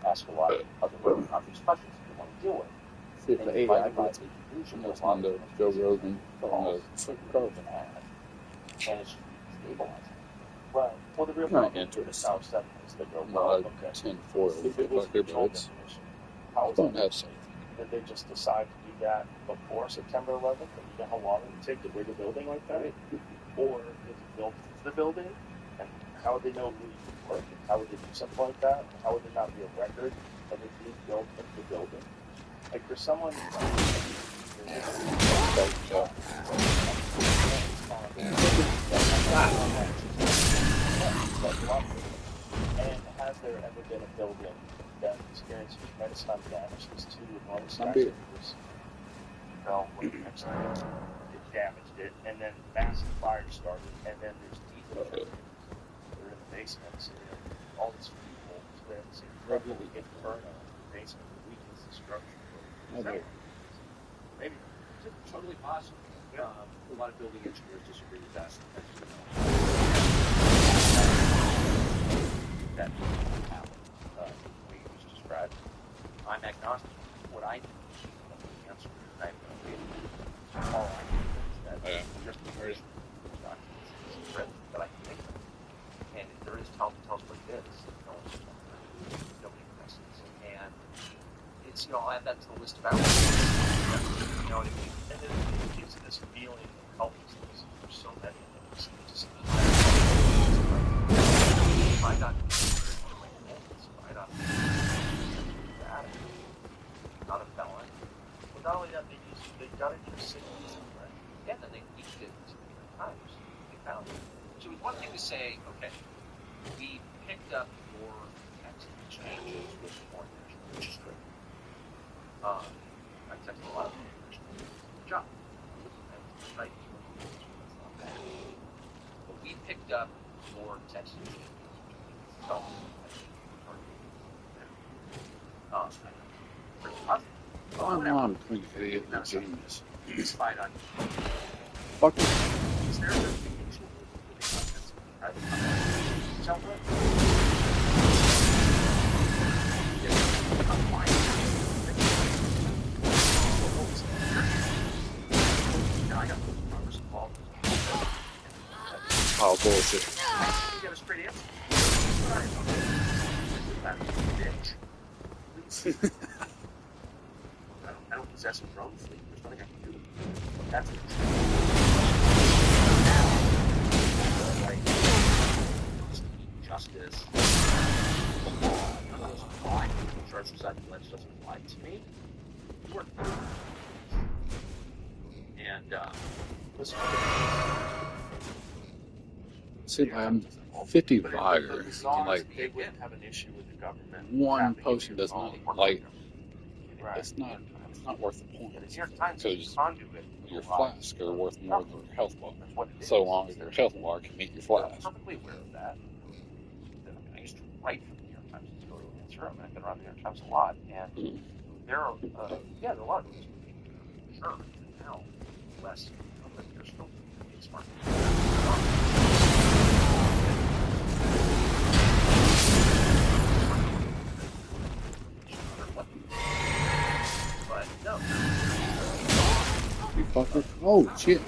ask a lot of other obvious questions that you want to deal with. See if the AI gets it. Listening to Joe Rogan on the car. And it's stabilizing. Well, the real Kind problem of interesting. is how stuff is that go Not a 10-4 fucker, but it's fun to have safe. Did they just decide to do that before September 11th? And you know how long it would take to rig a building like that? Or is it built into the building? And how would they know who you work? And how would they do something like that? And how would there not be a record of it being built into the building? Like, for someone and has there ever been a building that experienced a tremendous amount of damage? These two enormous skyscrapers fell when next to it. It damaged it, and then massive fires started, and then there's diesel they're in the basements, and all these people spend this incredible inferno in the basement that weakens the structure. Maybe. It's totally possible. Yeah. A lot of building engineers disagree with that. That happened, the way it was described. I'm agnostic. What I do is the answer. I have no idea. All I do is that just the version of that I can think of. And if there is tells what it is, nobody questions. And it's, I'll add that to the list of hours. You know what I mean? And then it gives you this feeling of helplessness. There's so many of those. Just I got not a felon. But not only that, they got it in signals, right? And then they leaked it to different times. They found it. So it was one thing to say, okay, we picked up your text exchanges with foreign nationals, which is great. I texted a lot of foreign nationals. Good job. Right. That's not bad. But we picked up your text exchanges. So, I'm on between idiot and genius. Spied on you. Fuck it. Is there a notification with the contents of the private content? Tell her. I got those involved. Oh, bullshit. You get a straight answer. Bitch. I don't possess a drone fleet. There's nothing I can do. That's what justice. None of those apply. The charge reside in the ledge doesn't apply to me. You are and listen. See, I'm 50 fire, and like they wouldn't have an issue with the government. one potion does not like. It's not worth the point because your flask are worth more than your health bar. So long as your health bar can meet your flask. I'm perfectly aware of that. I used to write for the New York Times editorial newsroom. I've been around the New York Times a lot, and there are there are a lot of things. Sure, now less, but they're still being smart. But no. You fucker. Oh, shit.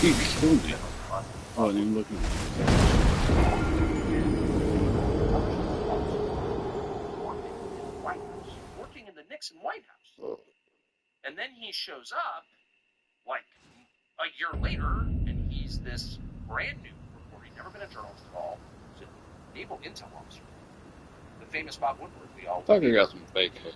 He killed it. Oh, I didn't look at Working in the Nixon White House. Oh. And then he shows up, like, a year later, and he's this brand new reporter. He's never been a journalist at all. He's a naval intel officer. famous Bob Woodward. We all. Tucker got some fake hair.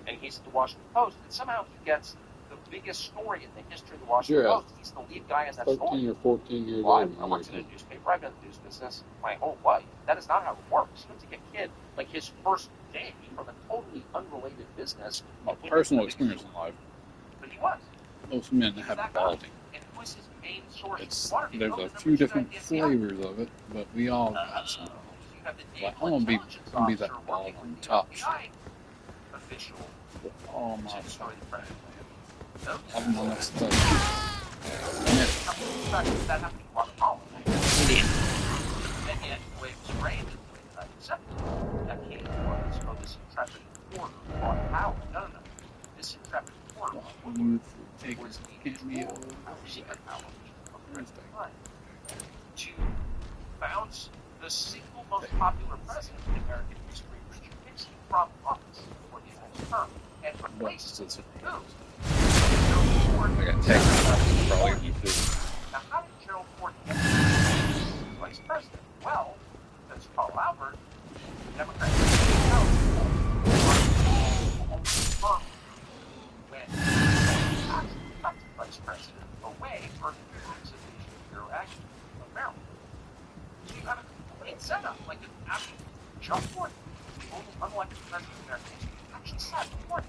And he's at the Washington Post, and somehow he gets the biggest story in the history of the Washington Post. He's the lead guy in that 13 story. 13 or 14 years old. I worked in a newspaper. I've been in the news business my whole life. That is not how it works. You have to get a kid, like his first day from a totally unrelated business. Personal experience in life. But he was. Most men have balding. And who was his main source? There's a few different flavors of it, but we all got some. Like, I want to be that bald on top shit. Official. Oh my God. I'm on that stuff. That happened to Robert Holland. And yet, the way it was framed, the way accepted that case was, oh, this intrepid reporter brought power. No. This intrepid reporter was the cameo secret power of to bounce the single most popular president in American history, Richard Nixon, from office for the next term, and replace him. I got text probably you do. Now, how did Gerald Ford get vice president? Well, because Carl Albert, the Democrat, when cut the vice president away from the Tax Evasion Bureau Act of Maryland. So you have a complete setup, like an absolute John Ford, the only unelected president of American history, actually sat before him.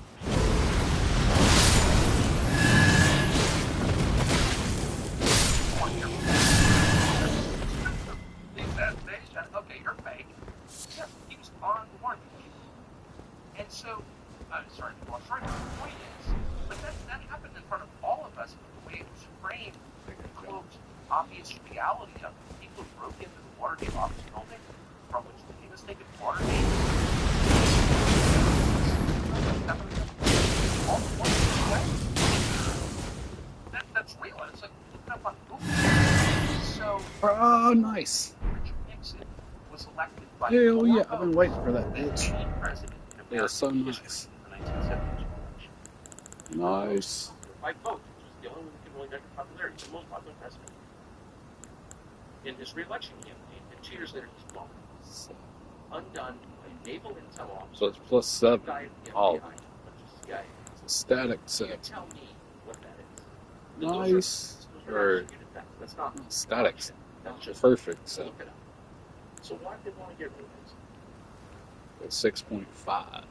Okay, you're fake. Yeah, he was on the warning. And so, sorry, the point is, but that happened in front of all of us, the way it was framed, the cloaked, obvious reality of it. People broke into the Watergate office building, from which the famous taken Watergate. All the that's real. It's like looking up on Google. So, oh, nice. Richard Nixon was elected by hell yeah, I've been waiting for that bitch. Yeah, so nice. Nice. By vote, which is the only one that can really measure popularity, the most popular president. In his re-election campaign, and 2 years later he's gone. Undone by naval intel officer. So it's plus 7. All of it. It's a static 7. Tell me what that is. Nice. Or that's not static. That's just perfect 7. So why did they want to get rid of it? It's 6.5.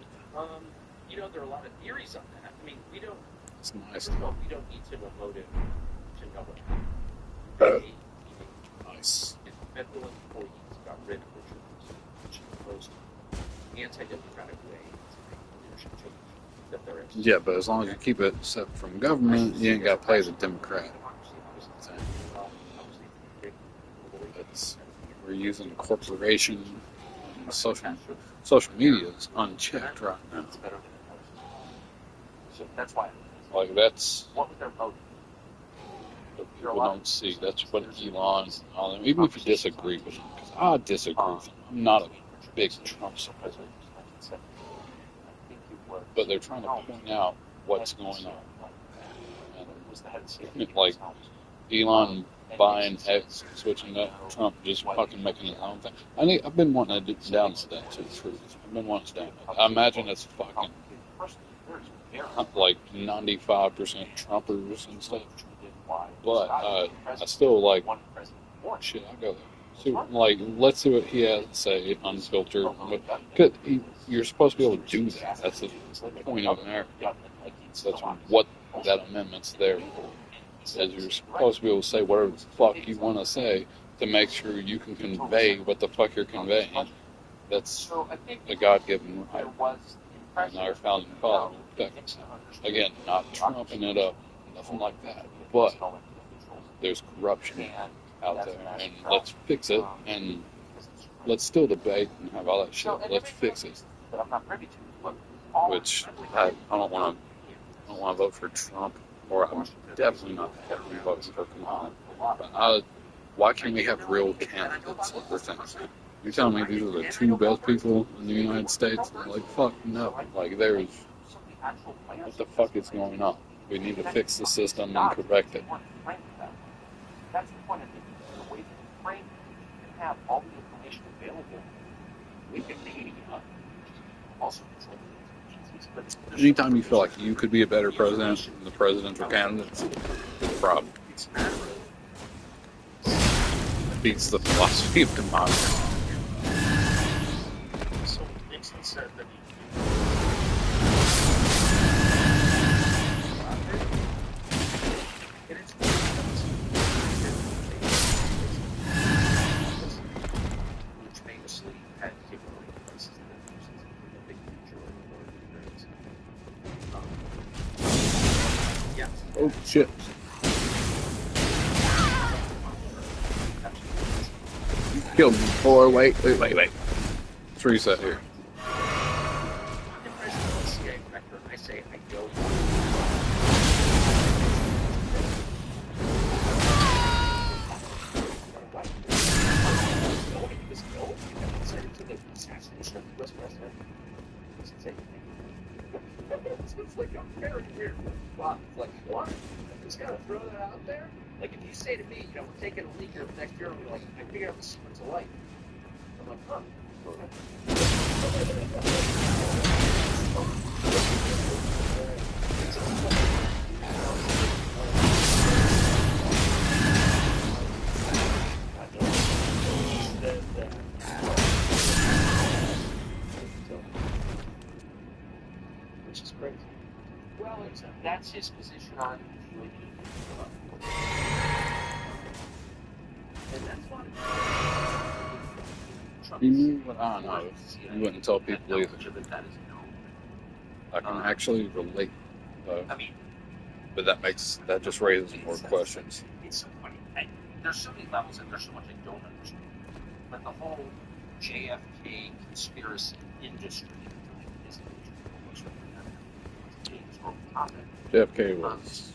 You know, there are a lot of theories on that. I mean, we don't. It's nice. We don't need to know motive to know what happened. Nice. Federal employees got rid of Richard Nixon, which is the most anti-democratic way to make leadership change that there is. Yeah, but as long as you keep it separate from government, you ain't got to play the Democrat. We're using corporation and social media is unchecked right now. That's why. Like that's what was their motive? People don't see. That's what Elon, even if you disagree with him, because I disagree with him. I'm not a big Trump supporter. But they're trying to point out what's going on. And, like, Elon buying X, switching up, Trump just fucking making his own thing. I've been wanting to download that to the truth. I've been wanting to download. I imagine it's fucking like 95% Trumpers and stuff. But I still like, shit, I'll go there. See, like, let's see what he has to say, unfiltered. But you're supposed to be able to do that. That's the point of America. That's what that amendment's there for. Is you're supposed to be able to say whatever the fuck you want to say to make sure you can convey what the fuck you're conveying. That's a God-given right. And our founding father. Again, not trumping it up, nothing like that. But there's corruption out there, and let's fix it, and let's still debate and have all that shit. Let's fix it. Which I don't want to vote for Trump, or I'm definitely not voting for Kamala. But why can't we have real candidates for things? You're telling me these are the 2 best people in the United States? Like, fuck no. Like, there's... What the fuck is going on? We need to fix the system and correct it. That's the point of it. The way that we frame it, we can have all the information available. We can Anytime you feel like you could be a better president than the presidential candidates, it's a problem. It beats the philosophy of democracy. So Nixon said that he which famously had capability places that a big majority of yeah. Oh shit. You killed me before. Wait. Let's reset here. I say I go. It's like a very weird spot. It's like, what? I just gotta throw that out there? Like, if you say to me, we're taking a leak here next year, and like, I figure out the secrets of life. I'm like, huh. Which is crazy. Well, that's his position on UAP. And that's fine. You knew what I know. You wouldn't tell people either. I can actually relate, though. But that just raises more questions. It's so funny. There's so many levels and there's so much I don't understand. But the whole JFK conspiracy industry is JFK was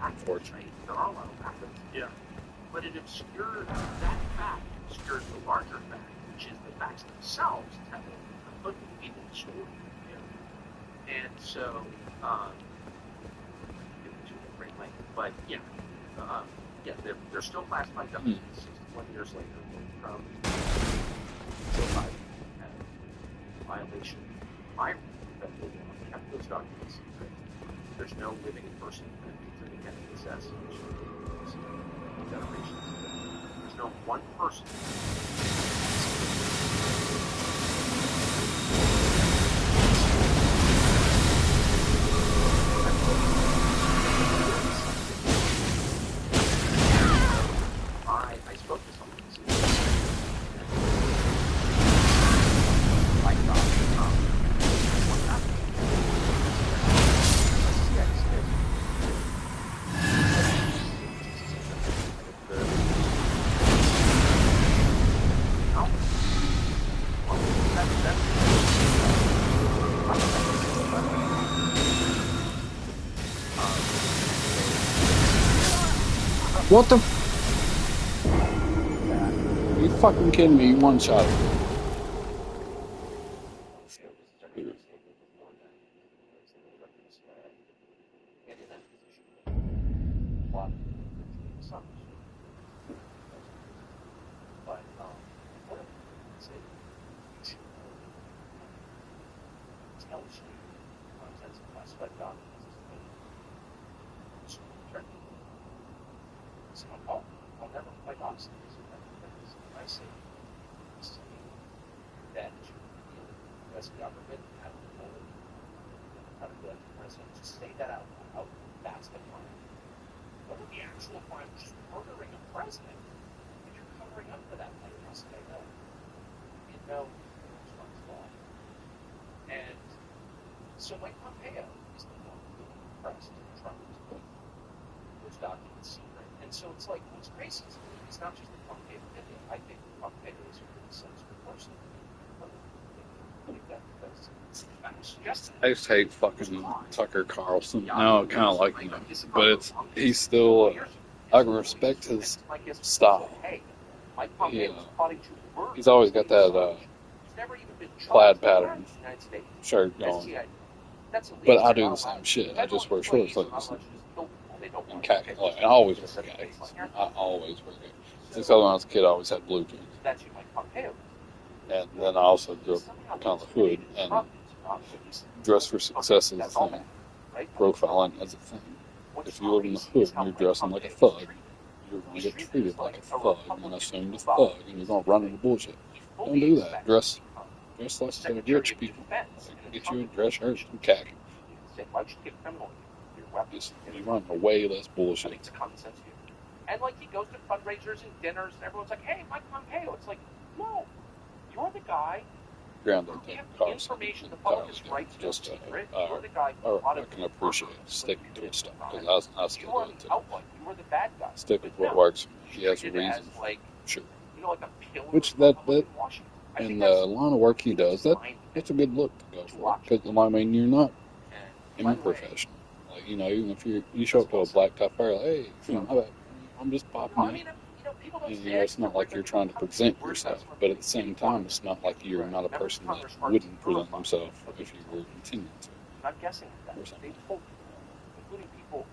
unfortunate. There are a lot of factors. Yeah. But it obscures that fact, obscures the larger fact, which is the facts themselves tell a completely different story. Yeah. And so, but yeah, they're still classified documents 61 years later from Joe Biden and violation of my that they kept those documents secret. There's no living person that they can possess generations. There's no one person. I spoke to someone What the? Are you fucking kidding me? You one shot. So Mike Pompeo is the one who pressed Trump to put those documents secret. And so it's like, what's crazy is it's not just the Pompeo opinion. I think Pompeo is a really sensible person. I used to hate fucking Tucker Carlson. Now I kind of like him. But he's still, I can respect his style. Yeah. He's always got that plaid pattern shirt going. But I do the same shit. I just wear short sleeves and khaki. Like, I always wear khakis. I always wear khakis. Except when I was a kid, I always had blue jeans. And then I also grew up kind of the hood. And Dress for success is a thing. Profiling is a thing. If you live in the hood and you're dressing like a thug, you're going to get treated like a thug and assumed a thug, and you're going to run into bullshit. Don't do that. Dress like the rich people. Get you a dress shirt and khaki. You run way less bullshit. And like he goes to fundraisers and dinners, and everyone's like, "Hey, Mike Pompeo." It's like, no, you're the guy. Grounded Information the public is right to just secret. You're the guy. I can appreciate sticking to his stuff because I still do it too. You were the bad guy. Stick with what works. He has a reason. Sure. Which that in the line of work he does, that's a good look to go for. Because I mean, you're not unprofessional. Like, you know, even if you show up to a black tie fair, like, hey, I'm just popping in. And, you know, it's not like you're trying to present yourself, but at the same time, it's not like you're not a person that wouldn't present himself if you were intending to. Or something.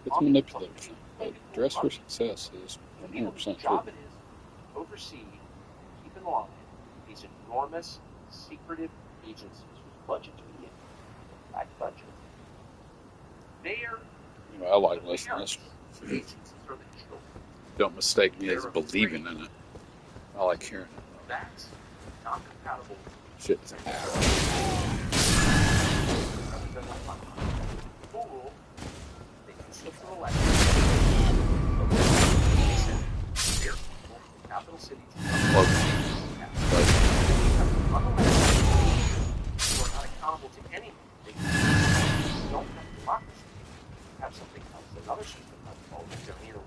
It's manipulative, but dress for success is 100% true. Oversee, keep in line these enormous secretive agencies whose budget to begin with, black budget. You know, I like listening to this. Don't mistake me as believing in it. I like hearing it. That's not compatible. Shit's Fool, they can slip from capital cities. You are not accountable to anything. You don't have democracy. You have something else, another system, or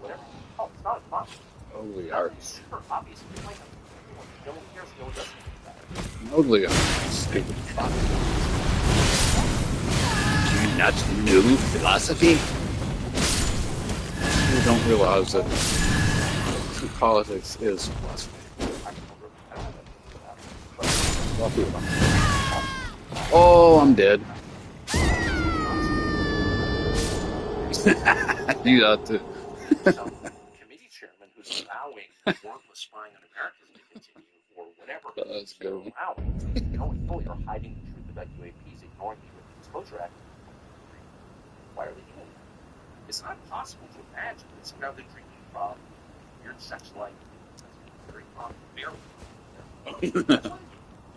whatever. Oh, it's not a democracy. Oligarchs. Super obvious. No one cares. No one doesn't. Oligarchs. Stupid. Do you not know philosophy? You don't realize that politics is philosophy. Oh, I'm dead. You got to. Committee chairman who's allowing warrantless spying on Americans to continue, or whatever. Let's go. Fully are hiding the truth about UAPs, ignoring the American Disclosure Act. Why are they doing that? It's not possible to imagine that somehow they're drinking from weird sex life. Very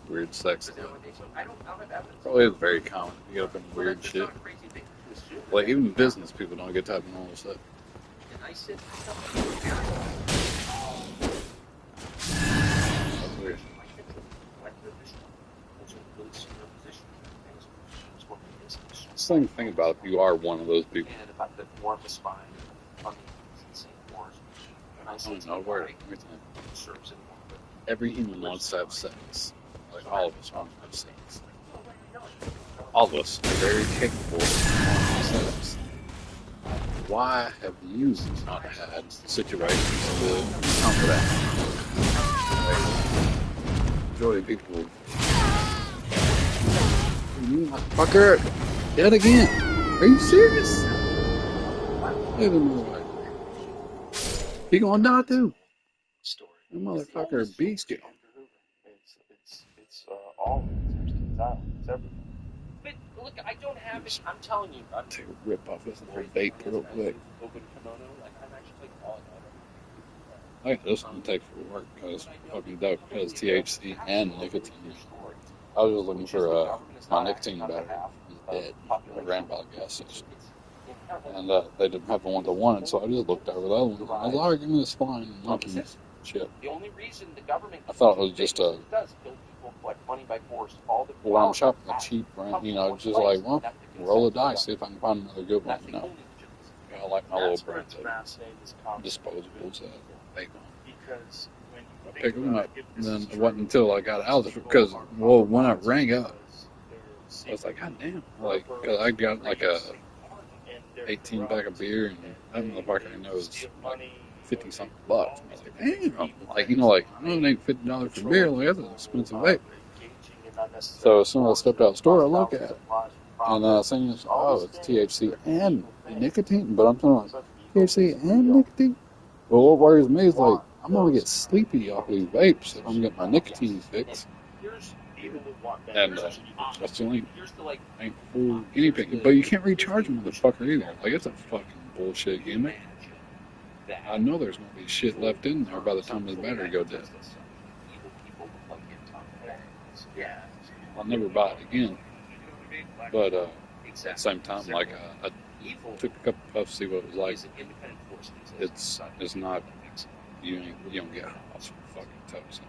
Weird sex. I don't have evidence. Probably is very common. You get up in weird shit. Like, even business people don't get typing all this stuff. And I said, That's weird. Just think about if you are one of those people. And about the warrantless spying on the St. Wars. I don't know where everything. Every human wants to have sex. Like, all of us want to have sex. All of us are very capable of having sex. Why have you not had situations to counter that? Like, majority of people, you fucker, dead again. Are you serious? He gonna die too. That motherfucker beast you. It's all it's everything. But look, I don't have it. I'm telling you, I'm Take a rip off this little vape real quick. open kimono. Like I'm actually taking all I got this one to take for work because fucking dope. It has THC and nicotine. I was just looking for my nicotine battery. It was dead. I ran by the gas station. And they didn't have the one I wanted, so I just looked over that one. I was like, give me this flying monkey shit. The only reason the government I thought it was just a. does kill people, collect money by force, all the Well, I'm shopping a cheap brand, you know, just like, well, roll a dice, see if I can find another good one, you know. I like my little brand of disposables, vape on. Because when you I picked them up, and then it wasn't until I got out of it, because, well, when I rang up, I was like, God damn, like, cause I got like a 18 pack of beer, and that motherfucker I know is like 50 something bucks. I was like, damn, like, you know, like, I don't need $50 for beer, like, that's an expensive vape. So as soon as I stepped out of the store, I look at it, and I seen this, oh, it's THC and nicotine, but I'm talking like, THC and nicotine? Well, what worries me is like, I'm gonna get sleepy off these vapes if I'm getting my nicotine fix. People would want that. And that's the only ain't full guinea pig. But you can't recharge a motherfucker either. Like, it's a fucking bullshit gimmick. I know there's gonna be shit left in there by the time the battery goes dead. I'll never buy it again. But at the same time, like I took a couple puffs to see what it was like. It's not you don't get house from fucking toast.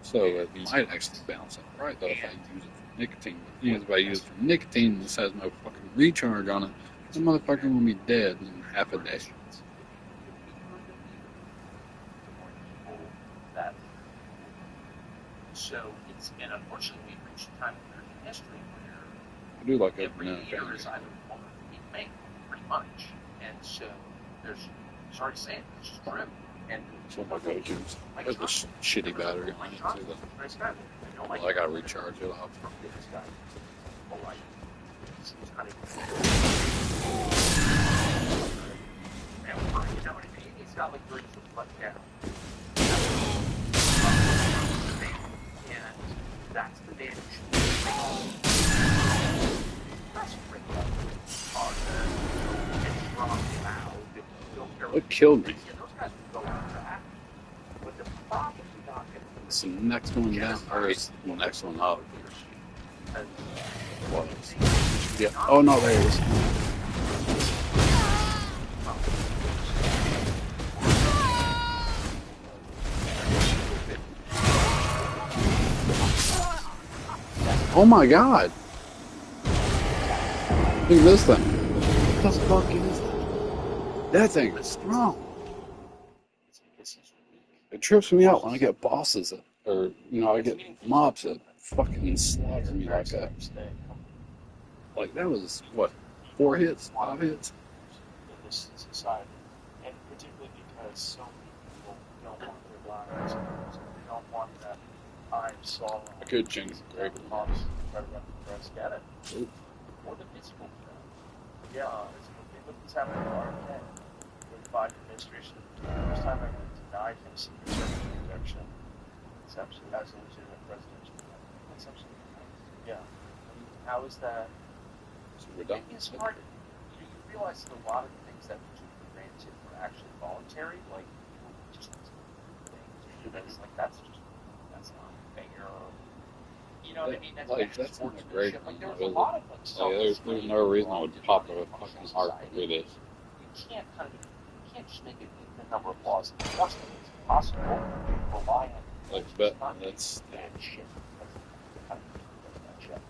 So it might actually balance out right though if I use it for nicotine. If I use it for nicotine, this has no fucking recharge on it. The motherfucker will be dead in half a day. So it's, and unfortunately we've reached a time in American history where I do like every opening year it. is either one or being made, pretty much. And so there's, sorry to say it, it's just true. And So my go-tos. There's a shitty battery on it too though. Well, I gotta recharge it off. He's got like 3 foot left down. And that's the damage. That's pretty What killed me? It's the next one down, or it's the next one up. What? Yeah. Oh no, there it is. Oh my god! Look at this thing. What the fuck is that? That thing is strong. It trips me out when I get bosses that, or I get mobs that fucking slaughter me like that. Like that was what, 4 hits, 5 hits? In this society, and particularly because so many people don't want their lives exposed. They don't want that. I saw. I could change the grade. Mobs right around the press. Get it? Ooh. Or the physical. Yeah, look what's happening to RFK. The Biden administration, first time ever denied him Secret Service protection. It's absolutely as a legitimate presidential. That's absolutely nice. Yeah. I mean, how is that? It's hard. You realize that a lot of the things that we took for granted were actually voluntary. Like, just things like that's not fair. You know what I mean? That's not a great one. Like, there was a lot of there's no reason I would pop a fucking heart with it. You can't just make it the number of laws enforced. It's impossible. Rely on like, but that's bad shit. That's bad shit.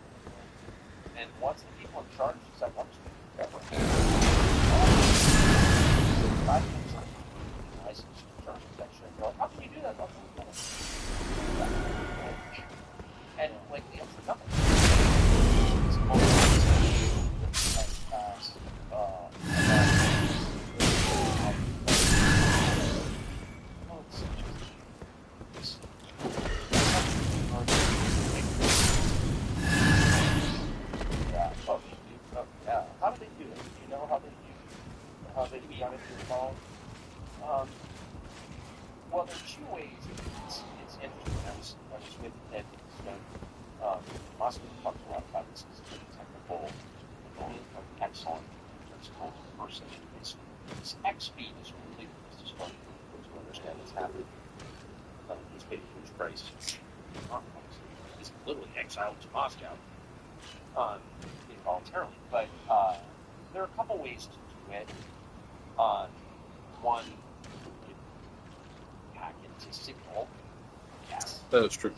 And once the people in charge decide what to do, how can you do that? And like the answer is nothing. How do they do it? Do you know how they got it to phone? Well, there are 2 ways. It's interesting. I was with Ed Stone. Moscow talks a lot about this because it's a technical, excellent, person. His X speed is really just fun to understand what's happening. He's paid a huge price. He's literally exiled to Moscow involuntarily. But there are a couple ways to do it. One, you hack into signal. Yes. That is true.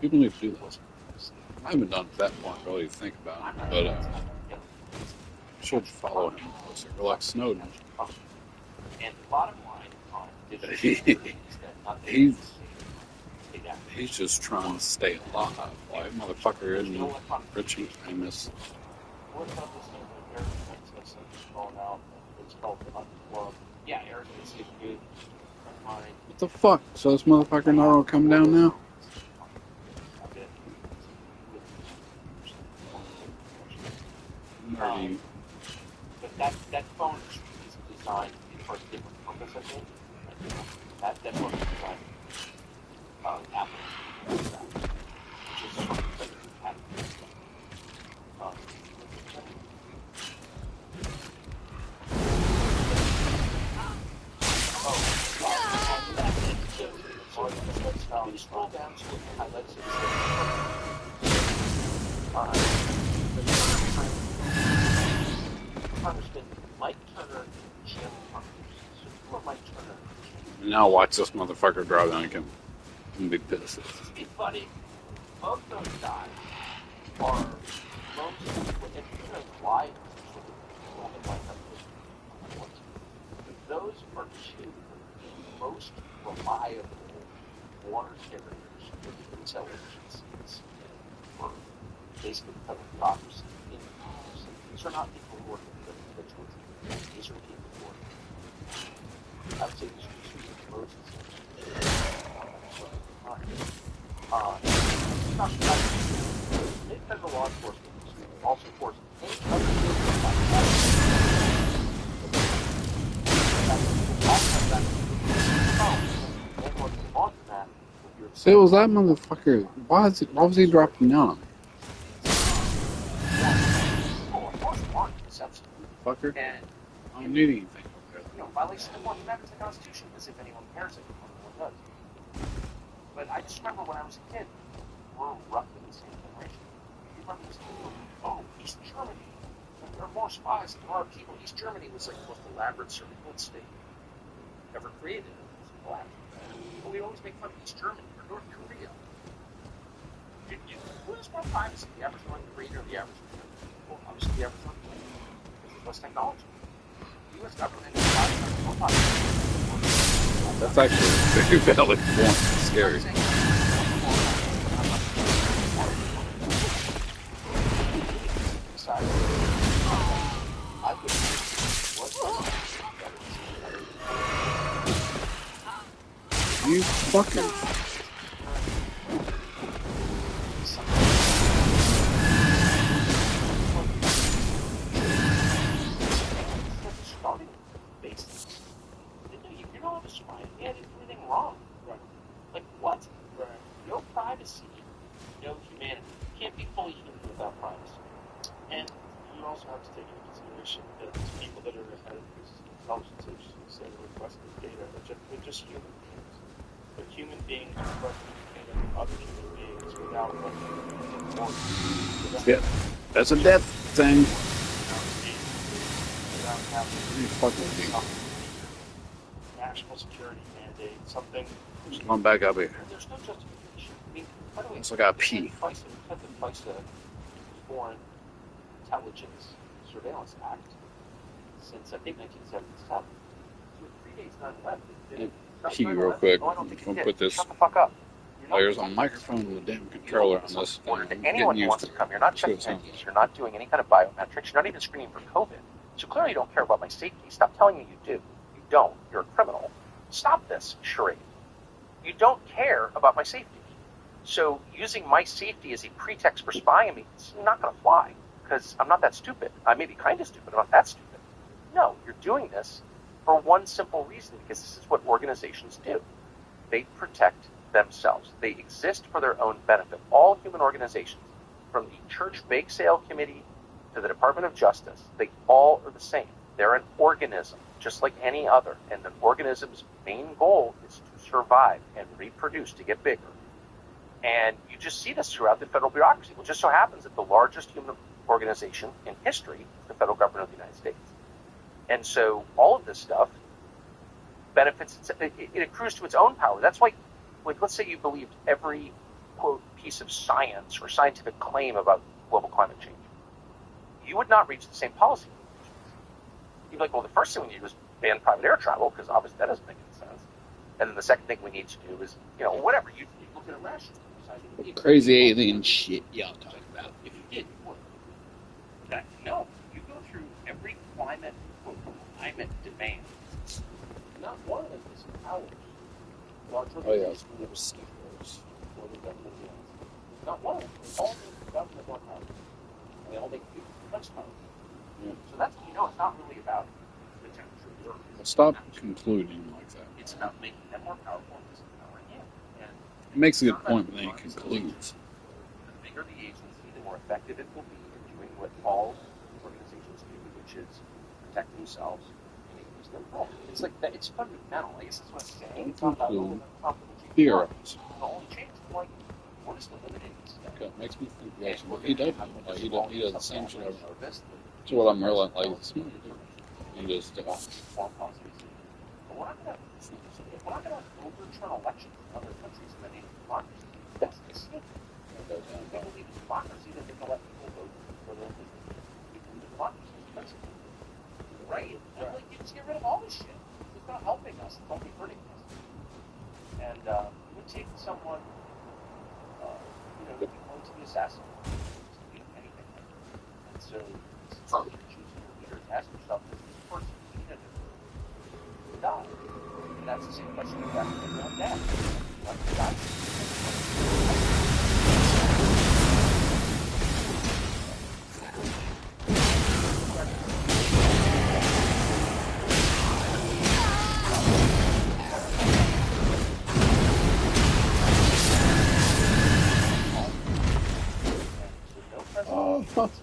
People need to do that. I haven't done it that point really to think about it, but I should follow him closer. Like Snowden. And the bottom line on He's just trying to stay alive. Like, motherfucker isn't rich and famous. Yeah, Eric is good. What the fuck? So this motherfucker not gonna come down now? But that phone is designed for a different purpose, I think. That phone is designed Apple which is sort of like you scroll down to the highlights of Congressman Mike Turner, Jim Congress. So who are Mike Turner? Now watch this motherfucker drive Lincoln and be pissed. Hey, buddy, both those guys are most, if you're going to lie, those are two of the most reliable water carriers with intelligence for basically federal democracy in policy. These are not people who work for individuals. These are people who work. I would say these are two of the most federal law enforcement also force any So it was that motherfucker. Why was he dropping down? Fucker. I don't need anything. Violation of the Amendment to the Constitution, as if anyone cares if anyone does. But I just remember when I was a kid, we're roughly the same generation. You remember this kid? Oh, East Germany. There are more spies than there are people. East Germany was like the most elaborate surveillance state ever created. It was black. But we always make fun of East Germany or North Korea. Who has more privacy, the average North Korean or the average Korean? Well, obviously the average North Korean. Because of less technology. The U.S. government is That's actually a very valid point. It's scary. You fuckers. You're not a spy. You didn't do anything wrong. Right. Like what? Right. No privacy, no humanity. You can't be fully human without privacy. And you also have to take into consideration that the people that are ahead of these intelligence agencies that are requesting data they're just human beings. They're human beings requesting data from other human beings without Yeah, that's a death thing. National security mandate, something. Just going back up here. There's no justification. I mean, by the way, it's like a pee. The FISA Foreign Intelligence Surveillance Act since I think 1977. So 3 days 9/11. Pee real quick. Oh, I don't think I'm you gonna put this. Shut the fuck up. There's a microphone and a damn controller on this. Anyone who wants to come, you're not checking IDs, you're not doing any kind of biometrics, you're not even screening for COVID. So clearly you don't care about my safety. Stop telling me you do. You don't. You're a criminal. Stop this charade. You don't care about my safety. So using my safety as a pretext for spying on me, it's not going to fly because I'm not that stupid. I may be kind of stupid, I'm not that stupid. No, you're doing this for one simple reason, because this is what organizations do. They protect themselves. They exist for their own benefit. All human organizations, from the Church Bake Sale Committee to the Department of Justice, they all are the same. They're an organism, just like any other. And an organism's main goal is to survive and reproduce, to get bigger. And you just see this throughout the federal bureaucracy. Well, it just so happens that the largest human organization in history is the federal government of the United States. And so all of this stuff benefits, it accrues to its own power. That's why, like, let's say you believed every, quote, piece of science or scientific claim about global climate change. You would not reach the same policy conclusions. You'd be like, well, the first thing we need was ban private air travel, because obviously that doesn't make any sense. And then the second thing we need to do is, whatever. You look at a rational. Crazy alien shit y'all talking about. If you did, you would. Okay. No, you go through every climate demand. Not one of them is ours. Oh, yeah. Not one of them. All the government want ours. They all make much money. Yeah. So that's, it's not really about the temperature of the earth. Stop concluding like that. It's about making them more powerful and disempowering you. And He makes a good point, but then he concludes. The bigger the agency, the more effective it will be in doing what all organizations do, which is protect themselves and use their role. It's like that. It's fundamental. I guess that's what I'm saying. It's not about Theorize. the only change is like we're just eliminating stuff. Okay, it makes me think he does. Like, he does the same shit over and over. That's what I'm realizing. Like this movie, he just. But we're not going to overturn elections in other countries in the name of democracy. That's the mistake. They believe in democracy that they can let people vote for their people. People in democracy is principle. Right? And like, you just get rid of all this shit. It's not helping us. It's only hurting us. And it would take someone, to be willing to be assassinated. To do anything like that. And so, choosing your leader, ask yourself, is this person needed to die? And that's the same question you ask your own dad. Like, die?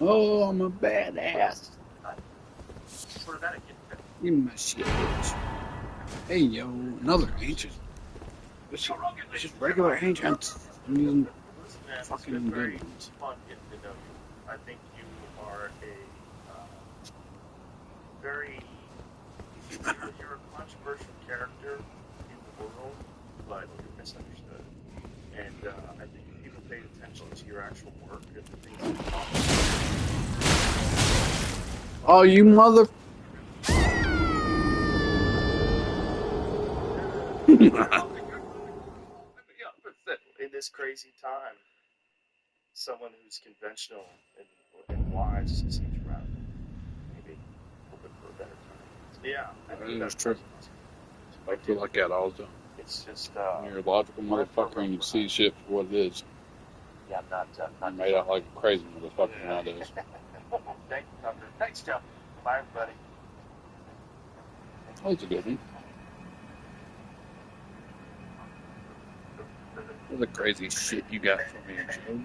Oh, I'm a badass. Give me my shit. Hey, yo, another ancient. It's just regular ancient. I'm using fucking good ones. I think you are a very. You're a controversial character in the world, but you're misunderstood. And I think if people paid attention to your actual work and the things that you talk about. Oh, you mother. In this crazy time, someone who's conventional and wise seems radical. Maybe hoping for a better time. Yeah, That is true. I feel like that all the time. It's just you're a logical motherfucker and you see shit for what it is. Yeah, I'm not you're made out like a crazy motherfucker nowadays. Thank you, Tucker. Thanks, Joe. Bye, everybody. Oh, that's a good one. What the crazy shit you got for me, Joe?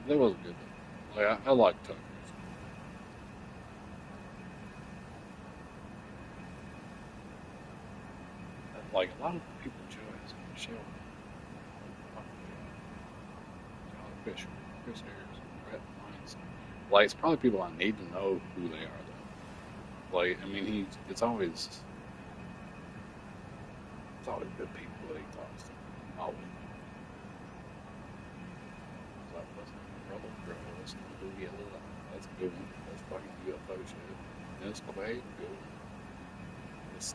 That was a good one. Like, I like Tucker. Like, a lot of people enjoy his show. John Fisher, Chris Harris, Brett Mines. Like, it's probably people I need to know who they are, though. Like, I mean, it's always good people that he talks to. Always. Like, listening to Brother Girl, listening to Louie Ella. That's a good one. That's fucking UFO shit. Dennis Quaid, good one. It's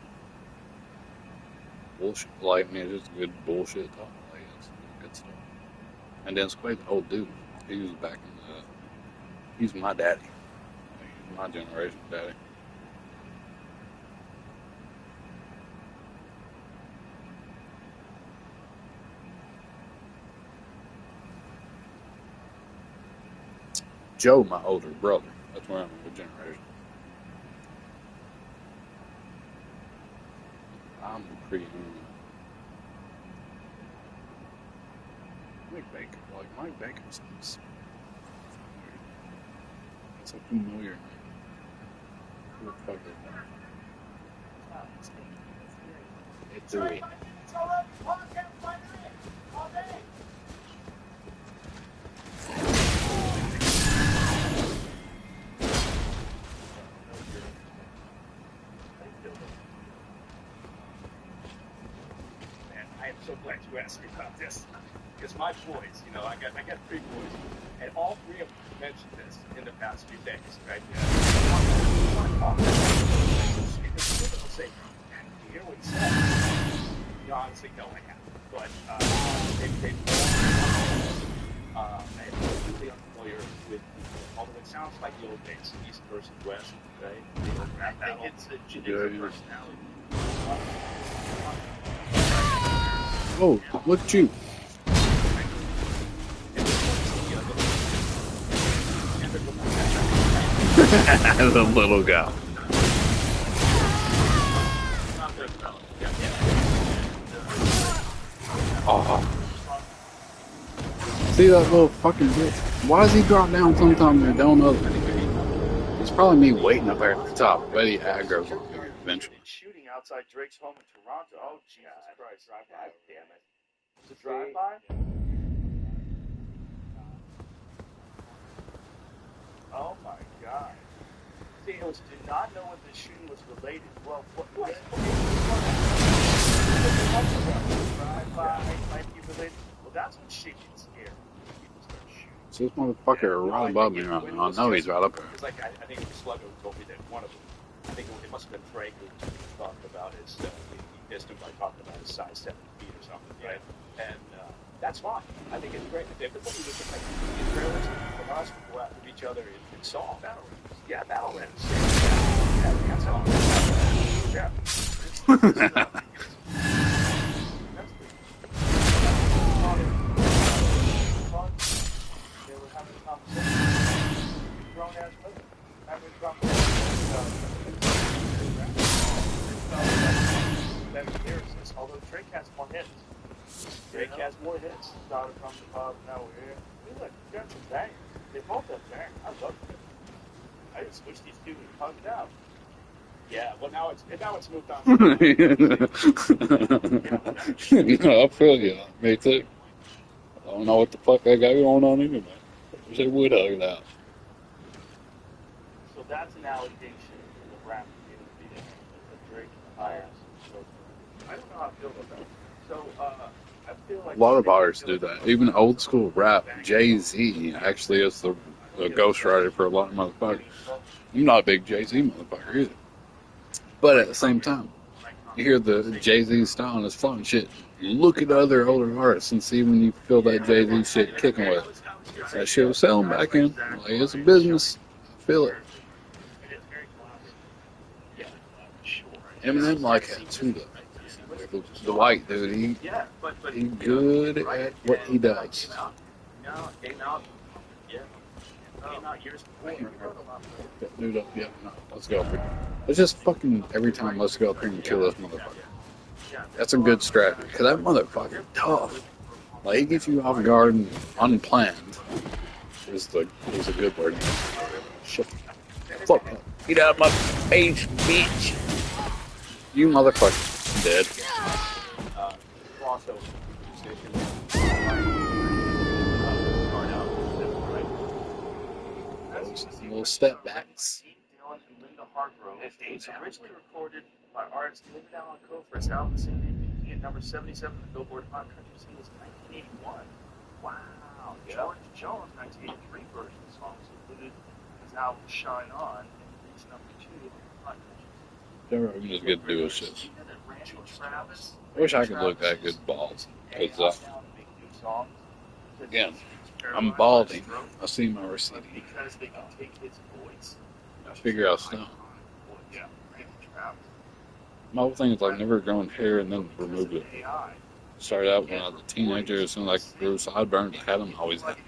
bullshit. Like, man, just good bullshit talk. Like, it's good stuff. And Dennis Quaid's an old dude. He was back in the. He's my daddy. Like, he's my generation daddy. Joe, my older brother. That's where I'm in the generation. I'm pretty Mike Baker. Like, Mike Baker sounds weird. It's so familiar. Who the fuck is that? It's a I am so glad you asked me about this. Because my boys, I got 3 boys, and all 3 of them mentioned this in the past few days, right? They'll say, "Did you hear what he said?" Honestly, no, I haven't. But I'm completely unfamiliar with, although it sounds like the old days, East versus West, right? I think it's a genetic personality. Oh, look at you. The little guy. Oh. See that little fucking bitch? Why does he drop down sometimes and don't know anything? It's probably me waiting up there at the top. But he aggro's on me eventually. Shooting outside Drake's home in Toronto. Oh, Jesus Christ. God damn it. It's a drive-by? Oh, my God. See, it was did not know if the shooting was related. Well, what? Drive-by might be related. Well, that's when shit gets scary. People start shooting. So this motherfucker right above me right now. I know he's right up there. Because like I think it was Sluggo who told me that one of them, I think it must have been Frank who talked about his, he missed him by talking about his size 7 feet or something, right? And that's fine. I think it's great. If everybody was like trailers from us would go after each other and solve battle rams. Yeah, battle rams. Yeah, that's all. Yeah. They were having a conversation. Grown-ass women having a conversation. 7 years, although Drake has more hits. Drake has more hits. Started from the bottom, now we're here. Look, you got some bangers. They both have bangers. I love it. I just wish these two would hugged out. Yeah, well now it's moved on. I feel you. Me too. I don't know what the fuck they got going on anyway. Wish they would hug it out. So that's an allegation in the rap community that Drake hires. So I don't know how I feel about that. So I feel like A lot of artists do that. Even old school rap, Jay-Z actually is the ghostwriter for a lot of motherfuckers. I'm not a big Jay-Z motherfucker either. But at the same time, you hear the Jay-Z style and his flow and shit. Look at other older artists and see when you feel that Jay-Z shit kicking with it. That shit was selling back in. Like, it's a business. I feel it. Eminem like that too, though. The white dude, he good at what he does. That dude up, yeah, no, let's go up here. Let's just fucking, every time, let's go up here and kill this motherfucker. That's a good strategy, because that motherfucker tough. Like, he gets you off guard and unplanned. Is a good word. Shut the fuck up. Get out of my face, bitch. You motherfucker. Dead. Little step backs. It was originally recorded by artist Linda Allen Coe for his album Sandy at number 77 in the Billboard Hot Country Singles in 1981. Wow. George Jones' 1983 version of the song was included in his album Shine On and reached number 2 in Hot Country. I'm just good to do his shit. I wish I could look that good bald. Because, again, I'm balding. I see my receding. I figure out stuff. My whole thing is like never growing hair and then remove it. Started out when I was a teenager, as soon as I grew sideburns, I had them, always had them.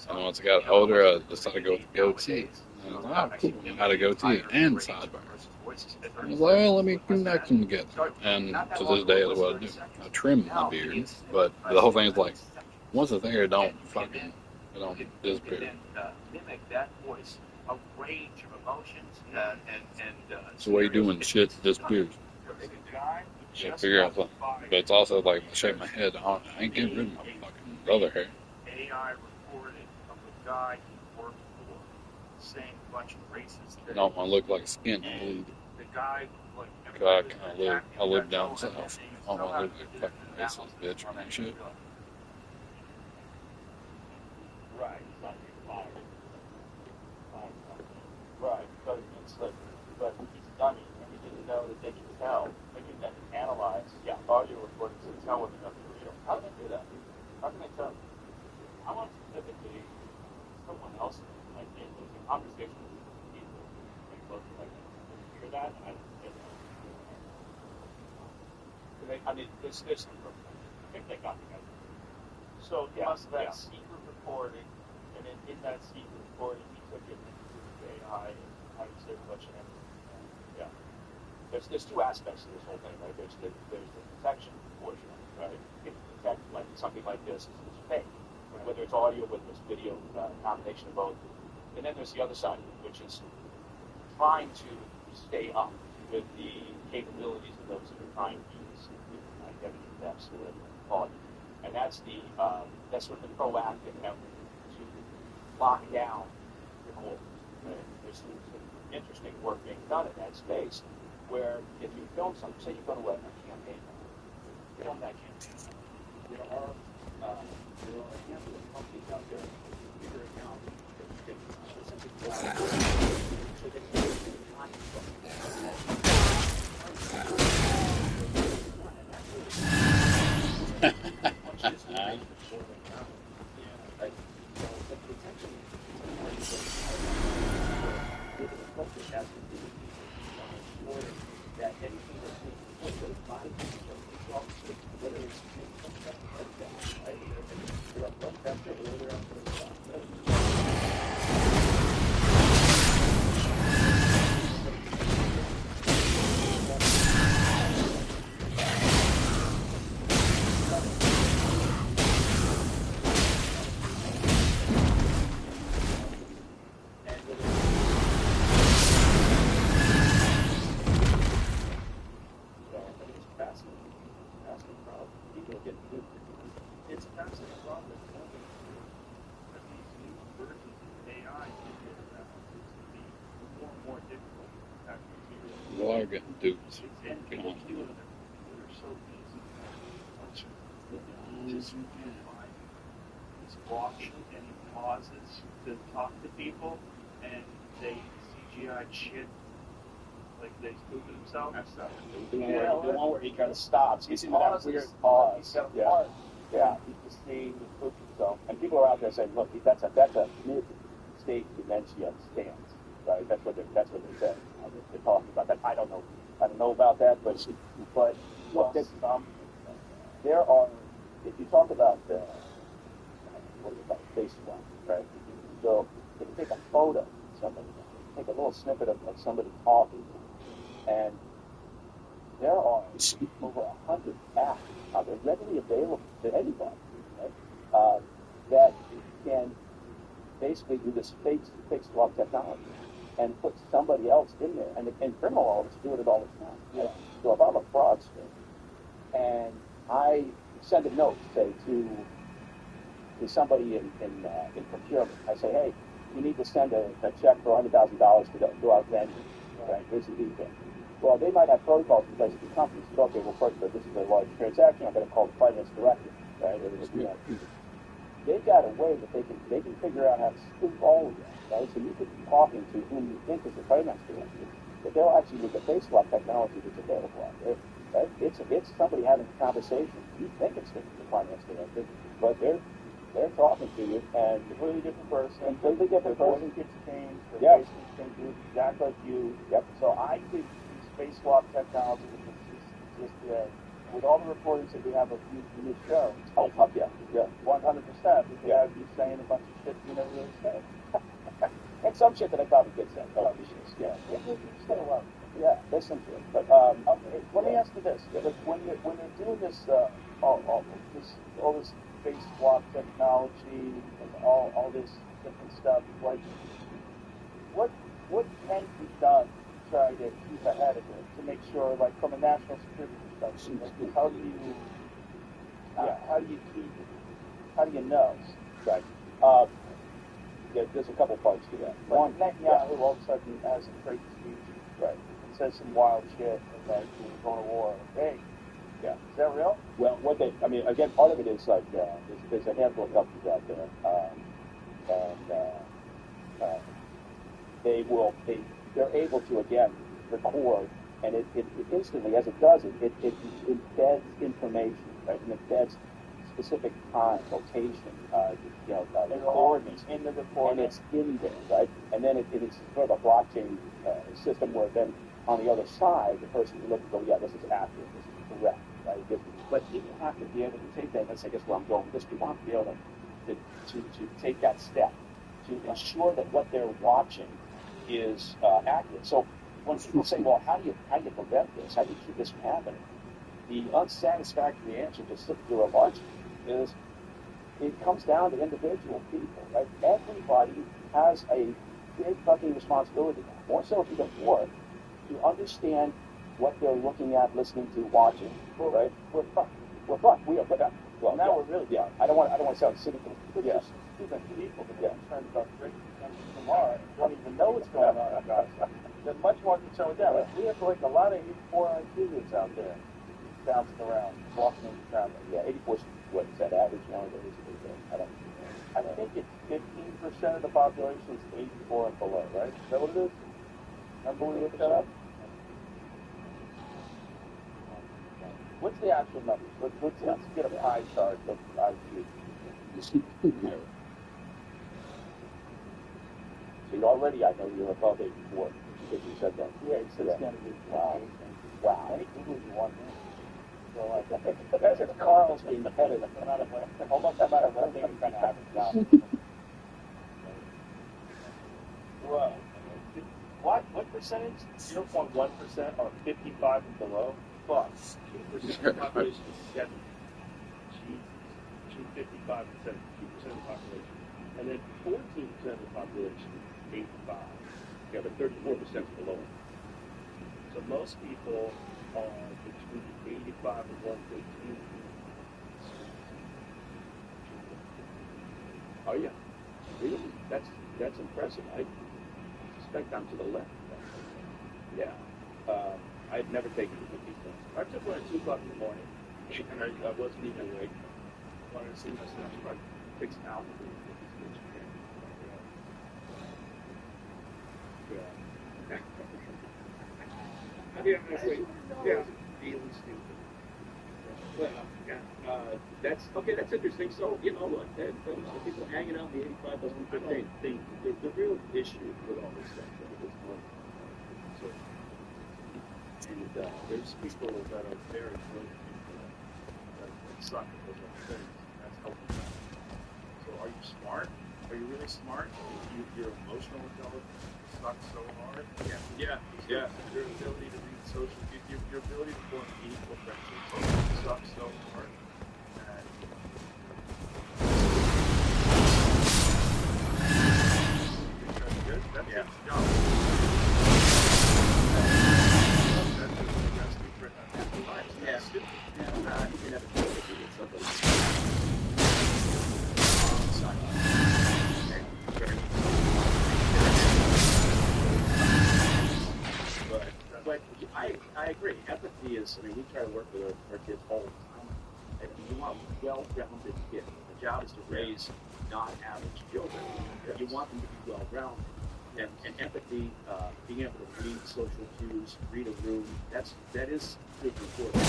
And then once I got older, I decided to go with the goatee. And I was like, oh, cool, I had a goatee and sideburns. I was like, well, let me connect them together. And to this day, that's what I do. I trim my beard, but the whole thing is like, once it's there, it don't disappear. It's the way you doing shit disappears. Yeah, figure out something. But it's also like, I shave my head, I ain't getting rid of my fucking other hair. I don't want to look like a skinhead. God, I live down south. I don't want to look like a fucking racist bitch or that shit. Right, but it's like, but he's dummy, and he didn't know that they can tell. They can then analyze audio recordings and tell whether or not they're real. How do they do that? How can they tell? I want specifically someone else, like in a conversation with people, like hear that, and I get that. I mean, there's some I think they got together. So he must have had a secret recording, and in that secret recording, he took it. AI and how to say a bunch of everything. Yeah. there's two aspects to this whole thing, right? There's the protection portion, right? If you protect like something like this is fake, whether it's audio, whether it's video, combination of both. And then there's the other side of it, which is trying to stay up with the capabilities of those that are trying to use identity thefts or whatever you call it. And that's sort of the proactive effort to lock down the core. There's some interesting work being done in that space where if you film something, say you go to a campaign, film that campaign, there are a handful of companies out there figuring out that you can essentially go out so that you can content from that anything that's being put to the body of the officer, whether it's they're up front, that's it, or they're up to the side. It's a fascinating problem. That these new versions of AI be more and more difficult to actually A lot of getting duped. and people do it. They're so easy to just find he's walking and he pauses to talk to people and they CGI shit like they spook themselves. That's not the one where he kind of stops. He's in that weird pause. He's got a pause. Yeah, he's just saying to spook himself. And people are out there saying, look, that's a mid-stage dementia stance, right? That's what they're saying. They're talking about that. I don't know about that, but look, there are. If you talk about Facebook, right? So if you take a photo of somebody, take a little snippet of somebody talking, and there are over 100 apps out there readily available to anybody, right? That can basically do this fake swap technology and put somebody else in there. And criminal officers do it all the time. Yeah. So if I'm a fraudster and I send a note, say, to somebody in procurement, I say, hey, you need to send a check for $100,000 to go out venue. Right? Here's the detail. Well, they might have protocols in place at the company. So, okay, well, first, this is a large transaction. I'm going to call the finance director. Right? They've got a way that they can figure out how to spoof all of that. Right? So you could be talking to whom you think is the finance director, but they'll actually use the face swap technology that's available out there. Right? It's somebody having a conversation. You think it's the finance director, but they're talking to you, and completely different person. Completely different person. Gets changed. Yeah. Can do exactly like you. Yep. So I think space swap technology exists today. With all the recordings that we have of you in this show, oh, yeah, 100%. We could have you saying a bunch of shit you never really said. And some shit that I probably did say. Yeah. Still love it. Yeah, listen to it. But okay, let me ask you this: when they're doing this, all this space swap technology and all this different stuff, like what can be done to try to keep ahead of it, to make sure, like from a national security perspective, like, how do you know? Right. There's a couple parts to that. One, Netanyahu all of a sudden has a great speech, right? It says some wild shit about going to war. Hey, yeah, is that real? Well, again, part of it is like there's a handful of companies out there, and they're able to again record, and it instantly, as it does it embeds information, right? And embeds specific time, location, coordinates in the recording, and it's in there, right? And then it's sort of a blockchain system where then on the other side, the person can look and go, yeah, this is accurate, this is correct, right? But you have to be able to take that, and that's, I guess, where I'm going with this. You want to be able to take that step to ensure that what they're watching is accurate. So when people say, well, how do you prevent this? How do you keep this from happening? The unsatisfactory answer to circular logic is it comes down to individual people, right? Everybody has a big fucking responsibility now, more so than before, to understand what they're looking at, listening to, watching, right? We're fucked. We're fucked. We are. Well, now we're really. Yeah. I don't want to sound cynical. Yeah. Stupid people that are concerned about drinking tomorrow don't even know what's going on. They're much more concerned with that. Like, we have like a lot of 84 on students out there bouncing around, walking in town. Yeah, 84 is what is that average nowadays? I think it's 15% of the population is 84 and below, right? Is that what it is? Remember when we looked that up? What's the actual numbers? Let's get a pie chart of IQ. So already I know you're above 84 because you said that. Yeah, you said that. Wow. Any Google you want. So that's if Carl's being headed almost no matter what thing kind of happens now. Well, what percentage? 0.1% are 55 and below. But 2% of the population is 70. 55%, 2% of the population. And then 14% of the population is 85. Yeah, but 34% is below. So most people are between 85 and 115. Oh yeah, really? That's impressive. I suspect I'm to the left. Yeah. I've never taken the 50 cents. I took one at 2 o'clock in the morning, and I wasn't even awake. I wanted to see myself like 6 hours. Yeah. Really stupid. That's okay. That's interesting. So you know what? People hanging out in the 85 doesn't think the real issue with all this stuff is money. So, and there's people that are very good that suck at those other things. That's helping them. So, are you smart? Are you really smart? Your emotional intelligence sucks so hard. Yeah. Your ability to read social, your ability to form meaningful friendships sucks so hard. That's yeah. No. But I agree. Empathy is, I mean, we try to work with our kids all the time. And you want well-rounded kids. The job is to raise non-average children. But you want them to be well-rounded. And empathy, being able to read social cues, read a room, that is super important.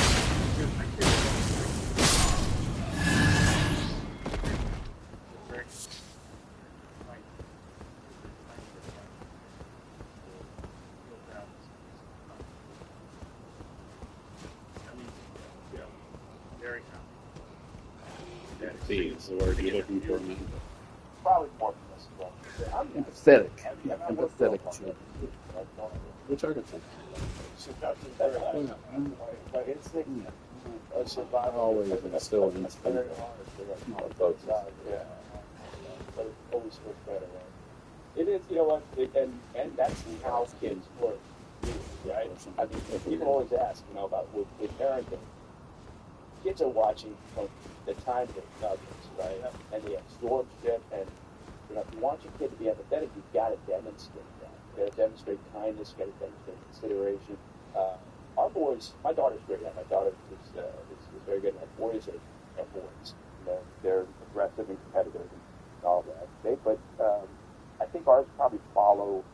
Very See, is the word you're looking for, man. Probably more than this. Empathetic. Empathetic children. Which Arkansas? My instinct, always instilled in us. very hard. But it always works better, right? It is, you know what, and that's how kids work, right? I mean, people always ask, you know, about with parenting. Kids are watching from the time they're nuggets, right? And they absorb shit, and you know, if you want your kid to be empathetic, you've got to demonstrate that. You've got to demonstrate kindness, you've got to demonstrate consideration. Our boys, my daughter's great at. My daughter is very good. My boys are boys. You know, they're aggressive and competitive and all that. But I think ours probably follow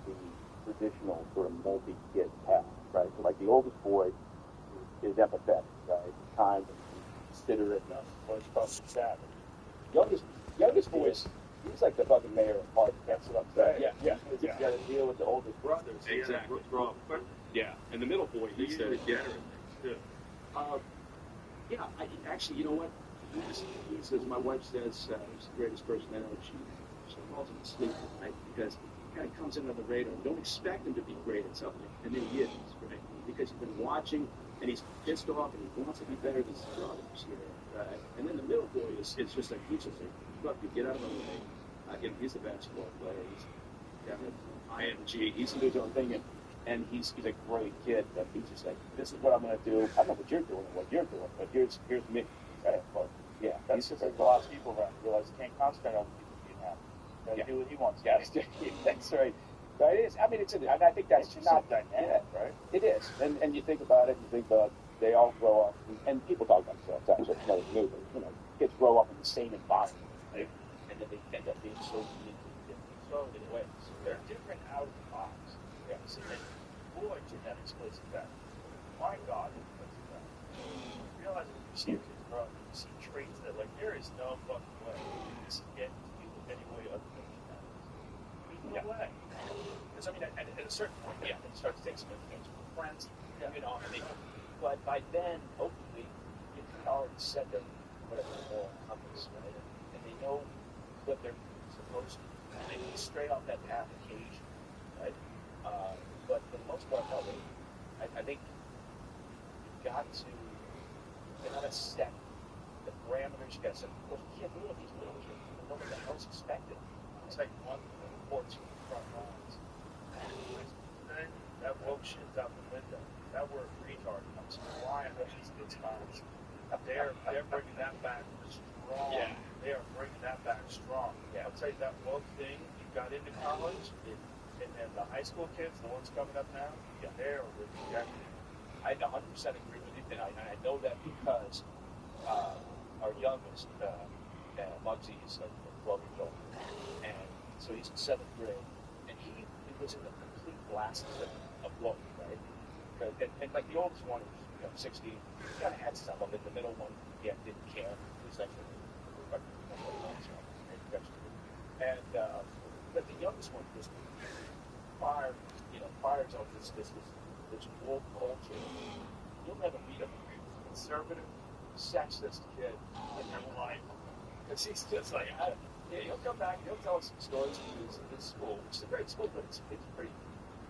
the traditional sort of multi-kid path, right? So like the oldest boy is empathetic, right? Kind and considerate enough. Boys probably savage. Youngest boy is he's like the fucking mayor of Park. That's what I'm saying. Yeah. You got to deal with the oldest brothers. Exactly. Yeah, and the middle boy, he's the degenerate. Yeah, actually, you know what? He says, my wife says, he's the greatest person I know. She calls him a sleeper, right? Because he kind of comes in on the radar. You don't expect him to be great at something, and then he is, right? Because you've been watching, and he's pissed off, and he wants to be better than his brothers, you know. And then the middle boy is just like, he's just like, look, you get out of my way. You know, he's the basketball player. He's IMG. He's doing his own thing, and he's a great kid. But he's just like, this is what I'm going to do. I don't know what you're doing, but here's me. Right? But yeah, that's just like a lot of people around realize you can't concentrate on people being happy. You gotta do what he wants. Yeah, that's right. But it is. I mean, and I think that's just not dynamic, right? It is. And you think about it. You think about they all grow up, and people talk about themselves. That's what's another new. You know, kids grow up in the same environment, right? And then they end up being so unique in ways. They're different out of the box. Yes. And boy, genetics plays a factor. My God, it plays a factor. You realize when you see your kids grow up, you see traits that, like, there is no fucking way this is getting to you in any way other than genetics. There's no way. Because, I mean, at a certain point, they start to take some influence from friends, you know, but by then, hopefully, you can already set them whatever their moral compass, right? And they know what they're supposed to do. They can stray off that path occasionally, right? But for the most part, no, I think you've got to set the parameters. You got to set, of course, you can't do it with these little kids. You don't know what the hell's expected. It's like one reports from the front lines. Today, that woke shit's out the window. That word retard comes flying up these kids' minds. They're bringing that back strong. Yeah. They are bringing that back strong. Yeah. I'll tell you, that woke thing, you got into college, and then the high school kids, the ones coming up now, they're rejecting. I 100% agree with you, and I know that because our youngest, Muggsy, is 12 years old, and so he's in 7th grade, and he was in the complete blast of woke, right? And like the oldest one, was 16, he kind of had some of it. The middle one, didn't care. He was like, and but the youngest one was fired on this woke culture. You'll never meet a conservative, sexist kid in your life, because he's just like, he'll come back and he'll tell us some stories from his school, which is a great school, but it's pretty,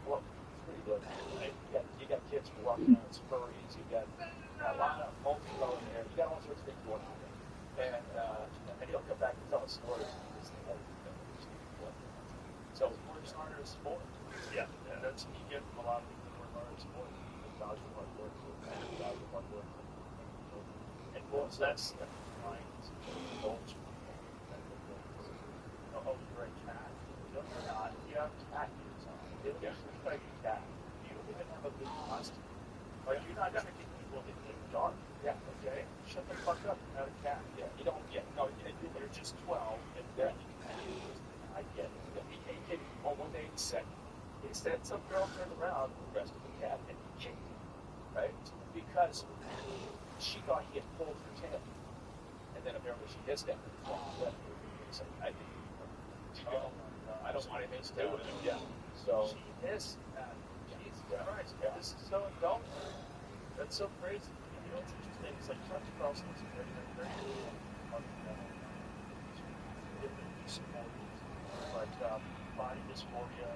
well, it's pretty good. Right? You got kids walking around as furries. You got a lot of multicolor in there. You got all sorts of things going on there. And he'll come back and tell us stories. So works harder as sport. Yeah, and that's you get from a lot of people who work hard as sport. Value hard work. Value hard work. And once that's fine, indulge. Oh, you're a cat. No, you're not. You have cat ears on. They look like a cat. You don't even have a good costume. Like, you're not tricking people in the dark. Yeah, okay? Shut the fuck up. You're not a cat. Yeah, you don't get, no, you're just 12, and then you can I get it. On one day he said some girl turned around and the rest of the cat and he kicked him, right? Because she thought he had pulled her tail. And then apparently she hissed at him. So I don't want anything to do with it. Yeah. So she hissed at him. Jesus Christ. Yeah. This is so adult. That's so crazy. You know what's interesting? It's like Chuck Carlson is very like body dysphoria,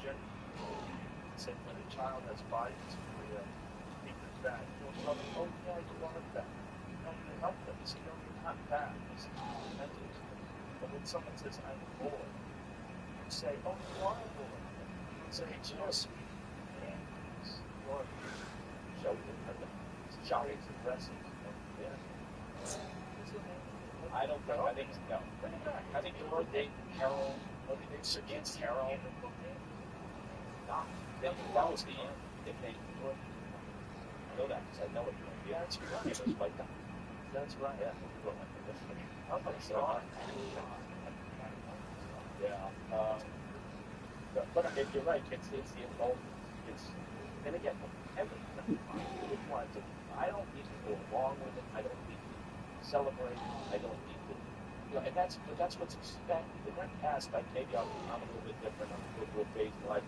gender. Say when a child has body dysphoria, think it's bad. You'll tell them, oh yeah, you are fat. You don't help them. You say, no, you're not fat. But when someone says, I'm a boy, you say, oh, you are a boy. You say, just shouting is aggressive. Yeah. I don't think. I think no. I think the word they Carol. What did they say? Against Carol. Not. That was the nickname. I know that because I know it. Yeah, that's right. It was like that. That's right. Yeah. I'm like, sorry. Yeah. But you're right. It's the involvement. And again, everything. I don't need to go along with it. I don't need to celebrate. I don't need to, and that's what's expected. In that past, like maybe I'm a little bit different. I'm going through a phase in life.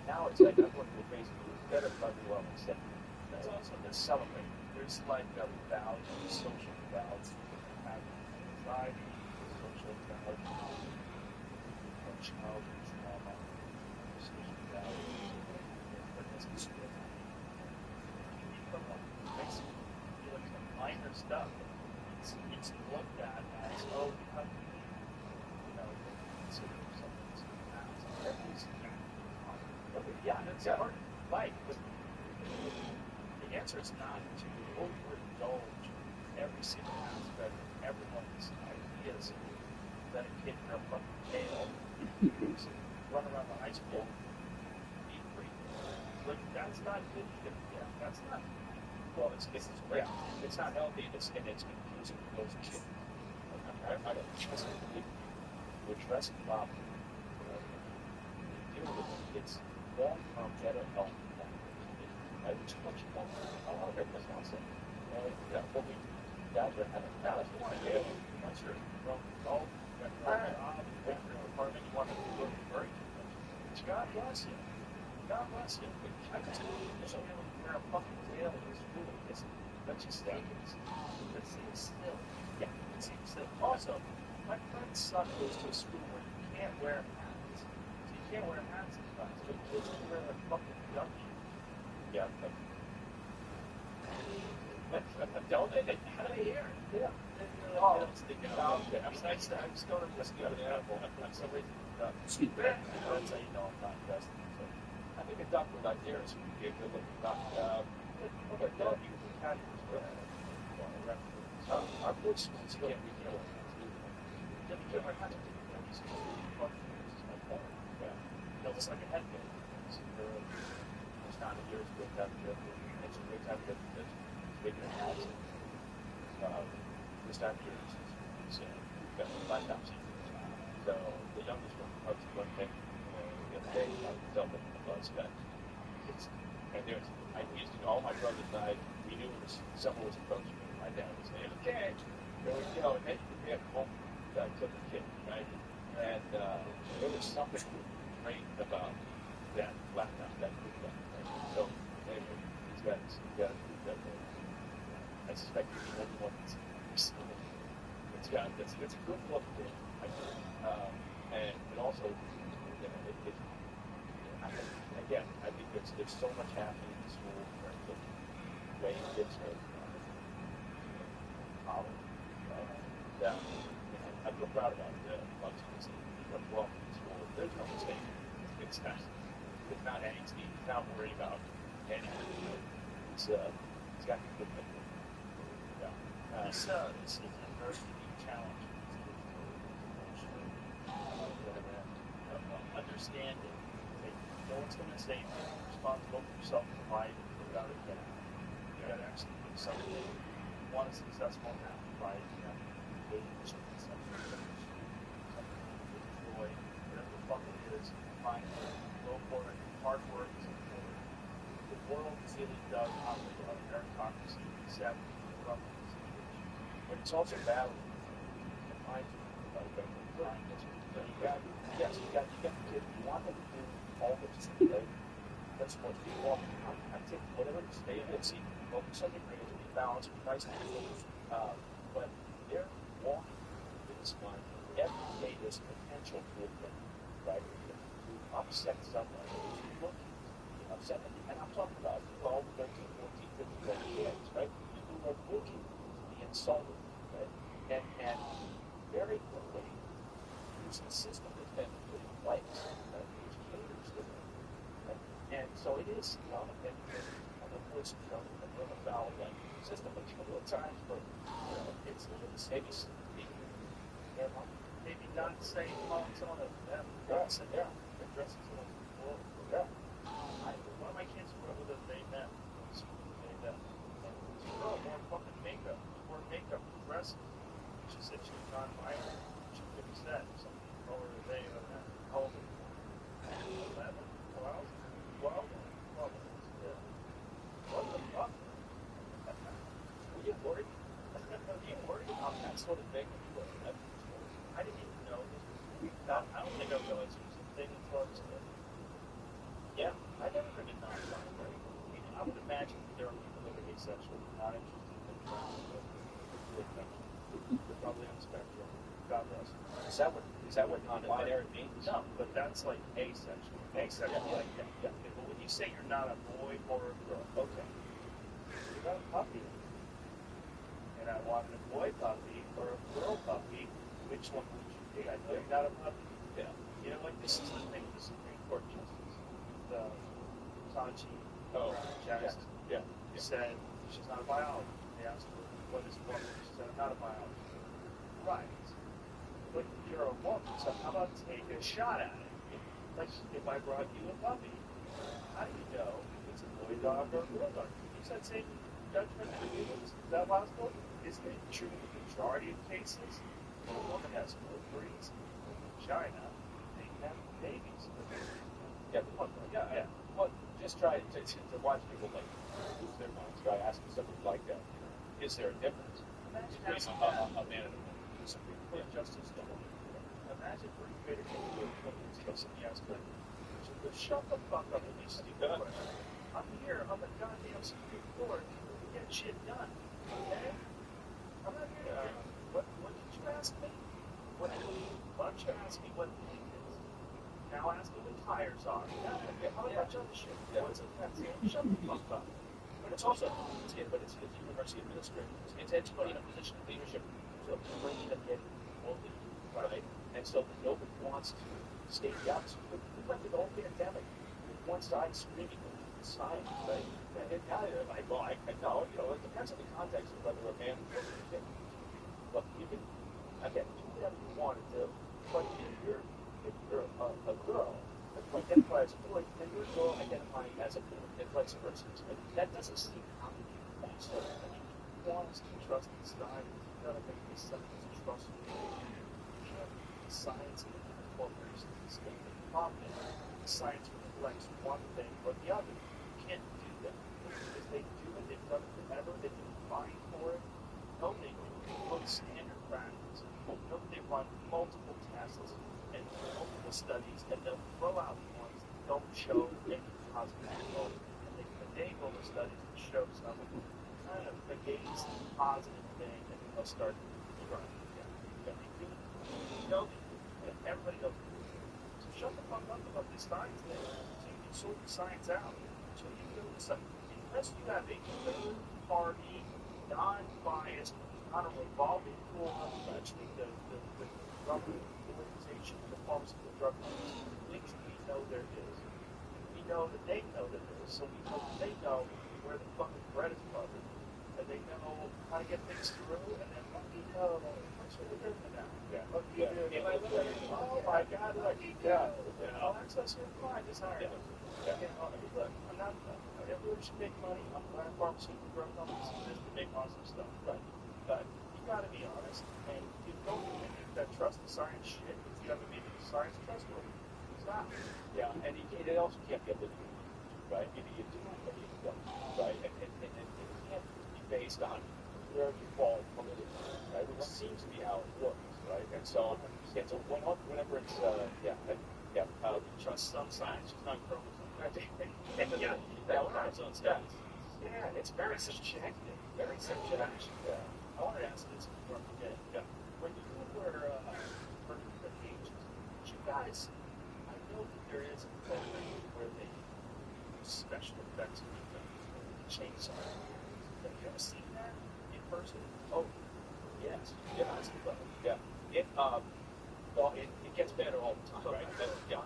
Now it's like I'm going through a phase where it's better if I do well instead. That's also to celebrate. There's like a value, social value, anxiety, social value, child Yeah, that's hard. Right. But the answer is not to overindulge every single aspect of everyone's ideas that a kid in a fucking tail run around the high school. Be free. Like, that's not good either. Yeah, that's not. Well, it's not healthy, and it's confusing for those kids. I don't trust it. You address the problem. You deal with it. It's long-term better health. Right? Which is what you want. A lot of everyone wants it. What we guys are having now, if you want to do, once you're grown adult, you got your own job, you got your own apartment, you want to do it very good. God bless you. God bless you. I can tell you, there's only wear a fucking tail in this room. Let's just say it seems still. Yeah, it seems still. Also, my friend's son goes to a school where you can't wear hats. So you can't wear hats in class, but kids can wear their fucking ducky. Yeah. Don't they? How do they hear it? Yeah. Oh, it's the okay. I'm just going to just go to the animal. I'm so reason that's how you know I'm not invested. So, I think a duck with ideas would be a good looking duck. Okay, dog usually catches our good schools can't be killed. You can't wear hats. No, it's like a headband. It's not a year's good time to it's a great time to get bigger hats. This time of year is got the black tops in. So the youngest one comes to one thing the other day, I dealt with the blood spec. And there's, I used to, all my brothers died. We knew someone was approaching me. My dad was saying, okay, there we go. And then we had home took a kid, right? And there was something great about that laptop, that group laptop. Right? So anyway, he's got I suspect he's the only one that's it's a good look to it, I think. And also, again, I think there's so much happening in school in terms of way kids are college. That I feel proud about lots of things that well in school. There's no mistake. It's not angsty. It's not worried about anything. It's got to be good. Yeah. This is a very unique challenge. Understanding that no one's going to say you're responsible for yourself to provide without a gap. You got to actually do something. You want a successful life, right? You have to do something enjoy, whatever the fuck it is, find it, go for it. Hard work is important. The world really does operate on meritocracy, except from the situation. But it's also battling. Find you got the kid. You want them to do all this, right? That's supposed to be walking. I take whatever it is, stay in see, focus on your grades, be balanced, be nice to people. But they're walking with this mind. Every day there's potential movement, right? To upset someone, to look upset them. And I'm talking about 12, 13, 14, 15, 20 kids, right? Who are looking to be insulted, right? And very quickly, there's a system that's been put in place that caters to them. Right? And so it is, and it's a little foul system, but at times, but it's maybe not saying calling someone a them. Addressing someone well, one of my kids grew up with a they them. They them. And this girl wore fucking makeup. She wore makeup and dresses. She said she was non-violent. She could have said something over the day or that. How old? 11? 12? 12? 12. Yeah. What the fuck? Were you worried? Were you worried about that sort of thing when you were 11? I didn't even know this was I don't think I realized it was a thing until I was 11. Yeah, I never heard it non-violent. I would imagine there are people that are asexual, not interested in the they're probably on the spectrum. God bless. Is that what non-binary means? No, but that's like asexual. Asexual, yeah. But when you say you're not a boy or a girl, okay. You're not a puppy. And I wanted a boy puppy or a girl puppy. Which one would you pick? You're not a puppy. Yeah. You know, like this is the thing. The Supreme Court justice. Sachi, Oh, Jackson, yeah. said she's not a biologist. They asked her, what is a woman? She said, I'm not a biologist. Right. But you're a woman, so how about take a shot at it? Like if I brought you a puppy, how do you know if it's a boy dog or a girl dog? You said same judgment for humans. Is that possible? Isn't it true in the majority of cases? When a woman has ovaries and vagina, they have babies. Yeah, Well, just try to watch people like lose their minds. Try asking somebody like that. Is there a difference between a man and a woman? Supreme Court Justice Dolan. Imagine for a creator to yes, just shut the fuck up and be stupid. I'm here on the goddamn Supreme Court to get shit done. Okay? I'm not here to what did you ask me? Why don't you ask me what the thing is? Now ask me what tires are. How much other shit? What's a pencil? Shut the fuck up. But it's also it's university administrators. It's anybody in a position of leadership to bring them in fully, right? And so nobody wants to state the opposite. We went through the whole pandemic with one side screaming with science, right? And now they're like, well, I know, it depends on the context of whether a man or a woman. Look, you can again do whatever you want to do, but if you're a girl who identifies as a boy, then you're a girl identifying as a girl, and vice versa. That doesn't seem complicated. So, I mean, you want us to trust the science. You gotta make the science trustworthy. Science incorporates this thing. The problem is science reflects one thing or the other. You can't do that. If they do it, they've done it forever, they've been fine for it. No, they put standard practice. No, they run multiple tests and multiple studies, and they'll throw out the ones that don't show any positive result. And they can enable the studies that show some kind of against the positive thing, and they'll start trying. Everybody knows. So shut the fuck up about this science thing. So you can sort the science out. So you can do something. Unless you have a third party, non-biased, not a revolving door, actually the government organization, the pharmaceutical drug companies, which we know there is. We know that they know that there is. So we know that they know where the fucking bread is buttered. And they know how to get things through. And then let me know what's really good for them. Oh my God! Look, access your fine. Just hire them. Look, I'm not. Everyone should make money. I'm glad pharmaceutical drug companies exist to make awesome stuff. But you got to be honest, and you don't think that trust the science shit. You got to make the science trustworthy. Stop. Yeah, and it also can't be a living, right? Either you do or you don't, right? And it can't be based on where you fall politically, right? Which seems to be how it works. Right, and so whenever it's Trust some science, just not chromosomes. chromosomes. Yeah, it's very subjective. Very subjective. Yeah. I want to ask this before I forget. Yeah. When you were for the ages, did you guys? I know that there is a program where they use special effects in the chainsaw. Have you ever seen that in person? Oh, yes. Yeah. It gets better all the time, right? Yeah.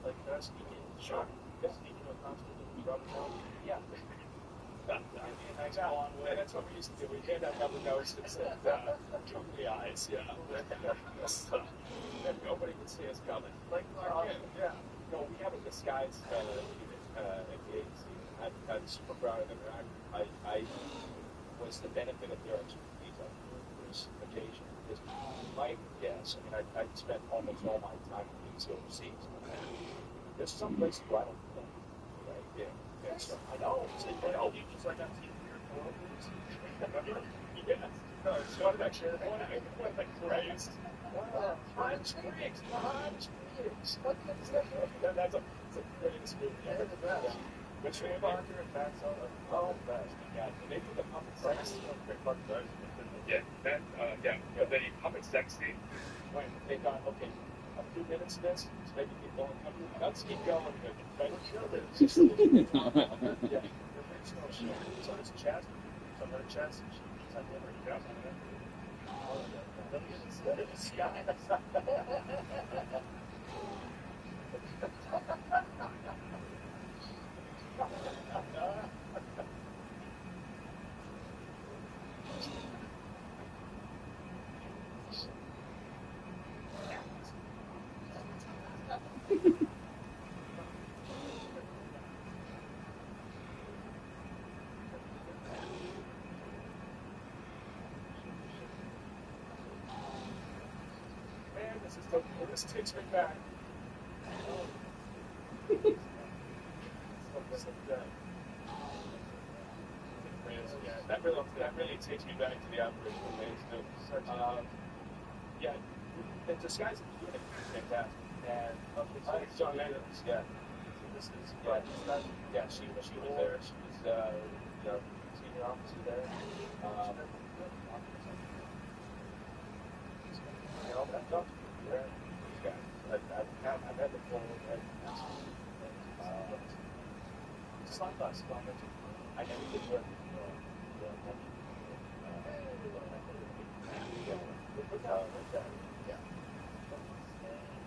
Like speaking, sure. Speaking of constantly rubbing out. Yeah. That's what we used to do. We hand out rubber noses and googly eyes. Yeah. And nobody could see us coming. Like, yeah. No, we have a disguise unit at the agency. I'm super proud of them. I was the benefit of their expertise on numerous occasions. My guess, I spent almost all my time in these overseas. There's some places where I don't think, right? Yeah. So I know. You just like I'm seeing your movies. Yeah. No, it's one of actually one of the greatest. Times Creeks. What is that? That's the greatest movie ever. Which one? Parker and Max on the best. Yeah, they did the puppet Sex. sex. Yeah, but then he puppet sex scene. When they got, okay, a few minutes of this, so maybe people don't come. Let's keep going. Right? Yeah, the original show. So it's Chaz. So her Chaz, she's on the other house. Instead of the sky. takes me back. Yeah, that really takes me back to the operational days too. Yeah, the disguise at the beginning is fantastic. And John Adams, yeah. This is yeah. She was there. She was senior officer there. You know, that talked to me there. These guys, I've had the full. Just like us, I never did work. Yeah.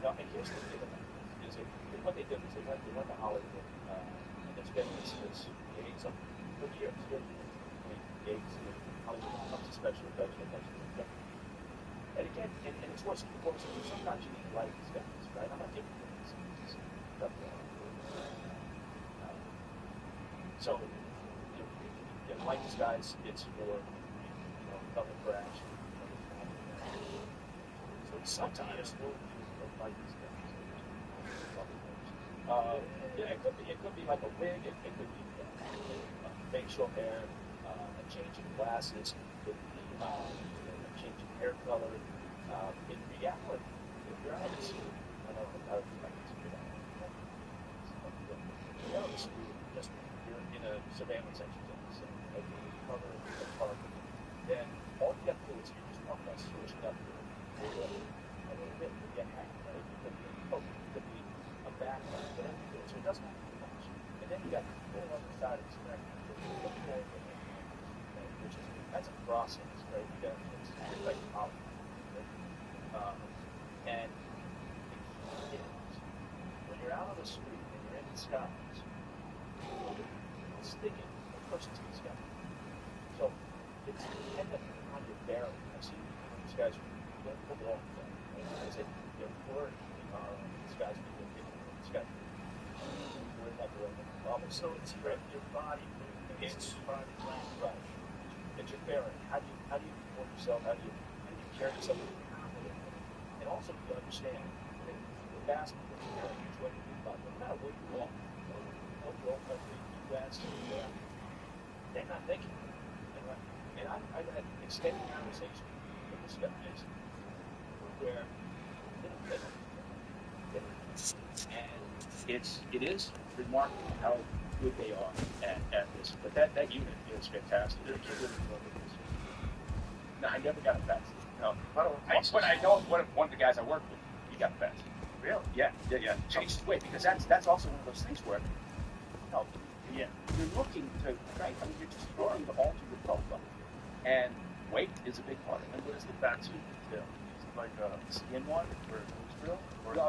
No, and here's the thing about it, is what they did was they went to Hollywood, and it's been it's some for years. Gigs in Hollywood comes to special effects. And again, and it's worse. Sometimes you need to like these guys, right? I'm not giving you this. So, like these guys, it's for cover crash. So sometimes we'll like these guys. Yeah, it could be like a wig. It could be facial hair, a change in glasses. It could be a change in hair color. In reality, if you're out of the street, I don't know how to explain that. You're out of the street, just you're in a surveillance exercise, like you cover the park, then all you have to do is you just walk by switching up a little bit to get hacked, right? It could be a coat, it could be a background, whatever you do, so it doesn't have to be much. And then you got the whole other side of the spectrum, which is, that's a process, right? You got it's like poly. And when you're out on the street and you're in disguise, it's sticking a person's disguise. So it's dependent on your bearing. I see these guys look at all the time. I say they're poor disguise people, disguise people. We're not the right. So it's your body movement, it's body language. Right. It's your bearing. How do you report yourself? How do you carry yourself? And also you understand that the vast majority of what you do about no matter where you walk, local country, U.S., they're not thinking. And I've had extended conversations with this guys where they don't think. And it is remarkable how good they are at this. But that unit is fantastic. They're really good. No, I never got a pass. No, but I know one of the guys I worked with, he got the pass. Really? Yeah. Changed his weight because that's also one of those things where, you're looking to, right? I mean, you're just looking to alter your profile, and weight is a big part of it. And what is the fat suit detail? Is it like a skin one or it's real?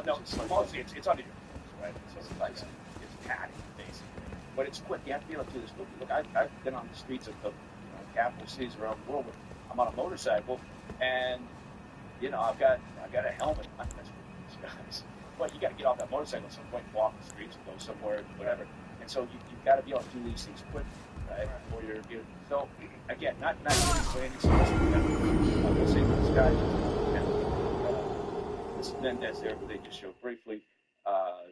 No, mostly it's under your clothes, right? So it's padding basically, but it's quick. You have to be able to do this. Look, I've been on the streets of capital cities around the world. I'm on a motorcycle, and I've got a helmet. I'm not these guys, but you got to get off that motorcycle at some point, walk the streets, go somewhere, whatever. And so you've got to be able to do these things quickly, right? Or you're so again, not really planning. So we'll say these guys. This Mendez there, who they just showed briefly.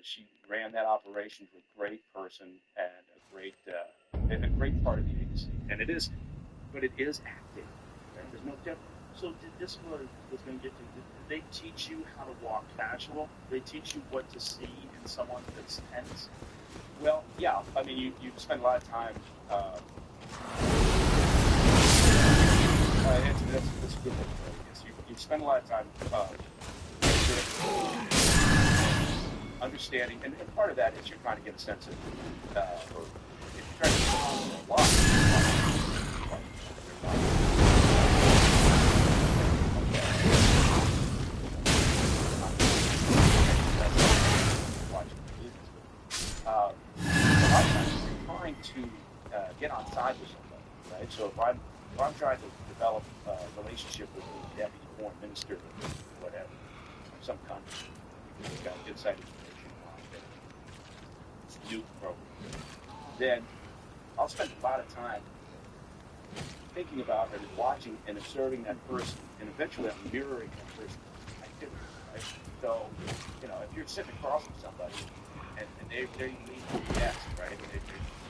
She ran that operation with a great person and a great part of the agency, and it is acting. There's no difference. So this was going to get to. Did they teach you how to walk casual? They teach you what to see in someone that's tense? Well, yeah. I mean, you spend a lot of time. That's a good one. You spend a lot of time understanding, and part of that is you're trying to get a sense of, or if you're trying to get a lot. Trying to get on side with somebody, right? So if I'm trying to develop a relationship with the deputy foreign minister or whatever from some country, who's got inside information on the nuke program, then I'll spend a lot of time thinking about and watching and observing that person, and eventually I'm mirroring that person's activity, right? So, you know, if you're sitting across from somebody and they're leaning on the desk, right, and they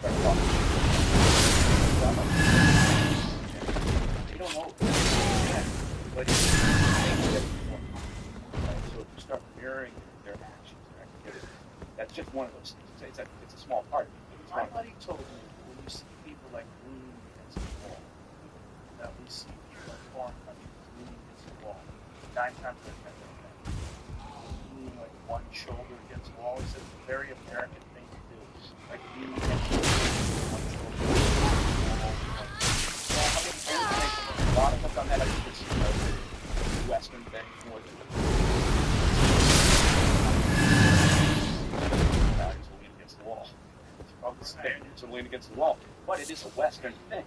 start talking, they don't know, but it's more common, right? So if you start mirroring their actions, their activities, that's just one of those things. It's a small part of it. My buddy told me when you see people like leaning against the wall, that we see people in foreign countries leaning against the wall. 9 times out of 10, they're leaning like one shoulder against the wall. He said it's a very American thing to do. Like leaning against the wall, one shoulder. A lot of us on that, I think it's, you know, the Western thing more than Americans will lean against the wall. Spaniards will lean against the wall. But it is a Western thing.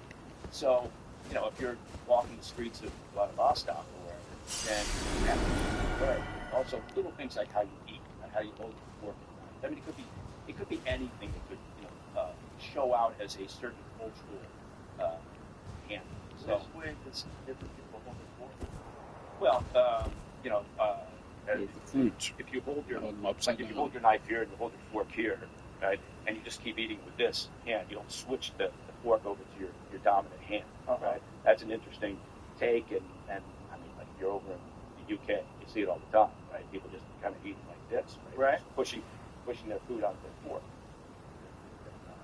So, you know, if you're walking the streets of Vladivostok or wherever, then you have to be aware. Also, little things like how you eat and how you hold your fork. I mean, it could be anything that could, you know, show out as a certain cultural hand. So, Which way does different people hold their fork? well, you know, Fruit. if you hold your Upside if you down. hold your knife here and you hold your fork here, right, and you just keep eating with this hand, you don't switch the fork over to your dominant hand, right? That's an interesting take, and I mean, like you're over in the UK, you see it all the time, right? People just kind of eating like this, right? Just pushing their food onto their fork.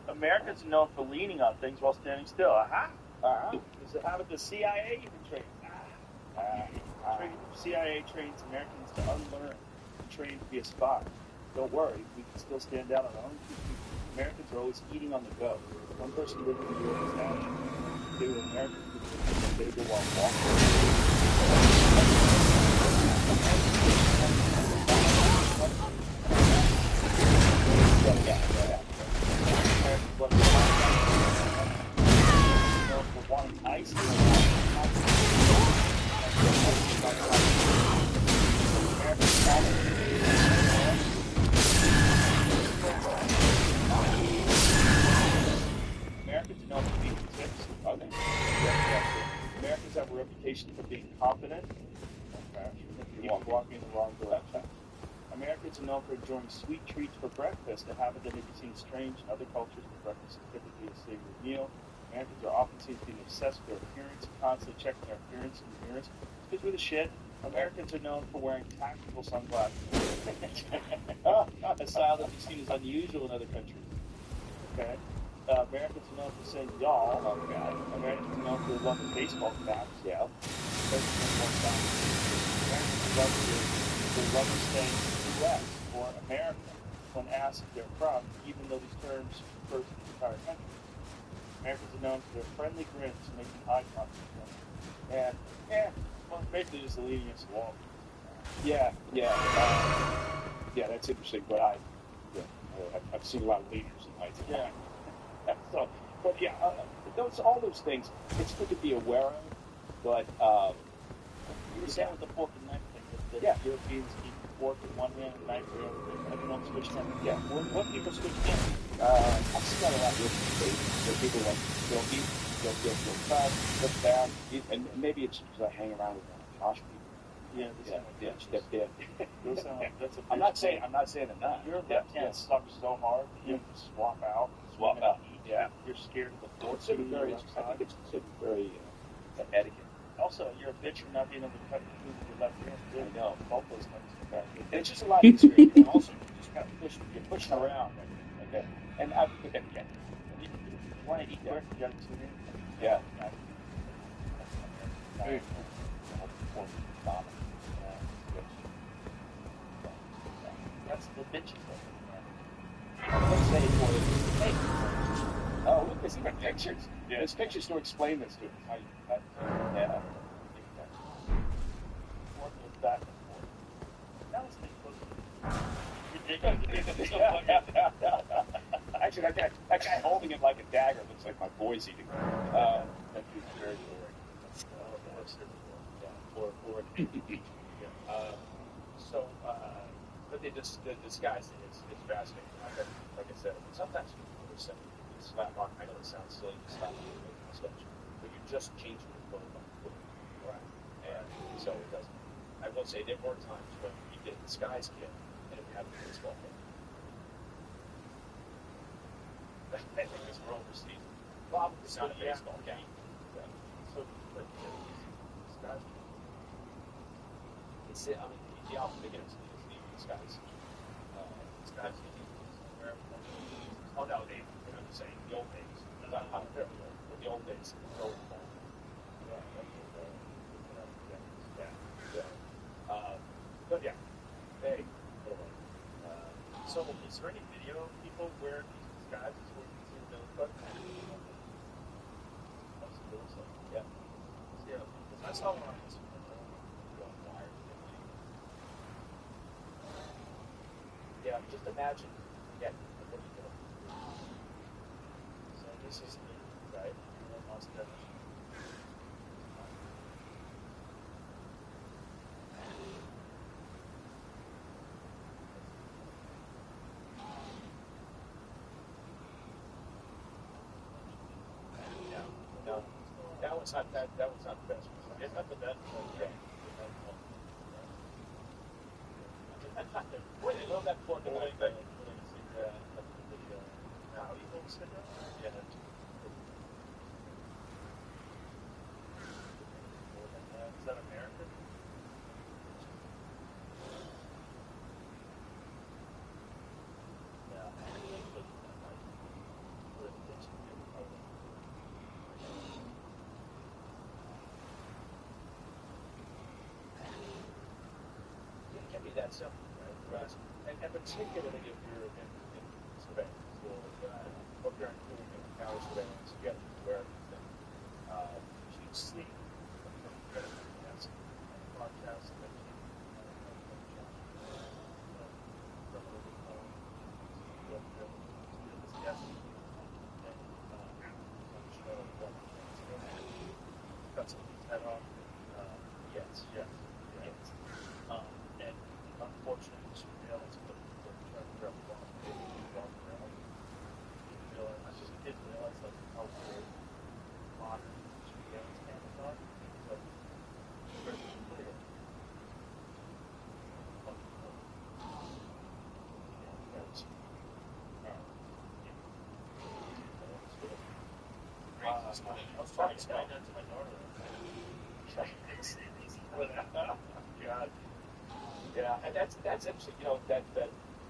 Americans are known for leaning on things while standing still. Is it how did the CIA even train? CIA trains Americans to unlearn and train to be a spy. Don't worry, we can still stand down on our own two feet. Americans are always eating on the go. One person lived in New York is national. They were Americans who could eat a bagel while wanting ice cream. Americans are known for being tips. Americans have a reputation for being confident. Even walking in the wrong direction. Americans are known for enjoying sweet treats for breakfast, a habit that may be seen strange in other cultures, but breakfast is typically a savory meal. Americans are often seen as being obsessed with their appearance, constantly checking their appearance in the mirrors. It's because we're the shit. Americans are known for wearing tactical sunglasses. A style that is seen as unusual in other countries. Okay. Americans are known for saying y'all. Americans are known for their love of baseball caps. Yeah. Americans love to say U.S. or America when asked if they're from, even though these terms refer to the entire country. Americans are known for their friendly grins and making eye contact with them. And, well, basically just the leading against the wall. Yeah, that's interesting. But I've seen a lot of leaders in my time. Yeah. So, but yeah, all those things. It's good to be aware of. But You were saying with the fork and knife thing, that Europeans keep the fork in one hand and knife in the other. Everyone switched hands. yeah, When people switch hands, I've seen that a lot with where people like they'll eat, they'll cut, look back, and maybe it's because I hang around with Josh people. Those sound like that's a I'm not saying they're not. Your left hand sucks so hard that you have to swap out. Yeah. You're scared of the fork. I think it's considered very etiquette. Also, you're a bitch for not being able to cut your food with your left hand. I know. Both those things. And it's just a lot easier. And also, you just kind of you're pushing around. Okay. And I put that again. You want to eat quick? You got to tune in. Yeah. That's the bitches. Let's say for hey. Oh, look, there's even pictures. Yeah. There's pictures to explain this to us. How you cut. Yeah. Fork goes back and forth. That was Actually, that guy holding it like a dagger looks like my boy's eating. That'd be very boring. But they just the disguise thing is fascinating. Like I said, sometimes people will say slap on. I know it sounds silly to slap on your mustache, but you're just changing the flow by foot. Right. And so it doesn't. I will say there were times when people the disguise kit, and if you have a baseball game. I think it's we're overseas. Bob, it's not a baseball game. Yeah. So, but disguise. It's the album begins. It's the disguise. Disguise. Oh no, they're not saying the old days. Not how they're the old days. But yeah, hey. So, is there any video of people wearing these disguises where you can see the butt? Yeah. Yeah, because I saw one on Instagram. Yeah, just imagine. Yeah, what are you doing? So this is the right. Must have. No, that one's not that. That one's not the best. It's not the best. Yeah. Boy, they love that pork and leg thing. Yeah. Is that American? Yeah. It can be that simple, right? And particularly if you're in surveillance or if you're in counter surveillance, you have to be aware of everything. You see that's broadcast that cut somebody's head off. yes. And unfortunately, surveillance put trying to grab the ball. I just didn't realize like how good modern surveillance cameras are. So, very clear. I was trying to explain that to my daughter. God. Yeah, and that's interesting. You know that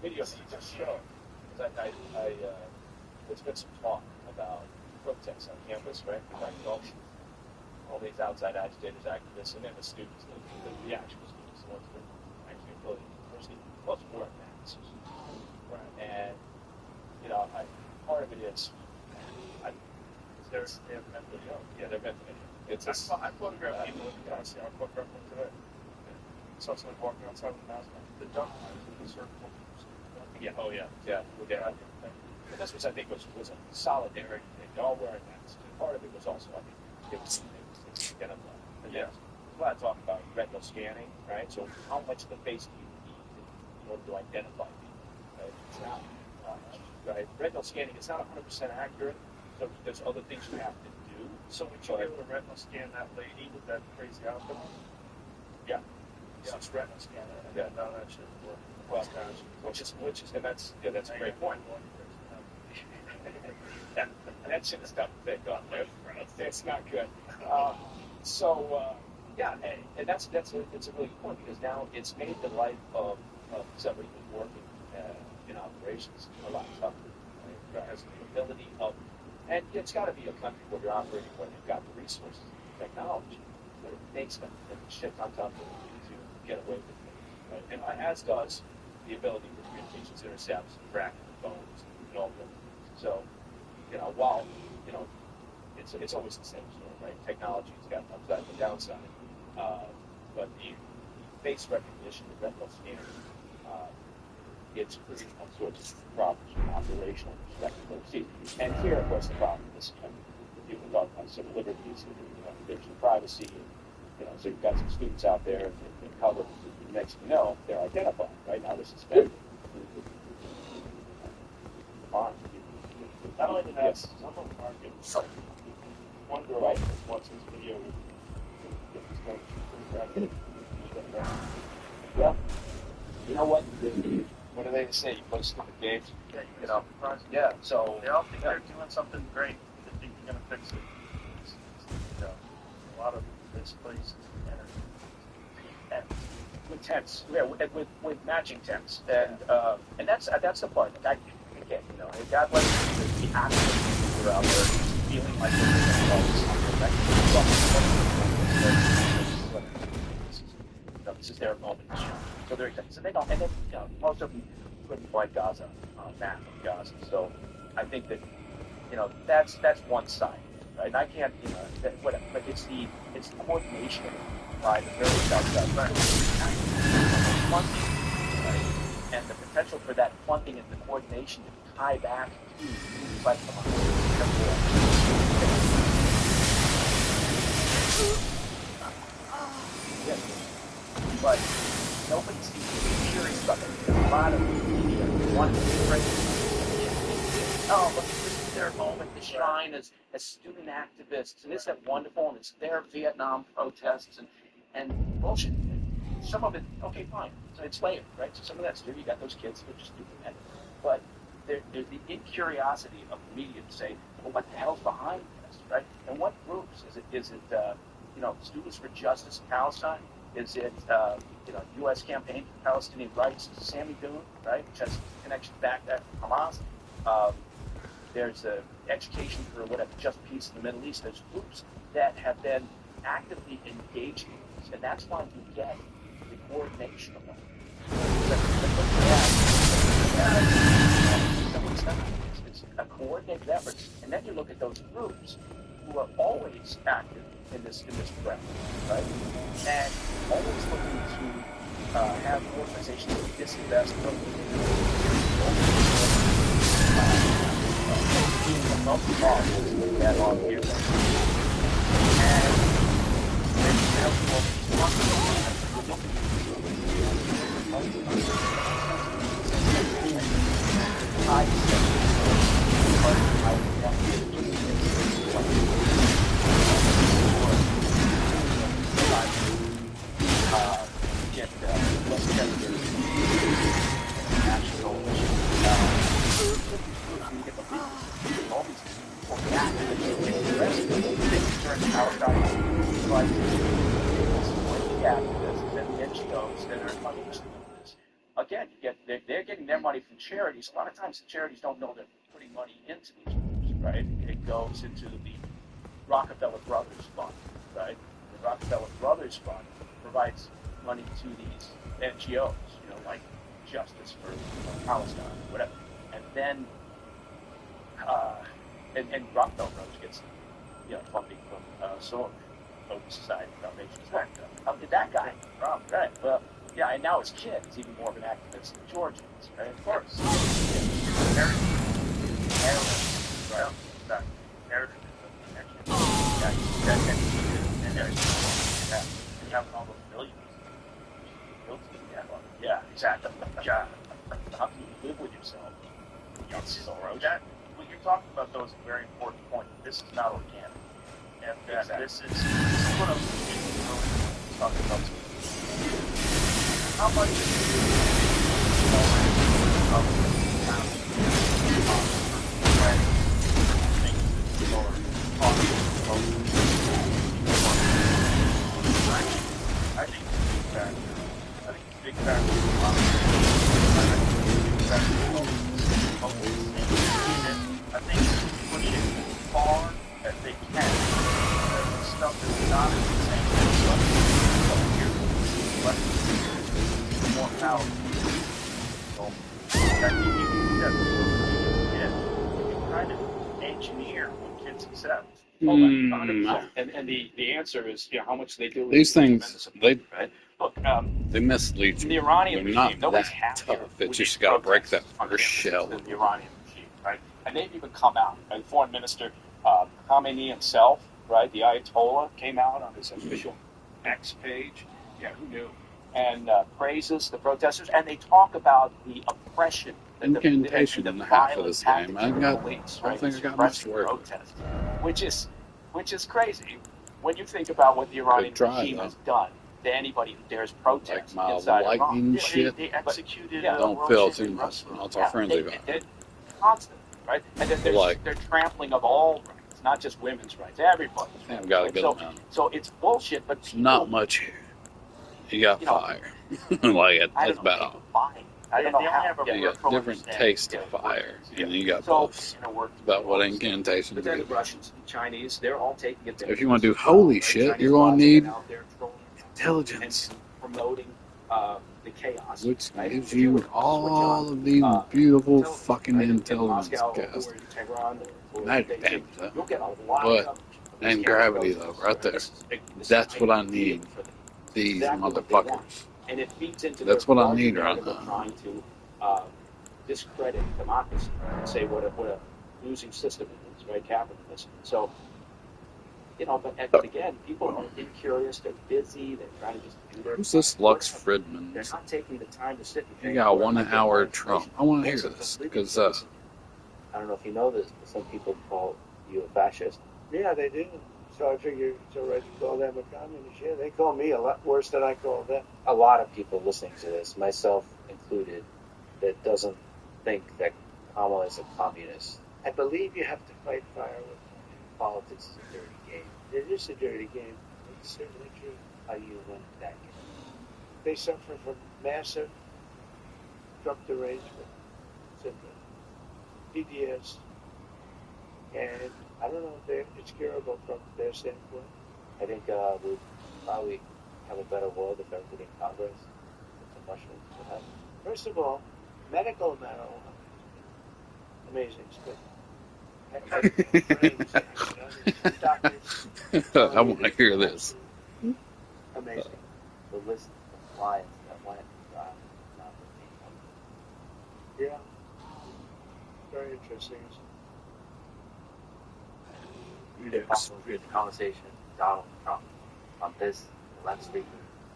video that you just showed. Because there's been some talk about protests on campus, right? Like all these outside agitators, activists, and then the students, the actual students, the ones that actually go to the university. Most wear masks, right? And you know, part of it is. They have meant video. Yeah, they're meant to be. It's I photographed people in the class. I photographed one today. Saw somebody walking outside with a mask on. The duck with the circle. yeah, oh yeah. But this was, I think, was a solidarity thing. They're all wearing masks. And part of it was also, I think, it was kind of, yeah. There's a lot of talk about retinal scanning, right? So how much of the face do you need in order to identify people? Right? Retinal scanning is not 100% accurate. So there's other things you have to do. So would you be able to retinal scan that lady with that crazy outfit on? Yeah. So it's retinal scan. Yeah. No, that shouldn't work. Well, which is, and that's a great point. That shit is tough to pick up. It's not good. Yeah, and that's a really good point because now it's made the life of somebody who's working in operations a lot tougher. Right? Because the ability of, and it's got to be a country where you're operating where they've got the resources, and technology, but it makes them shit on top of it to get away with it. Right? And as does the ability for communications intercepts, tracking the phones, and all that. So, you know, while, you know, it's always the same story, right? Technology's got an upside and a downside. But the face recognition, the retinal scanning, it's creating all sorts of problems from an operational perspective. And here, of course, the problem is, you know, you can talk about civil liberties, invasion of privacy, you know, so you've got some students out there in cover. Next thing you know, they're identified. Right now, they're suspended. Fine. Not only that, some of them are getting one girl Right. watches this video. Yeah. You know what? What do they say? You play stupid games. Yeah, You know. Yeah. So they all think they're doing something great. They think they're going to fix it. You know, a lot of misplaced energy. and with tents, yeah, with matching tents, and that's the part. Like, again, you know, God bless the active people out there feeling like they're doing all this something. This is their moment to shine. So they're excited. So they don't, and then you know, most of them couldn't fight Gaza, map of Gaza. So I think that that's one side, right? And I can't, whatever. But it's the coordination by the various outside funding, right? And the potential for that funding and the coordination to tie back to things like yes, but nobody seems to be curious about it. There's a lot of media wanting to break. Oh, look, this is their moment to shine as student activists, and isn't it wonderful? And it's their Vietnam protests and bullshit. Some of it, okay, fine. So it's layered, right? So some of that's true. You got those kids that are just stupid, but there's the incuriosity of the media to say, well, what the hell's behind this, right? And what groups is it? Students for Justice in Palestine? Is it U.S. campaign for Palestinian rights? Sammy Doon, right, which has connections back to Hamas. There's education for whatever, just peace in the Middle East. There's groups that have been actively engaged in this, and that's why you get the coordination of them. It's a coordinated effort, and then you look at those groups who are always active in this realm, right? And always looking to have organizations that disinvest from multi-causes that are here. And then you have again, they're getting their money from charities. A lot of times the charities don't know they're putting money into these groups, right? It goes into the Rockefeller Brothers Fund, right? The Rockefeller Brothers Fund provides money to these NGOs, like Justice for Palestine, whatever. And then, and Rockefeller Brothers gets, funding from Solar Open Society Foundation as well. How did that guy? Right. Well, yeah, and now his kid is even more of an activist than George is, right? Of course. Heritage. Right. Heritage and having all those millions. Yeah, exactly. Yeah. How can you live with yourself? What you're talking about, though, is a very important point. This is not organic. And this is what I was talking about. How much is I think it's a big factor. I think it's a big factor. I think it's pushing as far as they can. Stuff that's not in the same stuff more power. So I think you can kind of engineer what kids accept. Oh, 100%. And the answer is, how much they do. These things, right? Look, they mislead you. The Iranian They're regime, not nobody's that happier tough. It's with just these got to break that protests on first campuses shell. than the Iranian regime, right? And they've even come out. Right? The foreign minister, Khamenei himself, right? The Ayatollah came out on his official X page. Yeah, who knew? And praises the protesters, and they talk about the oppression, Incantation in the half of this game. I don't police, think I got much to worry about. which is crazy when you think about what the Iranian regime has done to anybody who dares protest Like my inside of Rome. lightning shit. They executed Don't world feel champion too much. wrestler. I'll tell friendly about They're it. constant, right? And they're trampling of all rights, not just women's rights, everybody's I've rights. got a Right? good amount. So it's bullshit, but It's not much here. You got you know, fire. Like that's about all. Fine. I don't know They how. only have a You got different tastes of fire, and then you got buffs. It's about what incantations But then the do. Russians, the Chinese, they're all taking advantage. If you want to do holy shit, Chinese you're going to bots need are out there trolling intelligence, and promoting the chaos, which right? gives If you were you to switch all on, of these beautiful television, fucking right, in intelligence Moscow cast. or in Tehran or Magic Beijing, damage, though. you'll get a lot But of and gravity though, right there. That's what I need. These exactly what they want. motherfuckers. And it feeds into That's their what I larger need right narrative of now. trying to discredit democracy and say what a losing system it is, right? Capitalism. So, but again, people are incurious, they're busy, they're trying to just do their Who's this Lux Fridman? They're not taking the time to sit and think. He got 1 hour Trump. I want to hear this because I don't know if you know this, but some people call you a fascist. Yeah, they do. So I figure it's all right to call them a communist. Yeah, they call me a lot worse than I call them. A lot of people listening to this, myself included, that doesn't think that Kamala is a communist. I believe you have to fight fire with fire. Politics is a dirty game. It is a dirty game. It's certainly true. How do you win that game? They suffer from massive drug derangement, syndrome, PTS, and I don't know if it's curable from their standpoint. I think we'd probably have a better world if everybody in Congress took some mushrooms would have. First of all, medical marijuana, amazing stuff. Doctors, I want to hear this. amazing. The list of clients that went not Yeah, very interesting. You did also hear the conversation with Donald Trump on this Let's Speak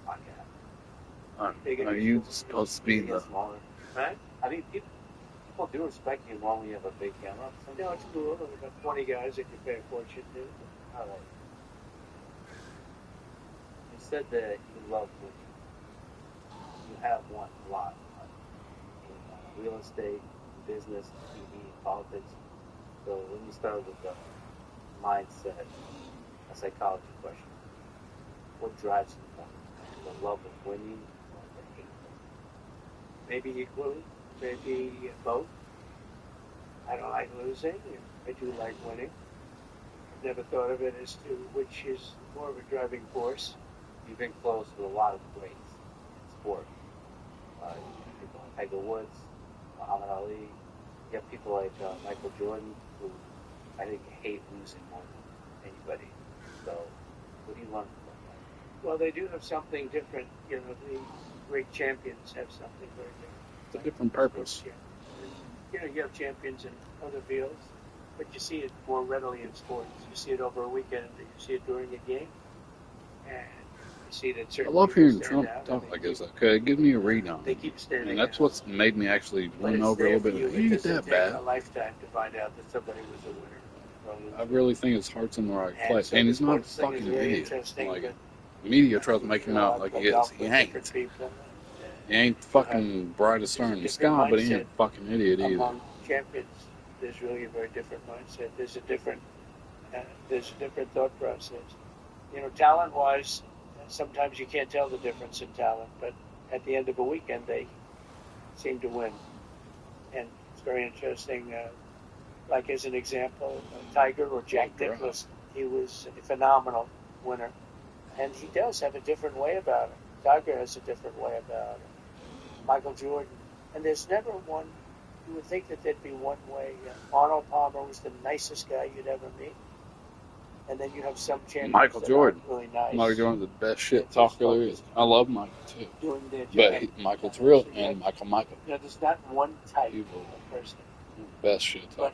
podcast. Are you supposed to be the? Smaller. Right? I mean, people do respect you when we have a big camera. No, it's cool. There's about 20 guys that you pay a fortune to. All right. You said that you love what you have won a lot in real estate, business, TV, politics. So let me start with the mindset, a psychology question. What drives you more? The love of winning or the hate of winning? Maybe equally, maybe both. I don't like losing. I do like winning. I've never thought of it as to which is more of a driving force. You've been close with a lot of greats in sport. People like Tiger Woods, Muhammad Ali. You have people like Michael Jordan, who I think hate losing more than anybody. So, what do you learn from that? Well, they do have something different. You know, the great champions have something very different. It's a different purpose. You know, you have champions in other fields, but you see it more readily in sports. You see it over a weekend, you see it during a game, and you see that I certain love people hearing stand Trump out, talk and like they this. Okay, give me a read on They it. keep standing And that's out. what's made me actually But win it's over a there little for bit. you. It It ain't doesn't that take a bad. lifetime to find out that somebody was a winner. I really think his heart's in the right And place. so And the he's not a sports thing is fucking very idiot. interesting, Like, but media tries to make him out like he is. golf He with ain't. different people, He ain't fucking brightest star in the sky, but he ain't a fucking idiot either. among champions, there's really a very different mindset. There's a different thought process. You know, talent-wise, sometimes you can't tell the difference in talent, but at the end of a weekend, they seem to win. And it's very interesting. Like as an example, Tiger or Jack Nicklaus, he was a phenomenal winner, and he does have a different way about it. Tiger has a different way about it. Michael Jordan, and there's never one. You would think that there'd be one way. Arnold Palmer was the nicest guy you'd ever meet, and then you have some champions Michael that Jordan. aren't really nice. Michael Jordan's the best shit talker there is. I love Michael too. Doing their But job. Michael's real, and Michael. You know, there's not one type Evil. of person. Best shit talkers.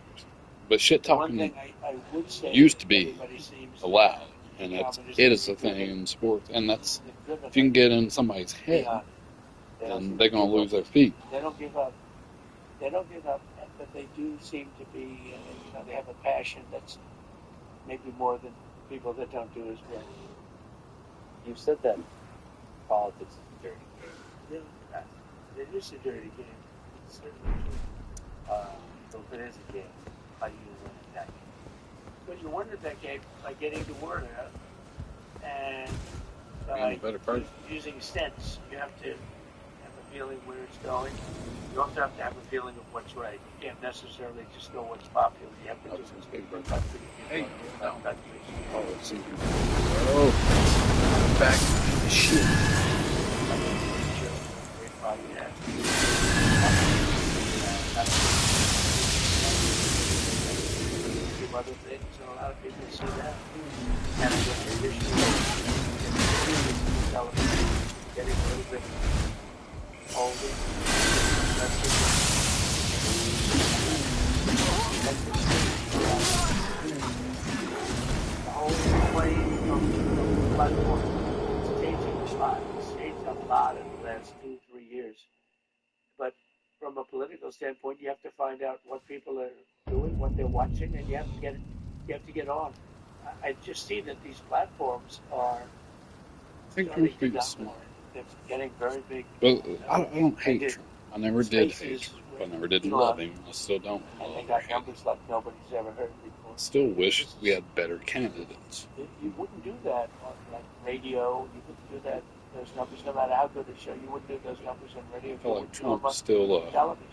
But shit One talking thing I would say used to be everybody seems allowed, and it is a thing in sports, and that's if you can get in somebody's head, then they're gonna lose their feet. They don't give up. They don't give up, but they do seem to be. You know, they have a passion that's maybe more than people that don't do as well. You said that politics is a dirty game. Yeah, it is a dirty game. It's certainly true. So if it is a game, how do you win at that game? But you win at that game by getting the word out and Being by a better person. using sense. You have to have a feeling where it's going. You also have to have a feeling of what's right. You can't necessarily just go what's popular. You have to do what's good for the country. Hey, no. Countries. Oh, let's see. Oh, back to shit. Great podcast. Other things, and a lot of people see that. And the traditional television getting a little bit older. The whole way of the platform is changing a lot. It's changed a lot in the last 2-3 years. But from a political standpoint, you have to find out what people are doing, what they're watching, and you have to get on. I just see that these platforms are I think starting Trump's to being dominate. smart. They're getting very big. But I don't hate Trump. I never did hate Spaces Trump. with I never did Elon, love him. I still don't and love they or got hate him. numbers like nobody's ever heard before. Still wish we had better candidates. You wouldn't do that on like radio. You wouldn't do that. Those numbers, no matter how good the show, you wouldn't do those numbers on radio. I feel like You Trump's wouldn't still, do them on television.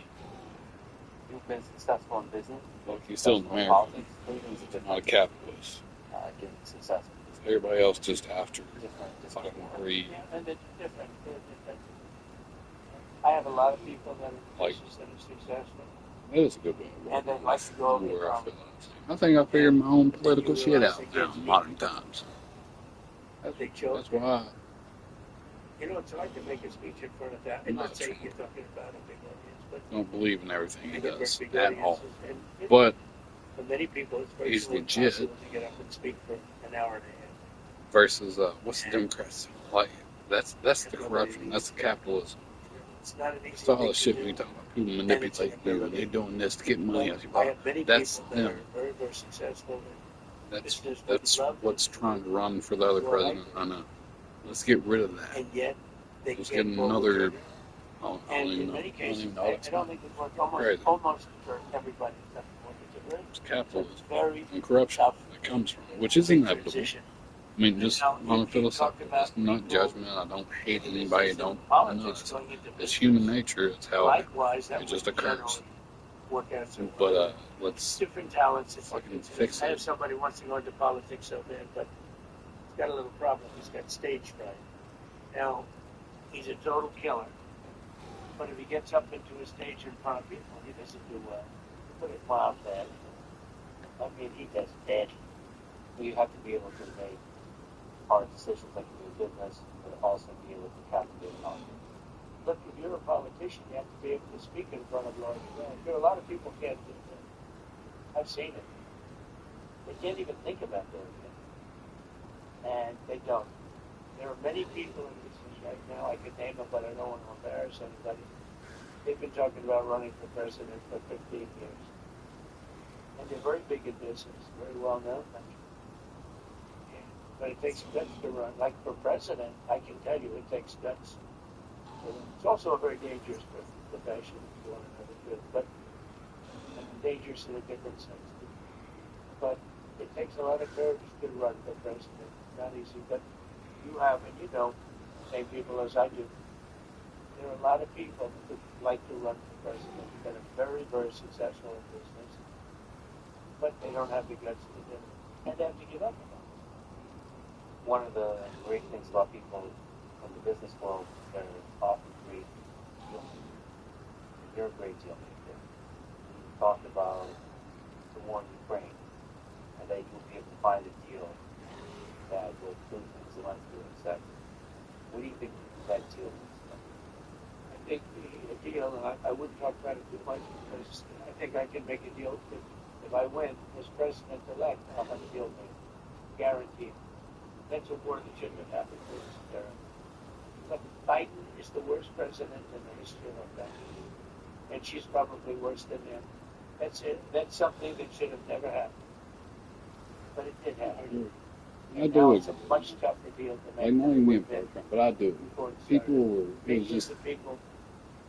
You've been successful in business. like he's still an Successful in American, politics. Everything's a not a different. capitalist. Getting successful. Everybody else just after Different. fucking greed. Yeah, and they're different. They're different. I have a lot of people that are Like- business that are successful, That is a good way of and they looking like to go over where I from. feel like. I think I figured my own political shit out now in modern times. They choke. That's why You know, it's hard to make a speech in front of that. I'm not saying you're talking about a big audience, but I don't believe in everything he I get does big at all. audiences. And But for many people, it's he's virtually legit. impossible to get up and speak for an hour and a half. versus what's the Democrats like? That's the corruption. That's the capitalism. It's not an easy It's all thing the shit to we do. talk about. People manipulate you and they're doing this to get money out of I you. have many That's people that them. are very, very successful. That's what's trying to run for the other president. I know. Let's get rid of that. And yet, they Let's can't get pull another. the trigger. I don't And even in know. many I don't cases, even know. I It's don't think it works crazy. almost for everybody. It's capitalism It's very and corruption tough that comes from it, which is inevitable. transition. I mean, just Now, on a you philosophical, talk about it's not people- judgment. I don't hate anybody. Don't know. Politics going into It's business. human nature. It's how Likewise, that it just would occurs. generally work out so But well. let's Different talents. fucking fix I have it. somebody who wants to go into politics so bad, but he's got a little problem. He's got stage fright. Now, he's a total killer. But if he gets up into a stage in front of people, he doesn't do well. Put it mildly. I mean, he does dead. But you have to be able to make hard decisions like you do business, but also be able to captivate an audience. Look, if you're a politician, you have to be able to speak in front of large crowds. There are a lot of people can't do that. I've seen it. They can't even think about doing it. And they don't. There are many people in business right now. I could name them, but I don't want to embarrass anybody. They've been talking about running for president for 15 years. And they're very big in business, very well known. But it takes guts to run. Like for president, I can tell you it takes guts. It's also a very dangerous profession if you want to know the truth, but dangerous in a different sense. But it takes a lot of courage to run for president. It's not easy, but you have, and you know, same people as I do. There are a lot of people who like to run for president that are very, very successful in business, but they don't have the guts to do it, and they have to give up on it. One of the great things about people in the business world, they're often great deal makers. You're a great deal maker. You talked about the war in Ukraine, and that you'll be able to find a deal that will Putin and Zelensky will accept. What do you think that deal is? I think the deal, and I wouldn't talk about it too much because I think I can make a deal if I win as president-elect, I'll have a deal made, guaranteed. That's a war that shouldn't have happened. But Biden is the worst president in the history of our country, and she's probably worse than him. That's it. That's something that should have never happened, but it did happen. I And do now it's a agree. much tougher deal to make. Like, not than it even would being have been pro-Trump, but I do. before it started. People were, it was Millions just of people.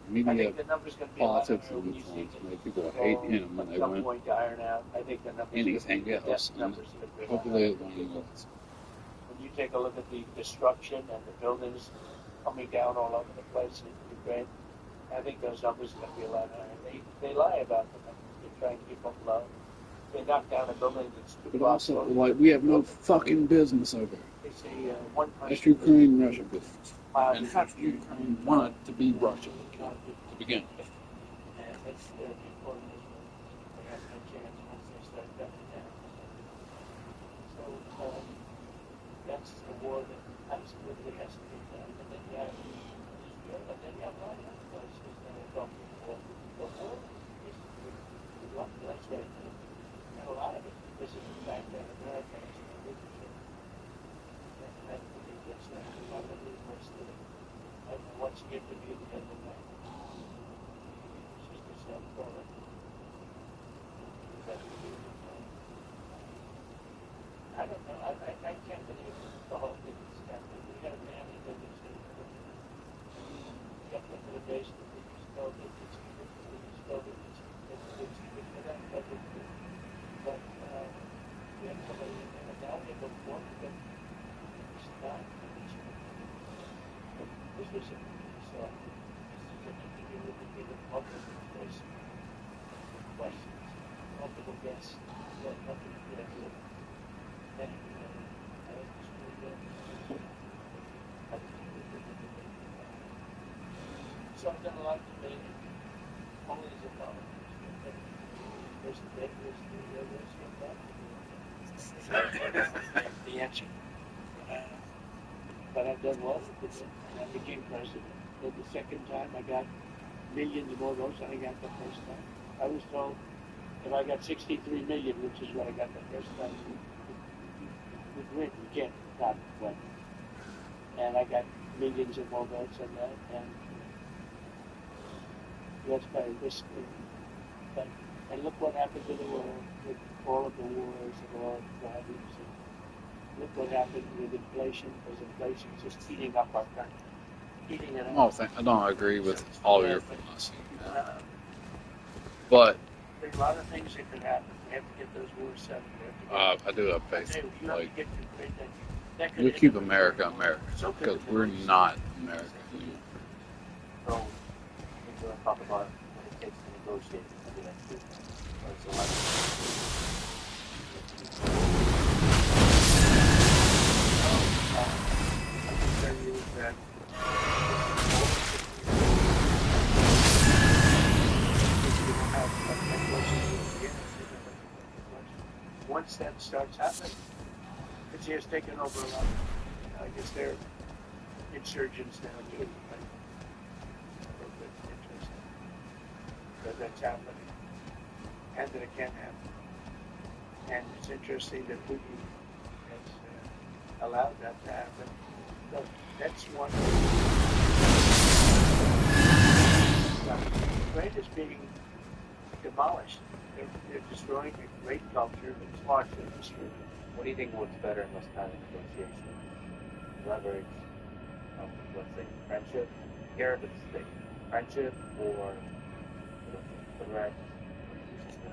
I media, think the number's going to be a lot politics, higher when and you see influence this made people all hate him when at they some went point to iron out. I think the numbers anything the else. death And numbers are going to be a lot hopefully higher it for won't people. last. When you take a look at the destruction and the buildings coming down all over the place in Ukraine, I think those numbers are going to be a lot higher. They lie about the numbers. They try and keep them low. They knock down a building that's 2 But blocks also, over. like, we have no fucking business over there. They say one That's person. Ukraine-Russia business. Wow, And half Ukraine wanted to be Russia to begin with. and that's the important issue. They have no chance once they start dumbing down. So that's the war that absolutely has to be done. And then you have Israel, and then you have a lot of other places that are going to war. The war is one place right now. And a lot of it is the fact that America has no leadership. And I think that's probably worse than it. I don't know what's yet to be the end of that. It's just a step forward. I don't know. I can't believe the whole thing is happening. We got a family that is got into the basement. We just know that it's good. We just know that it's good for them. But we have somebody in there now. We have a one that is not. This was a interview with the public. There's questions, multiple guests. Nothing to do with it. So I've done a lot of debating, only as a politician. There's the answer. But I've done well with it, and I became president. Then the second time, I got millions more votes than I got the first time. I was told if I got 63 million, which is what I got the first time, we'd win. You can't not win. And I got millions of more votes than that, and that's by whiskey. And look what happened to the world with all of the wars and all the problems. And look what happened with inflation, because inflation's just eating up our country. Eating it up. I don't agree with all of your philosophy. But There's a lot of things that could happen. We have to get those wars settled. I do have faith. You have to Like, get to that could we end keep up- America America, So could because the we're Middle East. not America anymore. So, we're going to talk about what it takes to negotiate under that treaty. There's a lot I can tell you that once that starts happening, it's just taken over a lot. I guess they're insurgents now too. Right? A little bit interesting that that's happening, and that it can happen. And it's interesting that Putin has allowed that to happen. But that's one. Ukraine is being demolished. They're destroying a great culture, but largely destroyed. What do you think works better in this kind of negotiation? Leverage, let's say, friendship, care of the state, friendship, or direct using the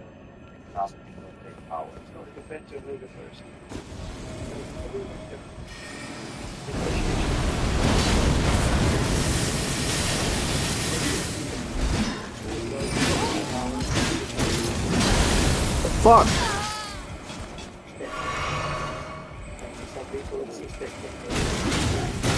economic and military power? So it depends on who the person is. Fuck! Some people insist that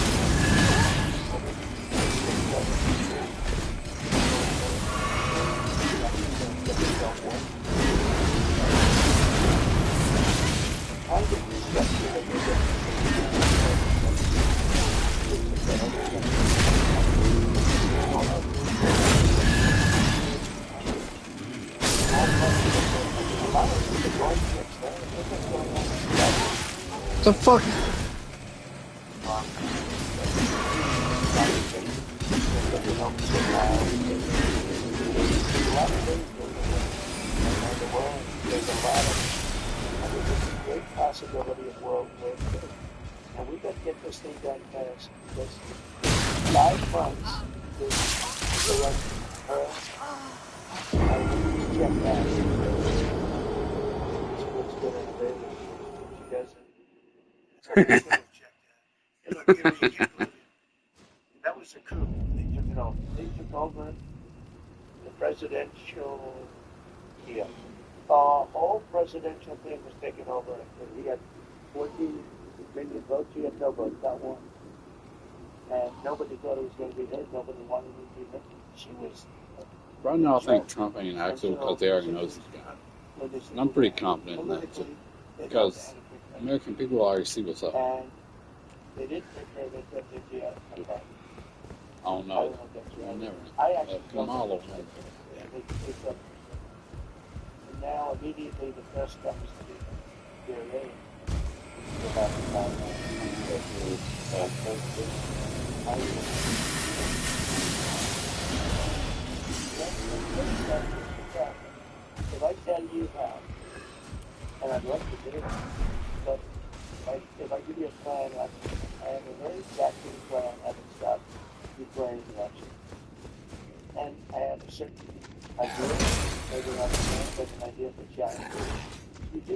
The fuck? possibility of World War II. And we got to get this thing done fast because 5 months to select her. I will check that. She looks good in a baby. She doesn't. So we should have checked that. And look, you can't believe it. That was a coup. They took it over. They took over the presidential deal. The whole presidential thing was taken over. He had 14 million votes. He had no votes, not one. And nobody thought it was going to be her. Nobody wanted it to be her. She was. Right now, I think Trump ain't actually because they already knows this guy. And I'm pretty confident in that too. Because American people already see what's up. And they didn't pick her. They put the jail. Okay. I don't know. I never. Kamala won. And now immediately the press comes to their aid. If I tell you how, and I'd love to do it, but if I give you a plan, I have a very exacting plan how to stop Ukraine election. And I have a certain idea, maybe not a plan, but an idea for challenge. You do.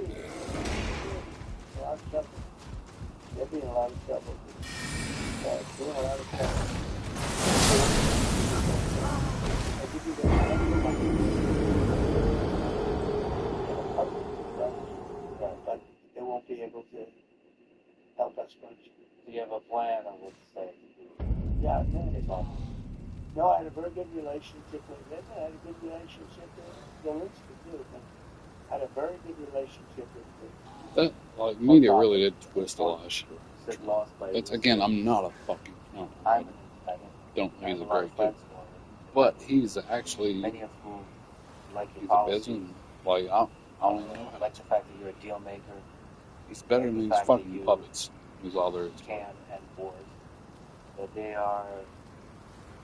A lot of trouble. They'll be in a lot of trouble. Doing a lot of trouble. I give you the but they won't be able to help us much. Do you have a plan of what to say? Yeah, no, I had a very good relationship with them. I had a good relationship with Zelensky too. I had a very good relationship with them. That media really did twist a lot of shit. It's Again, I'm not a fucking Trump. I don't think he's a very good. But he's actually. Many of whom like your he's policy. a business. Like I don't even know. Like the fact that you're a deal maker. He's better than these fucking puppets. Is all there is. Can and board. That they are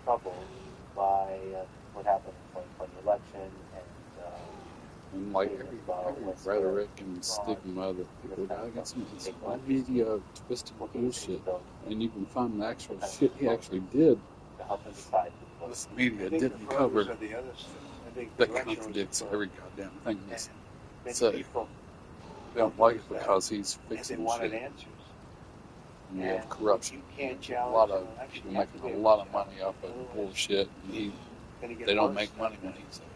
troubled by what happened in the 2020 election and like every rhetoric and stigma that people got against him, it's media twisted bullshit. And you can find the actual shit he actually did. This media didn't cover that contradicts every goddamn thing they say. They don't like it because he's fixing shit. And we have corruption. A lot of people making a lot of money off of bullshit, and they don't make money when he's there.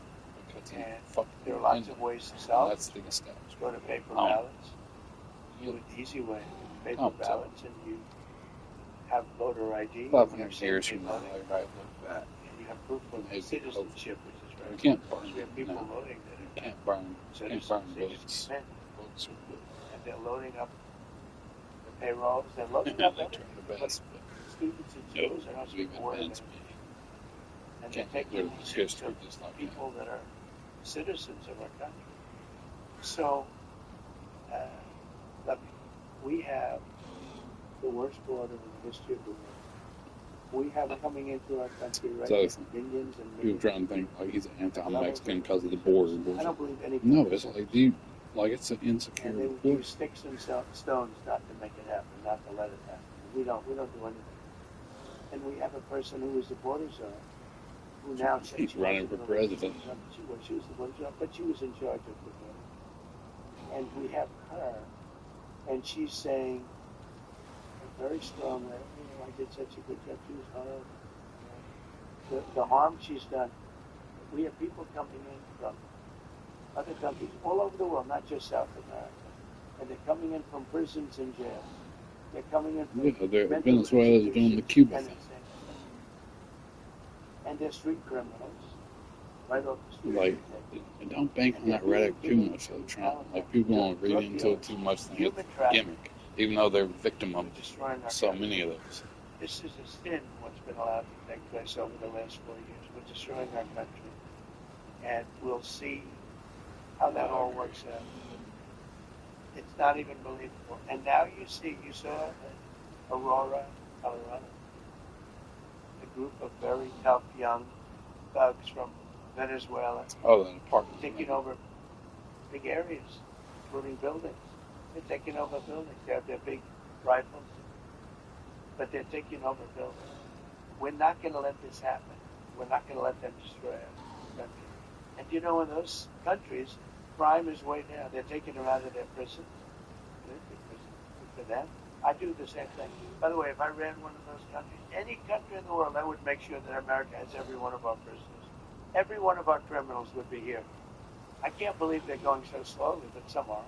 There are lots of ways to solve it. That's the establishment. Go to paper ballots. You do an easy way. Paper ballots, and you have voter ID. 500 years from now, everybody look back. And you have proof of citizenship, which is very important. You can't burn we have people voting that can't burn votes. And they're loading up the payrolls. They're loading up everything. Students and Jews are not supporting it. And they're taking these people that are citizens of our country. So, look, we have the worst border in the history of the world. We have coming into our country right now Indians and people trying to think like he's anti-Mexican because of the border. I don't believe any. No, it's like it's an insecure. And they would use sticks and stones not to make it happen, not to let it happen. We don't do anything. And we have a person who was the border czar, who now he's running for president. She was the border czar, but she was in charge of the border. And we have her, and she's saying very strongly, I did such a good job. She was horrible. The harm she's done. We have people coming in from other countries all over the world, not just South America, and they're coming in from prisons and jails. They're coming in from Venezuela's doing the Cuba thing. And they're street criminals, right off the street. Like, don't bank on that rhetoric too much, though, Trump. Like, people don't read into it too much. Think it's a gimmick, even though they're a victim of so many of those. This is a sin, what's been allowed to take place over the last 4 years. We're destroying our country. And we'll see how that all works out. It's not even believable. And now you saw Aurora, Colorado. A group of very tough young thugs from Venezuela. Oh, the apartment. Taking over big areas, including buildings. They're taking over buildings. They have their big rifles, but they're taking over buildings. We're not going to let this happen. We're not going to let them destroy our country. And you know, in those countries, crime is way down. They're taking them out of their prisons. For them, I do the same thing. By the way, if I ran one of those countries, any country in the world, I would make sure that America has every one of our prisoners. Every one of our criminals would be here. I can't believe they're going so slowly, but some are.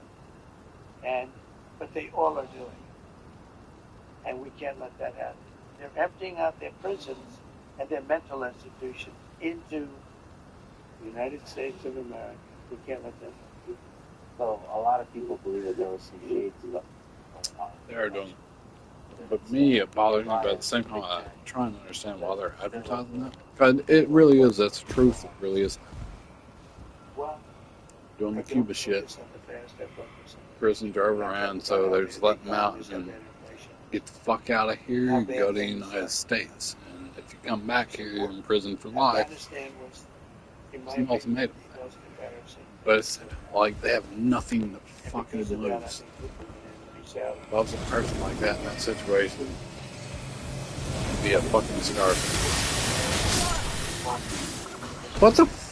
But they all are doing it. And we can't let that happen. They're emptying out their prisons and their mental institutions into the United States of America. We can't let them. So a lot of people believe that there was some shades going on. They are doing it. But me, it bothers me, but at the same time, I'm trying to understand why they're advertising that. Because it really is, that's the truth. It really is. Doing the Cuba shit. Prison drove around, so they're just letting them out and get the fuck out of here and go to the United States. And if you come back here, you're in prison for life. It's an ultimatum. But it's like they have nothing to fucking lose. If I was a person like that in that situation, it'd be a fucking cigar. What the f-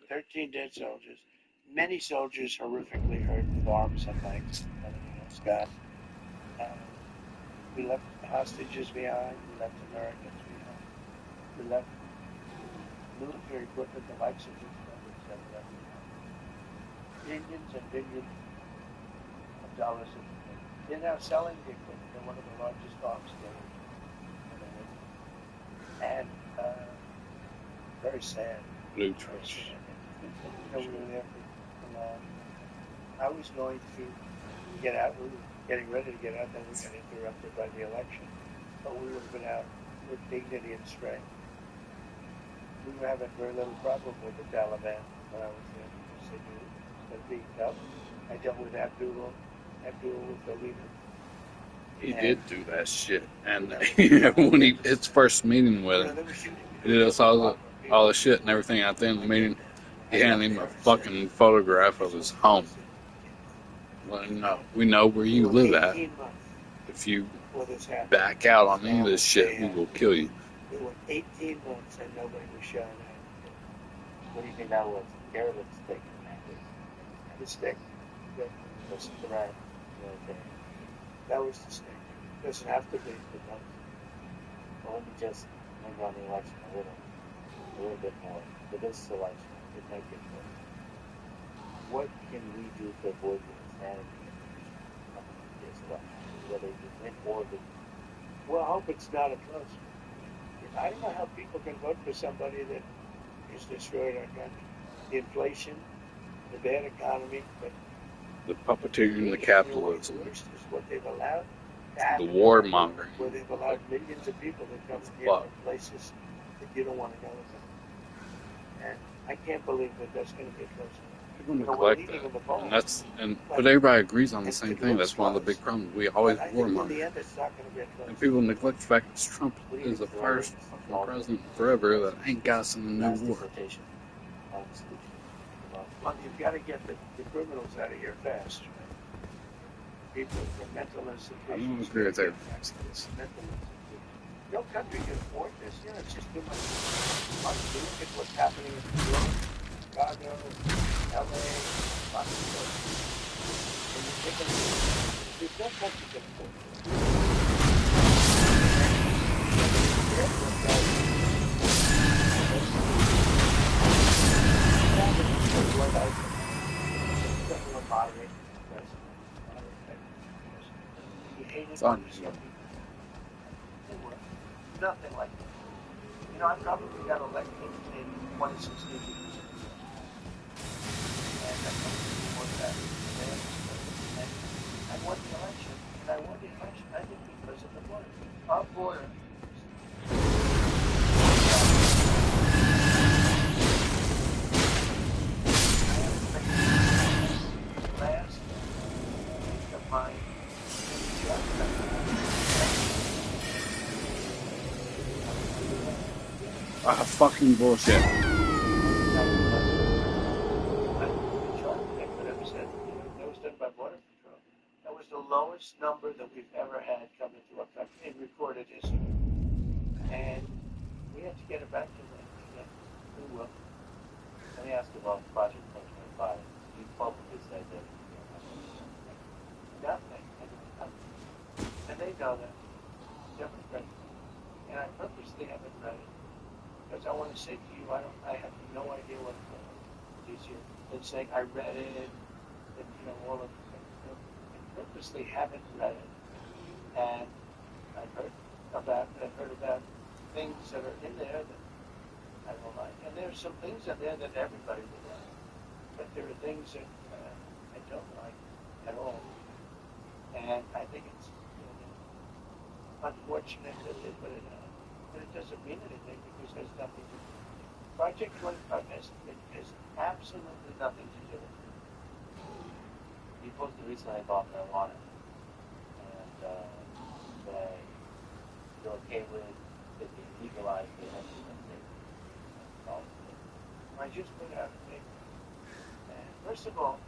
13 dead soldiers. Many soldiers horrifically hurt with arms and legs and everything else. God. We left hostages behind. We left Americans behind. We left military equipment, the likes of these numbers that we left behind. Billions and billions of dollars. They're now selling the equipment. They're one of the largest arms dealers in the world. And very sad. Blue trash. We were there for long. I was going to get out. We were getting ready to get out. Then we got interrupted by the election. But we would have been out with dignity and strength. We were having very little problem with the Taliban when I was there. Because they knew it was being tough. I dealt with Abdul. Abdul was the leader. He did do that shit. And when his first meeting with him, he did us all the shit and everything. At the end of the meeting, he handed him a fucking photograph of his home. Let him know, we know where you live at. If you back out on any of this shit, we will kill you. It was 18 months and nobody was shot at. What do you think that was? Careless mistake. Mistake. That's right. Okay. That was the mistake. It doesn't have to be. Well, let me just move on the election a little bit more. For this election, it might get more. What can we do to avoid the insanity of this election? Whether you win or lose. Well, I hope it's not a close one. I don't know how people can vote for somebody that has destroyed our country. The inflation, the bad economy, but The puppeteering, the capitalism, the worst is what they've allowed. the warmongering. Where they've allowed millions of people to come here from places that you don't want to go with. And I can't believe that that's going to be a close one. People neglect that, but everybody agrees on the same thing. That's one of the big problems. We always warmonger, and people neglect the fact that Trump is the first fucking president forever that ain't got us in a new war. Well, you've got to get the criminals out of here fast. People from mental institutions. I don't agree with that. No country can afford this. You know, it's just too much. You look at what's happening in New York, Chicago, LA, lots of places. And you think there's no country can afford this. It's on. Nothing like that. You know, I probably got elected in 2016 because of you. And I won that. And I won the election. And I won the election, I think, because of the border. Our border. Last of my Ah, fucking bullshit. That was done by Border Patrol. That was the lowest number that we've ever had come into our country in recorded history. And we have to get it back to them. We will. Let me ask you about Project 2025. You publicly said that Nothing. And they know that. Democrats. And I purposely haven't read it. Because I want to say to you, I have no idea what it is here. It's saying I read it, and all of it. I purposely haven't read it. And I've heard about things that are in there that I don't like. And there's some things in there that everybody would like. But there are things that I don't like at all. And I think it's unfortunate that they put it out. But it doesn't mean anything because there's nothing to do. Project 25 has absolutely nothing to do with it. you posted recently about marijuana and that you're okay with it being legalized in any state. I just put out a paper. And first of all,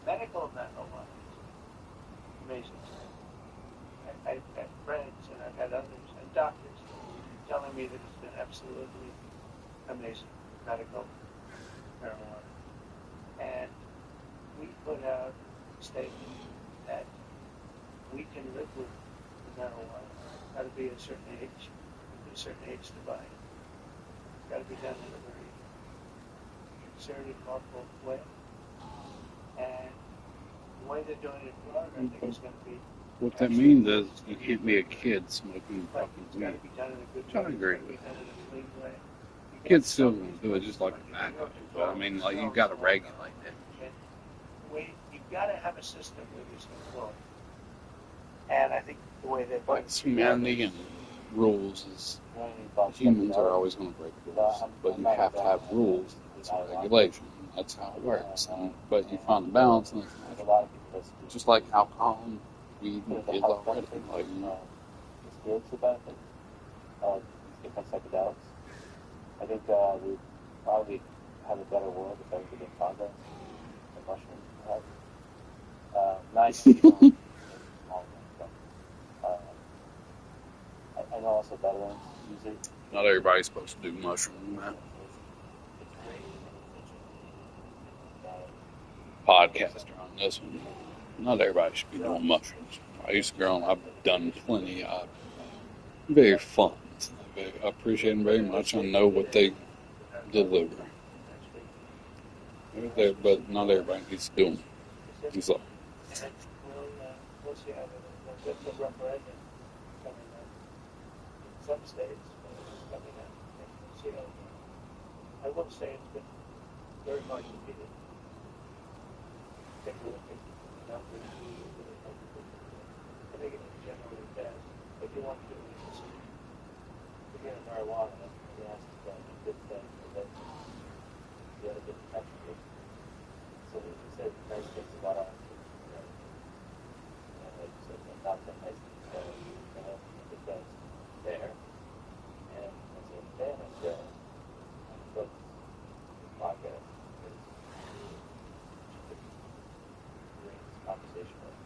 medical marijuana is amazing. I've had friends and I've had others and doctors telling me that it's been absolutely amazing, medical marijuana. And we put out a statement that we can live with the marijuana. It's got to be a certain age, to buy it. It's got to be done in a very concerted, thoughtful way. And the way they're doing it in Florida, I think is going to be. What that means is you can't be a kid smoking But fucking it's got to weed. be done in a good Which I way. agree It's got to be with. done in a clean way. Kids still gonna do it just like tobacco. But I mean, like, you gotta regulate it. You've got to have a system where there's control. And I think the way they Like humanity and rules is humans are always gonna break rules, but you have to have rules. It's a regulation. That's how it works. But you find the balance, and it's natural. Just like alcohol and weed and kids already. Like, It's the benefit of these different psychedelics. I think we probably have a better world if everything in progress. The mushrooms have. Nice. I know also veterans use it. not everybody's supposed to do mushroom, man. Podcaster on this one. Not everybody should be doing mushrooms. I used to grow them. I've done plenty. Very fun. I appreciate them very much. I know what they deliver. They're there, but not everybody needs to do them. He's like, we'll see how there's a referendum coming up in some states. It's coming up. We'll see how it goes. I will say it's been very much defeated. Take a look at the numbers. I think it's generally best. If you want to do it, it's Again, marijuana, yes, it's a good thing. But the other good protection. So we said nice things about our like you said, not that nice things about because there. And as a fan of the book podcast is great conversation with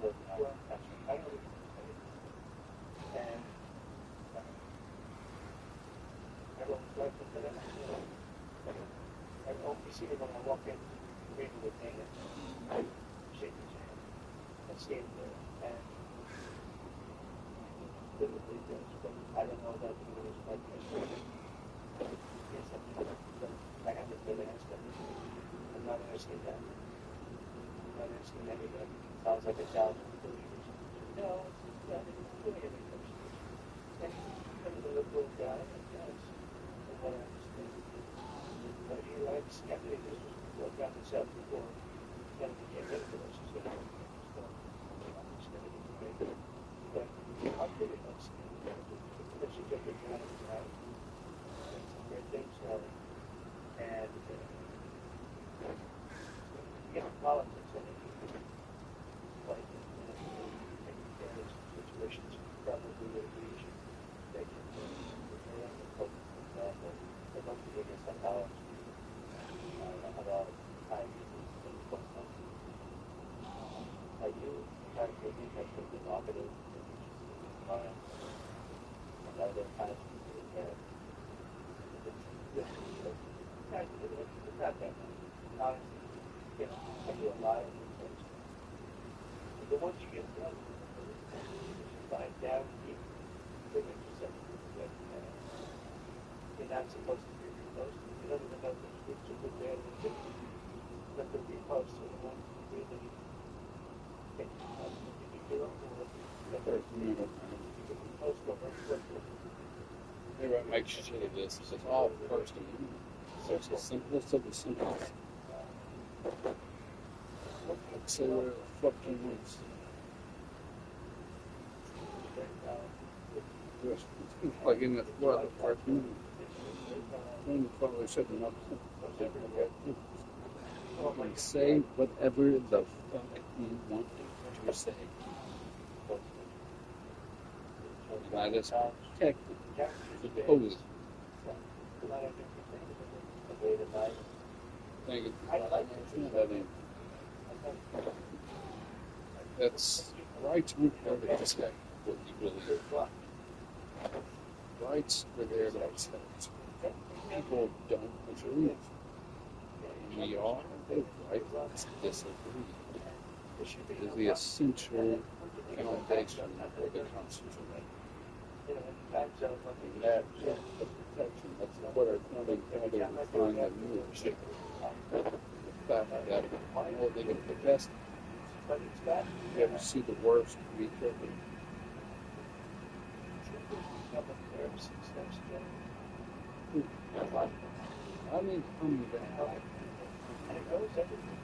so what actually I don't even and I don't like to put it I always see it when I walk in reading with Dana. I shake his hand. I stand there and literally does, but I don't know that he was like this. Yes, I haven't been asked that. I'm not asking that. I'm not asking anybody. sounds like a challenge. No, it's not really any question. And he's a liberal guy, I guess, from what I understand. But he likes everything. This was before God himself before. He's going to get rid of us. He's going to get rid of us. He's going to get rid of us. But I'm pretty much because he's a good guy. He's out. Some great things going. And get politics in it. Like, time to take care of it. It's not that much. Honestly, I do a lot of research. But then once you get done, you find down deep, pretty much something that you're not supposed to be reposting. You don't even know which groups are good there and which let them repost. So the ones you really think you do them, let them repost them. Everybody makes shit of this. It's all personal. It's the simplest of the simplest. Say where the fuck you is. Like in the world of cartoon. You probably shouldn't know. Like say whatever the fuck you want to say. And I just protect it. Suppose. Thank you. That's rights aren't there to protect what you believe. Rights are there to protect people don't agree. We all have rights to disagree. It is the essential foundation of the Constitution. And that protection, that's what our founding fathers were trying to do. The fact that they can protest, you ever see the worst be killed. I mean, come back. And it goes everything.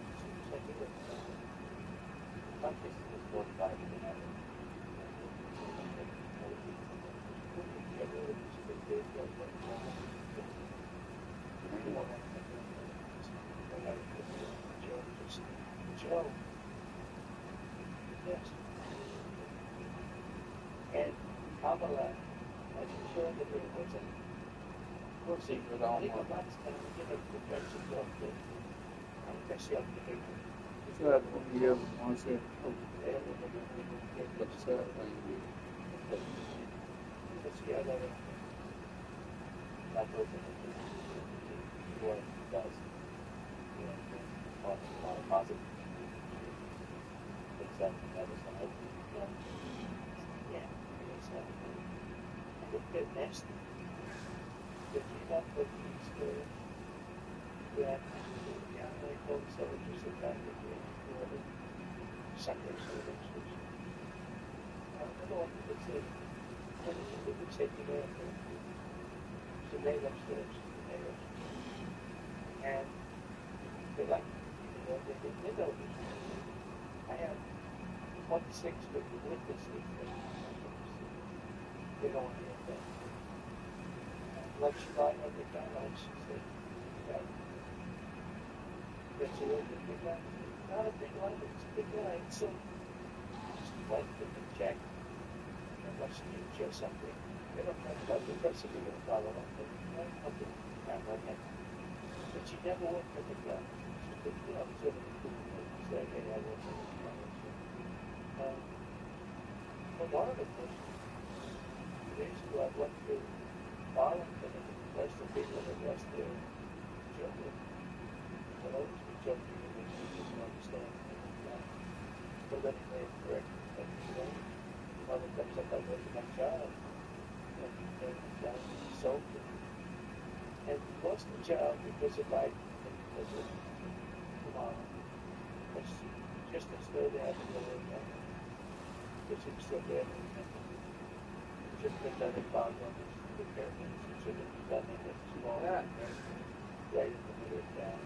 Joe. Yes. And Kamala, I'm sure that there was a we'll see. I think I'm not going to give it the best of luck. I guess you have to do it. Is that what you ever want to say? What's that? Let's get that. Not open. What it does. Positive. Exactly. That was the hope. Yeah. It get nasty. If you have the experience, that like folks that are just attracted to it, suckers or whatever. I don't know what you could say. They would say to them, so they upstairs, and they're like, they know this. I have 1/6 of the witnesses. They don't want to get that. Let's try McDonald's. She said, yeah. It's a real big line. Not a big line, but it's a big line. So just went to the check. Unless you share something. They don't have about the rest of you to follow up. But she never went to McDonald's. She said, so she said, hey, I went to McDonald's. But one of the first days ago, I went to Arlington and the rest of the people that rest there children. But I always be joking and they didn't understand. But then they correct me. But mother comes up, I went to my child. And the sold it. And lost the child because of life and because of tomorrow. It's just as though they haven't been in there. Because it's so bad. It should have been done in Bangladesh. It should have been done in a small right in the middle of town.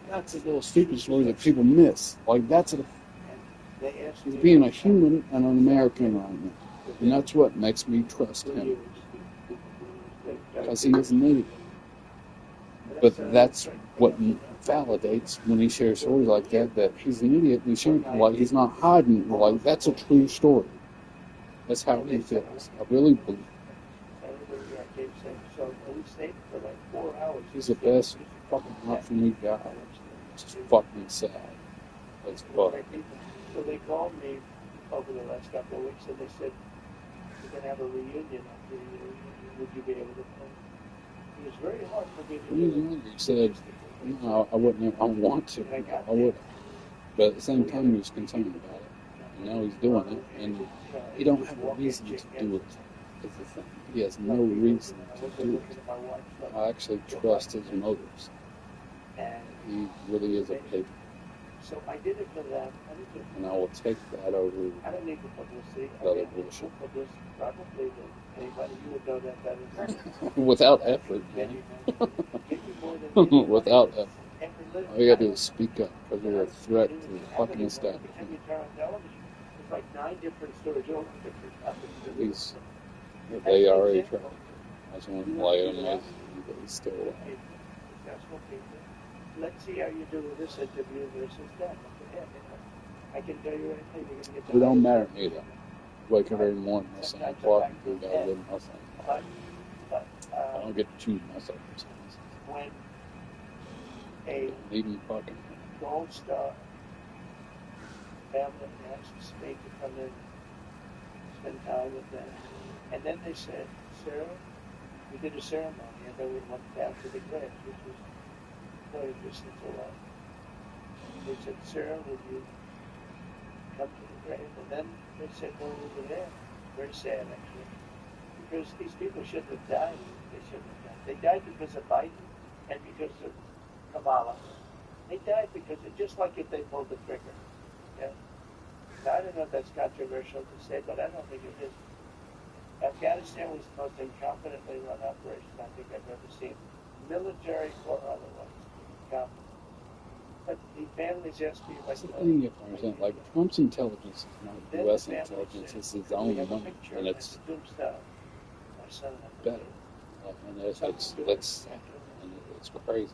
That's a little stupid story that people miss. Like, that's he's being a human and an American right now. And that's what makes me trust him. Because he is an idiot. But that's what validates when he shares stories like that he's an idiot and he's not hiding. Like, that's a true story. That's how he feels. I really believe. He's the best fucking option we got. It's just fucking sad. That's fuck. So they called me over the last couple of weeks, and they said, we're going to have a reunion after the year. Would you be able to come? It was very hard for me to When he was do. younger, he said, no, I wouldn't. I want to. I would. But at the same time, he was concerned about it. And now he's doing it, and he don't have a reason to do it. It's the thing. He has no reason to do it. I actually trust his motives. He really is a patriot. So I did it for them. And I will take that over I don't need the publicity. other bullshit. Probably anybody you would know that better. Without effort, man. Without effort. All you gotta do is speak up, because you're a threat to the fucking establishment. It's like 9 different stories, all different He's, they are a threat. I just want to lay him as he's still alive. Let's see how you do with this interview versus that. I can tell you anything. You're going to get It don't matter to me, though. Wake up every morning, my son o'clock, and go live my son. I don't get to choose my circumstances. When a Even fucking Gold Star family asks me to come in, spend time with them, and then they said, Sarah, we did a ceremony, and then we went down to the graves, which was very interesting to watch. They said, Sarah, would you come to the grave? And then they said, no, we were there. Very sad, actually. Because these people shouldn't have died. They shouldn't have died. They died because of Biden and because of Kamala. They died because of, just like if they pulled the trigger. Yeah. Now, I don't know if that's controversial to say, but I don't think it is. Afghanistan was the most incompetently run operation I think I've ever seen, military or otherwise. Incompetent. But the families ask me if I That's the thing you have to understand. Like, Trump's intelligence is not U.S. intelligence, it's his own one, and it's better. And it's crazy.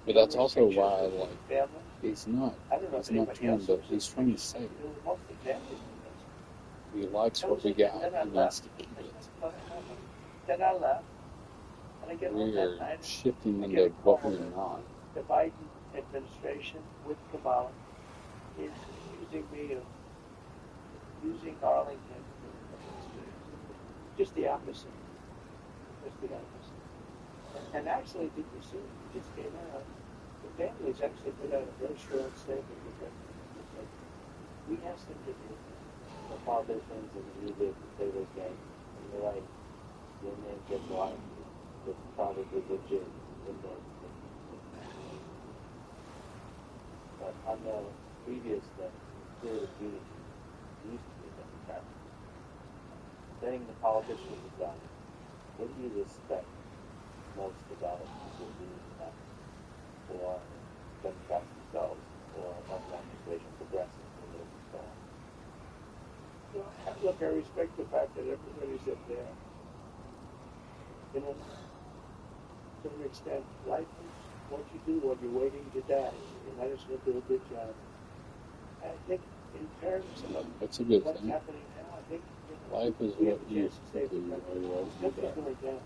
But that's also why, like, he's not trying to save it. He likes what we got, he wants to keep it. Then I left, and I get home We're that night. shifting into what we're not. The Biden administration with Kamala is accusing me of using Arlington. Just the opposite. Just the opposite. And actually, did you see, it just came out, the families actually put out a very short statement because we asked them to do the politicians and the media to play this game. And you're like, your name gets live. It's probably legit. But on the previous thing, Spirit of Unity used to be Democratic. Saying the politicians have done, what do you respect most about people doing that? Or Democrats themselves, or other administration progressive or those and so on? Look, I respect the fact that everybody's up there. You know, to an extent, life is what you do when you're waiting to die. You might as well do a good job. I think in terms of That's a good what's thing. happening now, I think Life is we what have a you chance to save the do, country. otherwise The you country's die. going down.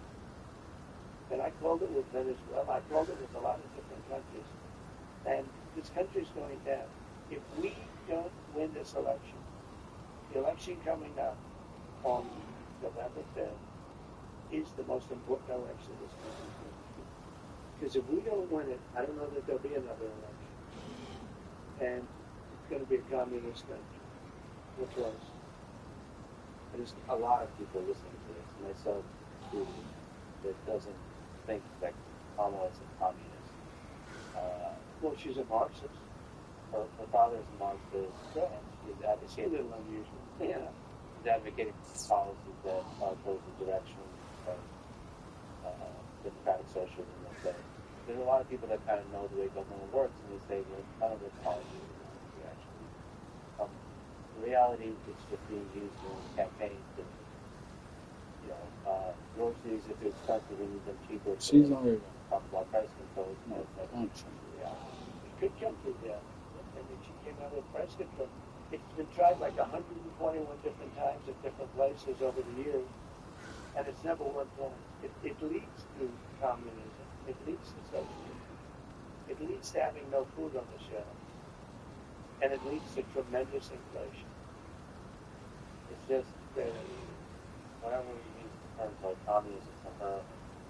And I called it with Venezuela. I called it with a lot of different countries. And this country's going down. If we don't win this election, the election coming up on November 5th is the most important election this country's going to do. Because if we don't win it, I don't know that there'll be another election. And it's going to be a communist country, which was. There's a lot of people listening to this, myself too, that doesn't think that Kamala is a communist. Well, she's a Marxist. Her father's a Marxist. Yeah, she's a little unusual. Yeah. She's advocating policies that goes the direction of democratic socialism, let's say. There's a lot of people that kind of know the way government works, and they say that none of their policies are going to actually come. In reality, it's just being used in campaigns to, groceries, if it's expensive, we need them cheaper. She's already talk about price control. no function. It could come to that. I mean, she came out with price control. It's been tried like 121 different times at different places over the years, and it's never worked once. It leads to communism. It leads to socialism. It leads to having no food on the shelf. And it leads to tremendous inflation. just whenever we use terms like communism, I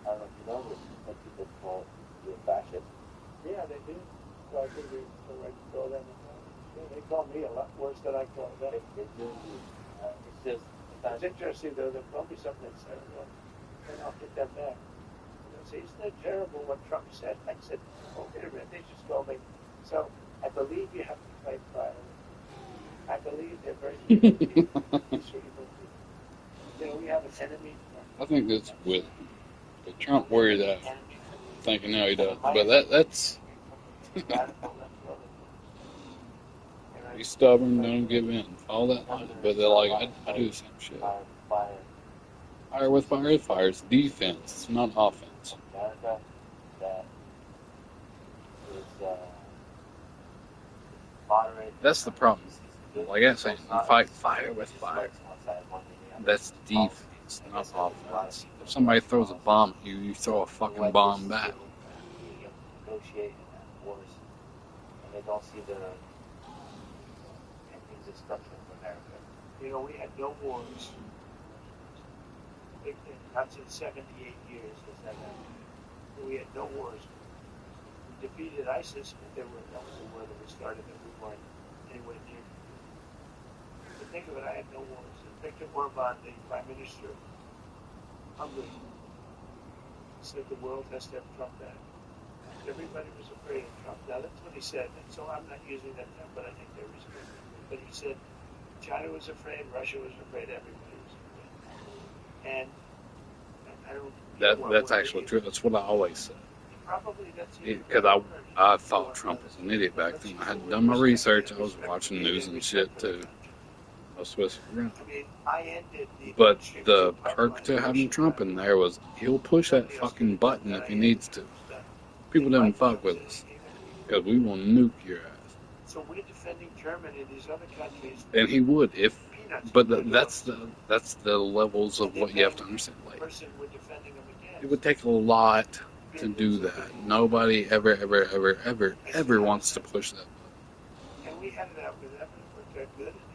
don't know if you know this, but people call you a fascist. Yeah, they do. So I think we the right to call them. Yeah, they call me a lot worse than I call them. They do. It's just It's interesting though. They'll call me something and say, well, then I'll get them back. They'll say, isn't that terrible what Trump said? I said, oh, wait a minute. They just told me. So I believe you have to fight fire. I believe they're very peaceful. You know, we have an enemy. I think that's with Trump worried that thinking now he does, but that's he's stubborn, don't give in, all that. But they're like, I do the same shit. Fire with fire is fire. It's defense, it's not offense. America that is moderate. That's the problem. Like I say, you fight fire with fire. That's defense, not offense. If somebody throws a bomb at you, you throw a fucking bomb back. Negotiate wars, and they don't see the endings destruction of America. You know, we had no wars. That's in 78 years. We had no wars. We defeated ISIS, but that was the war that we started that we weren't anywhere near. But think of it, I had no wars. Viktor Orban, the Prime Minister of Hungary, said the world has to have Trump back. Everybody was afraid of Trump. Now that's what he said, and so I'm not using that term, but I think there is. But he said China was afraid, Russia was afraid, everybody was afraid. And I don't. That's actually true. That's what I always said. Probably that's Because I thought Trump was an idiot back then. I had done my research. I was watching news and shit too. I was supposed to be around. But the perk to having Trump in there was he'll push that fucking button if he needs to. People don't fuck with us because we will nuke your ass. So we're defending Germany and these other countries. And he would if, but that's the levels of what you have to understand. Like, it would take a lot to do that. Nobody ever wants to push that button. And we had it out with them.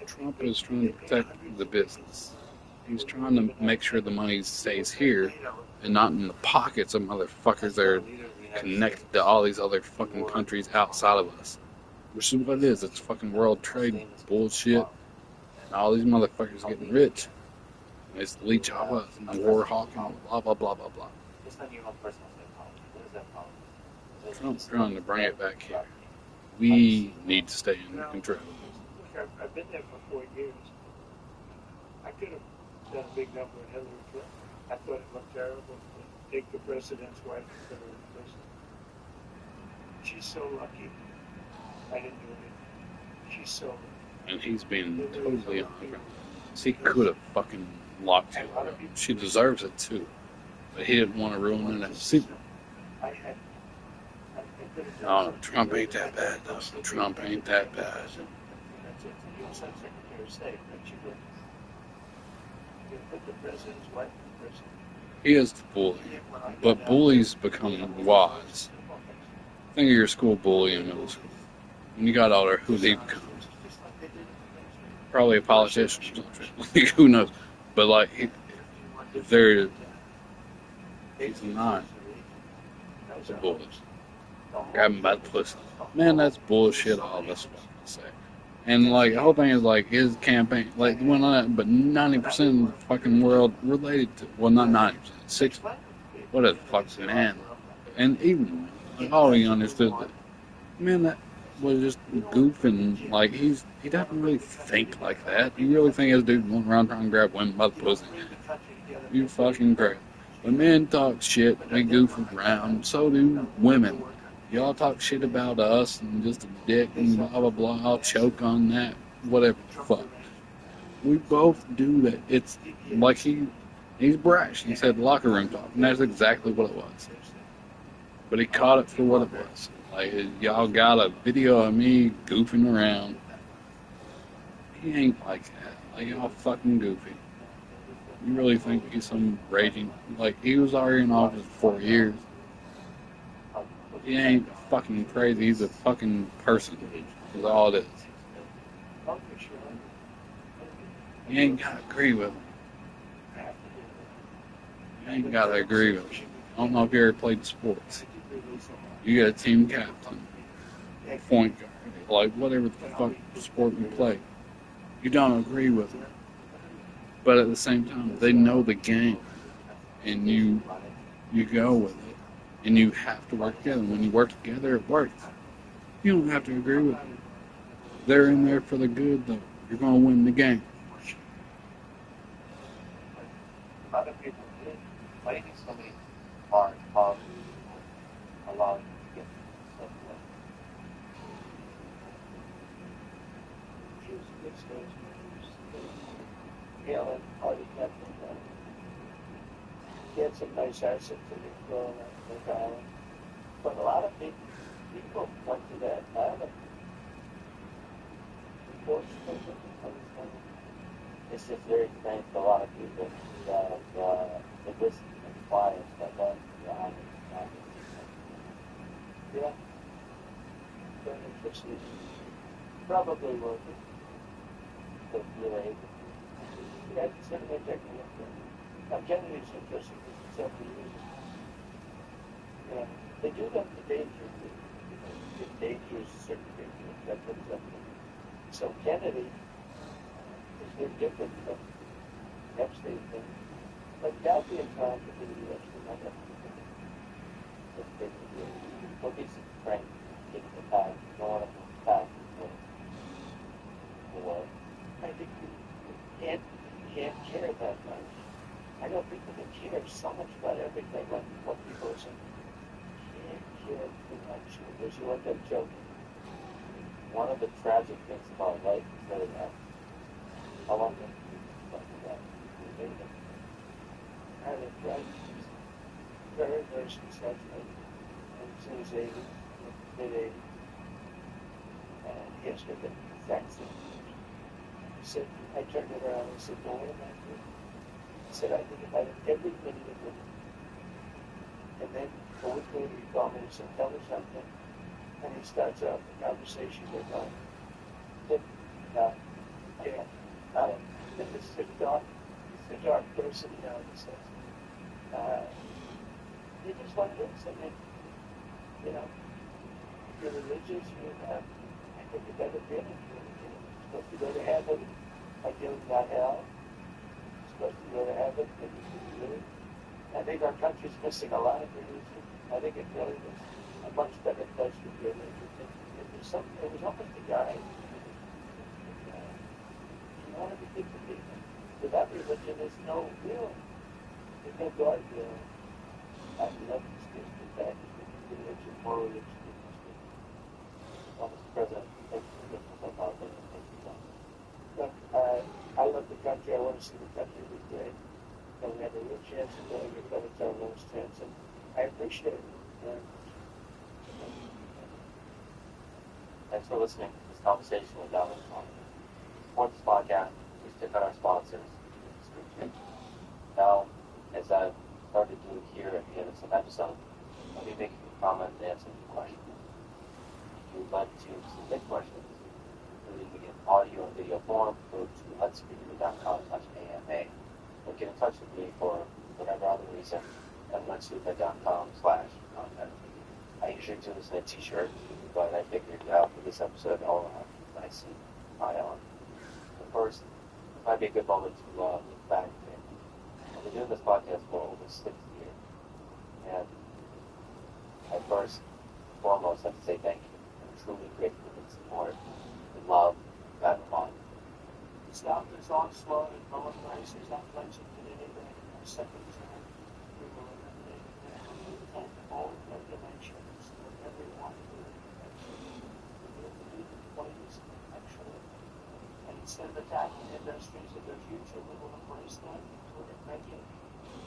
Trump is trying to protect the business. He's trying to make sure the money stays here and not in the pockets of motherfuckers that are connected to all these other fucking countries outside of us. Which is what it is. It's fucking world trade bullshit. And all these motherfuckers getting rich. And it's leech off us and war hawking, blah, blah, blah, blah, blah. Trump's trying to bring it back here. We need to stay in control. I've been there for 4 years. I could have done a big number in Hillary Clinton. I thought it looked terrible to take the president's wife and put her in prison. She's so lucky. I didn't do anything. She's so lucky. And he's been totally honest. He could have fucking locked her up. She deserves it too. But he didn't want to ruin it. See, no, Trump ain't that bad though. Trump ain't that bad. He is the bully, but bullies become wise. Think of your school bully in middle school. When you got older, who they become? Probably a politician or something. Who knows? But like, he's not a bully. Grab him by the pussy. Man, that's bullshit. All this fucking say. And like the whole thing is like his campaign, like went on that, but 90% of the fucking world related to, well, not 90%, 60%. What a fucking man. And even like all he understood that, man, that was just goofing. Like he doesn't really think like that. You really think this dude going around trying to grab women by the pussy? You fucking crazy. When men talk shit, we goof around. So do women. Y'all talk shit about us and just a dick and blah, blah, blah. I'll choke on that. Whatever the fuck. We both do that. It's like he's brash. He said locker room talk. And that's exactly what it was. But he caught it for what it was. Like, y'all got a video of me goofing around. He ain't like that. Like, y'all fucking goofy. You really think he's some raging... Like, he was already in office for 4 years. He ain't fucking crazy. He's a fucking person. Is all it is. You ain't got to agree with them. You ain't got to agree with them. I don't know if you ever played sports. You got a team captain, point guard, like whatever the fuck sport you play. You don't agree with them. But at the same time, they know the game. And you go with it. And you have to work together. When you work together, it works. You don't have to agree with them. They're in there for the good, though. You're going to win the game. A lot of people did. Fighting somebody hard, allow you to get stuff done. Choose good skills. Yelling, party captain. He had some nice assets that he thrown at the island. But a lot of people went to that island. It's just very strange for a lot of people that the risk and quiet that love the island. Yeah. Very interesting. Probably worth it. But really, Yeah, consider it taking it. Now, Kennedy's interesting because it's every year. Yeah. They do them to danger. If danger is a certain danger, that comes up. So Kennedy is very different from Epstein thing. But Kathy and Tom could do the Epstein. I got what gives you strength getting the path, going up the path for I think you can't care that much. I know people that care so much about everything, like what people are saying. Can't care too much because you end up joking. one of the tragic things about life is that how long do you that? I think right. Very, very successful. And he's in his 80s, mid-80s. And he has got the exact same. He said, I turned it around and said, no, wait a minute. He said, I think about it every minute of it. And then a week later he called me and said, tell me something. And he starts off the conversation with, this is a dark person, he says. You just want to listen and, if you're religious, I think you better be in it. You're supposed to go to heaven, ideally not hell. You're supposed to go to heaven, and you can live. I think our country's missing a lot of religion. I think it really was a much better place to be religion. It was almost a guy. You want to be good to people. Without religion, there's no God will. I love this case with that. Religion, more religion. Almost President takes the difference about it. Look, I love the country. I want to see the country be great. And we have a real chance of doing it, but it's our lowest chance. And I appreciate it. Thanks for listening to this conversation with Donald Trump. For this podcast, please check out our sponsors in the description. Now, as I've started to do here at the end of some episodes, I'll be making a comment and answer some questions. If you would like to submit questions, including in audio and video form, go to letspeak.com/AMA or get in touch with me for whatever other reason at letspeak.com/contact. I usually do this in a t-shirt, but I figured out for this episode I'll have nice and high on. But first, it might be a good moment to look back a bit. I've been doing this podcast for over 6 years, and I first and foremost have to say thank you. I'm truly grateful for the support, the love you've had in mind. It's not this onslaught and no one rises not punching today, but in a second time, we will eliminate that and all of the dimensions of everyone who employees actually. And instead of attacking industries of the future, we will embrace them and make it.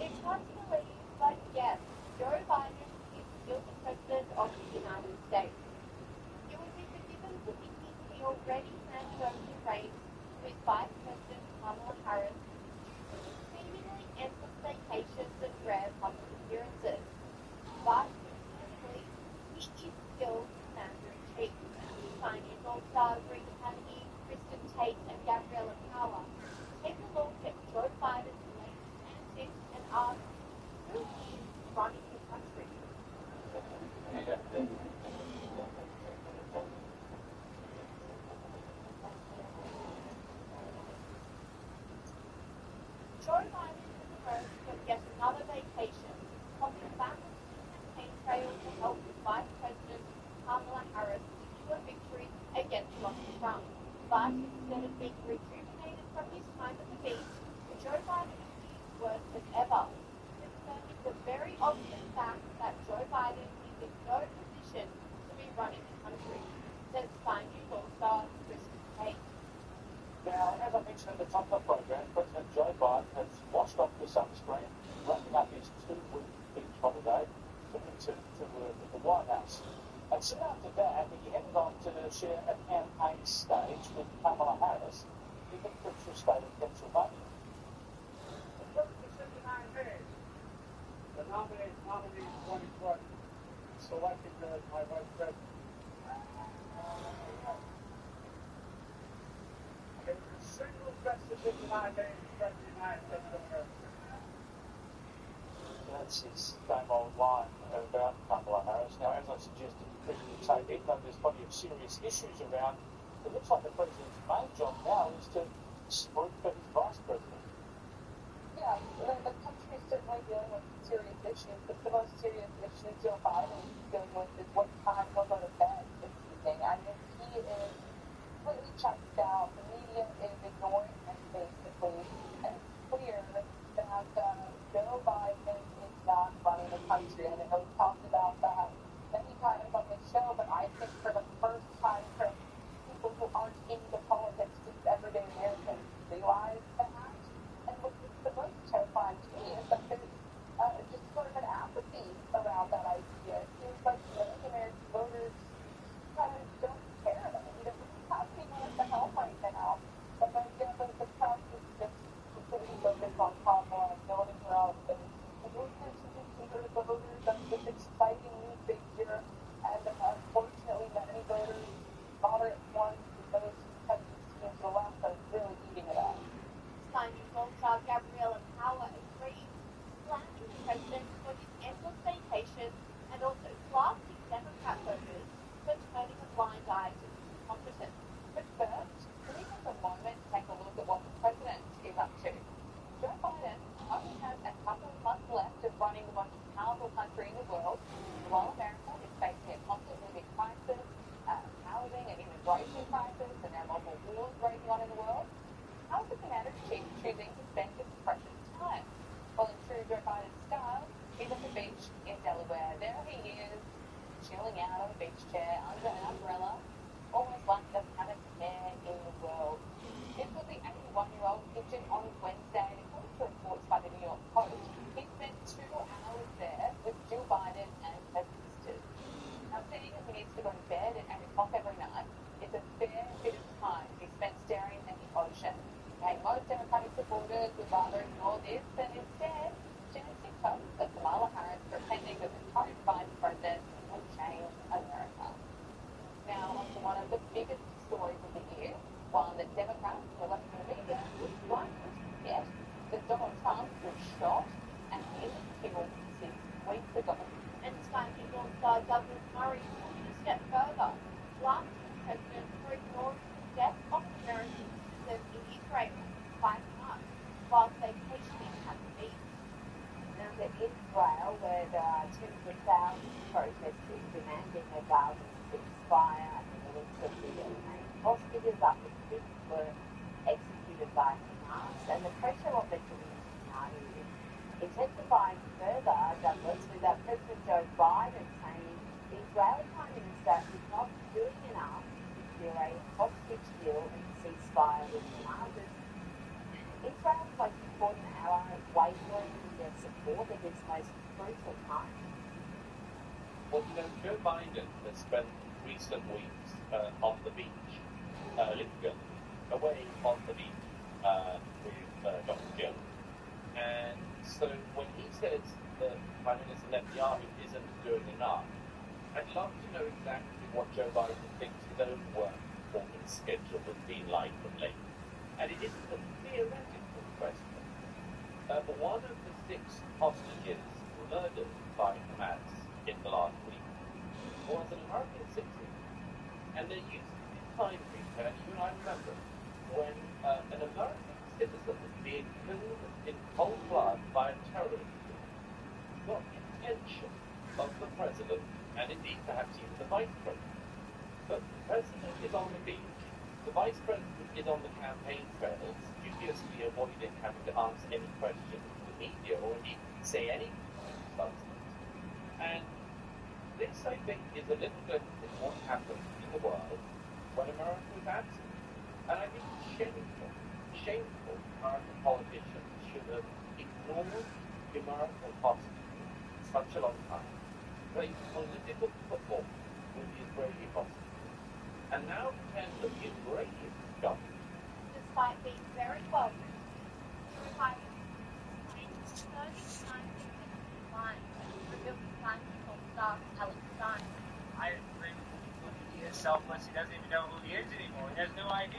It's hard to believe, but yes, Joe Biden is still the President of the United States. It would be forgiven for thinking he already handed over the reins to his Vice President Kamala Harris due to seemingly endless vacations and rare public appearances. But importantly, he is still commander-in-chief. Finance all-stars Rita Kennedy, Kristen Tate, and Gabriella Power take Joe Biden has emerged from yet another vacation, hopping back onto the campaign trail to help with Vice President Kamala Harris secure victory against Donald Trump. But instead of being rejuvenated from his time at the beach, Joe Biden's views worse than ever, confirming the very obvious fact that Joe Biden is in no position to be running the country, says Sky News All-Star Christy Tate. Now, as I mentioned at the top of the program, President Joe Biden has washed off the sunscreen, wrapping up his 2-week beach holiday to return to work at the White House. And soon after that, he headed on to share a campaign stage with Kamala Harris in the crucial state of Pennsylvania. The first of 79 days, the nominated 2020 selected as my vice president. It was the single best of 59 days for the United States of America. That's his same old line about Kamala Harris. Now, as I suggested to President Tate, even though there's plenty of serious issues around, it looks like the president's main job now is to spruik for his vice president. Yeah, the country is certainly dealing with serious issues, but the most serious issue Joe Biden is dealing with is what time he'll go to bed this evening. I mean, he is completely checked out. The media is ignoring him, basically, and it's clear that Joe Biden is not running the country. And I know we talked about that many times on this show, but I think for the first time from people who aren't into politics, just everyday Americans realize that. And what's the most terrifying to me is that there's just sort of an apathy around that idea. It seems like many American voters kind of don't care. I mean, what's happening with the health right now? But then again, the press is just completely focused on Kamala and building her up. And the movement to consider the voters as this exciting new figure. And unfortunately, many voters, moderate ones, and those who have seen to the left, are really eating it up. Sky News All-Star Gabriella Power agrees, slamming the president for his endless vacations and also blasting Democrat voters for turning a blind eye to his competence. But first, can we take a moment to take a look at what the president is up to? Joe Biden only has a couple of months left of running the most powerful country in the world, while America is facing a constant living crisis, housing and immigration crisis, and there are multiple wars raging on in the world. How's the commander-in-chief choosing to spend his precious time? Well, in true Joe Biden style, he's at the beach in Delaware. There he is, chilling out on a beach chair under an umbrella, almost like the happiest man in the world. This was the 81-year-old pictured on Wednesday, according to reports by the New York Post. He spent 2 hours there with Jill Biden and her sisters. Now, seeing as he needs to go to bed at 8 o'clock every night, it's a fair bit of time he spent staring at the ocean. Okay, most Democratic supporters would rather ignore this, and instead share TikTok of Kamala Harris pretending that the current vice president will change America. Now, on to one of the biggest stories of the year, one that Democrats and the electoral media would like to forget, that Donald Trump was shot and nearly killed 6 weeks ago. And Sky News All-Star Douglas Murray took it a step further, blasting the president for ignoring the death of an American citizen in Israel 5 months whilst vacationing at the beach. Now, to Israel, where there are tens of thousands of protesters demanding a Gaza ceasefire and the release of the main hostages after the troops were executed by Hamas, and the pressure on the community now is intensifying further, Douglas, with President Joe Biden saying the Israeli Prime Minister is not doing enough to secure a hostage deal and ceasefire with Hamas. Israel is most important ally wavering in their support at this most crucial time. Well, Joe Biden has spent recent weeks on the beach, literally away on the beach with Dr. Jill. And so when he says that Prime Minister Netanyahu isn't doing enough, I'd love to know exactly what Joe Biden thinks his own work performance schedule has been like of late. And it isn't a theoretical question. One of the 6 hostages murdered by Hamas in the last week was an American citizen. And there used to be a time, Peter, you and I remember, when an American citizen being killed in avoiding having to answer any questions to the media or indeed say anything about things. And this, I think, is a little bit of what happens in the world when America is absent. And I think it's shameful American politicians should have ignored the American hostage for such a long time, played political football with the Israeli hostage, and now pretend that the Israeli government, Despite being very well Joe Biden claimed 39 lines revealed the plan to help star Alex Stein. I agree with you. Look at yourself, unless he doesn't even know who he is anymore. He has no idea.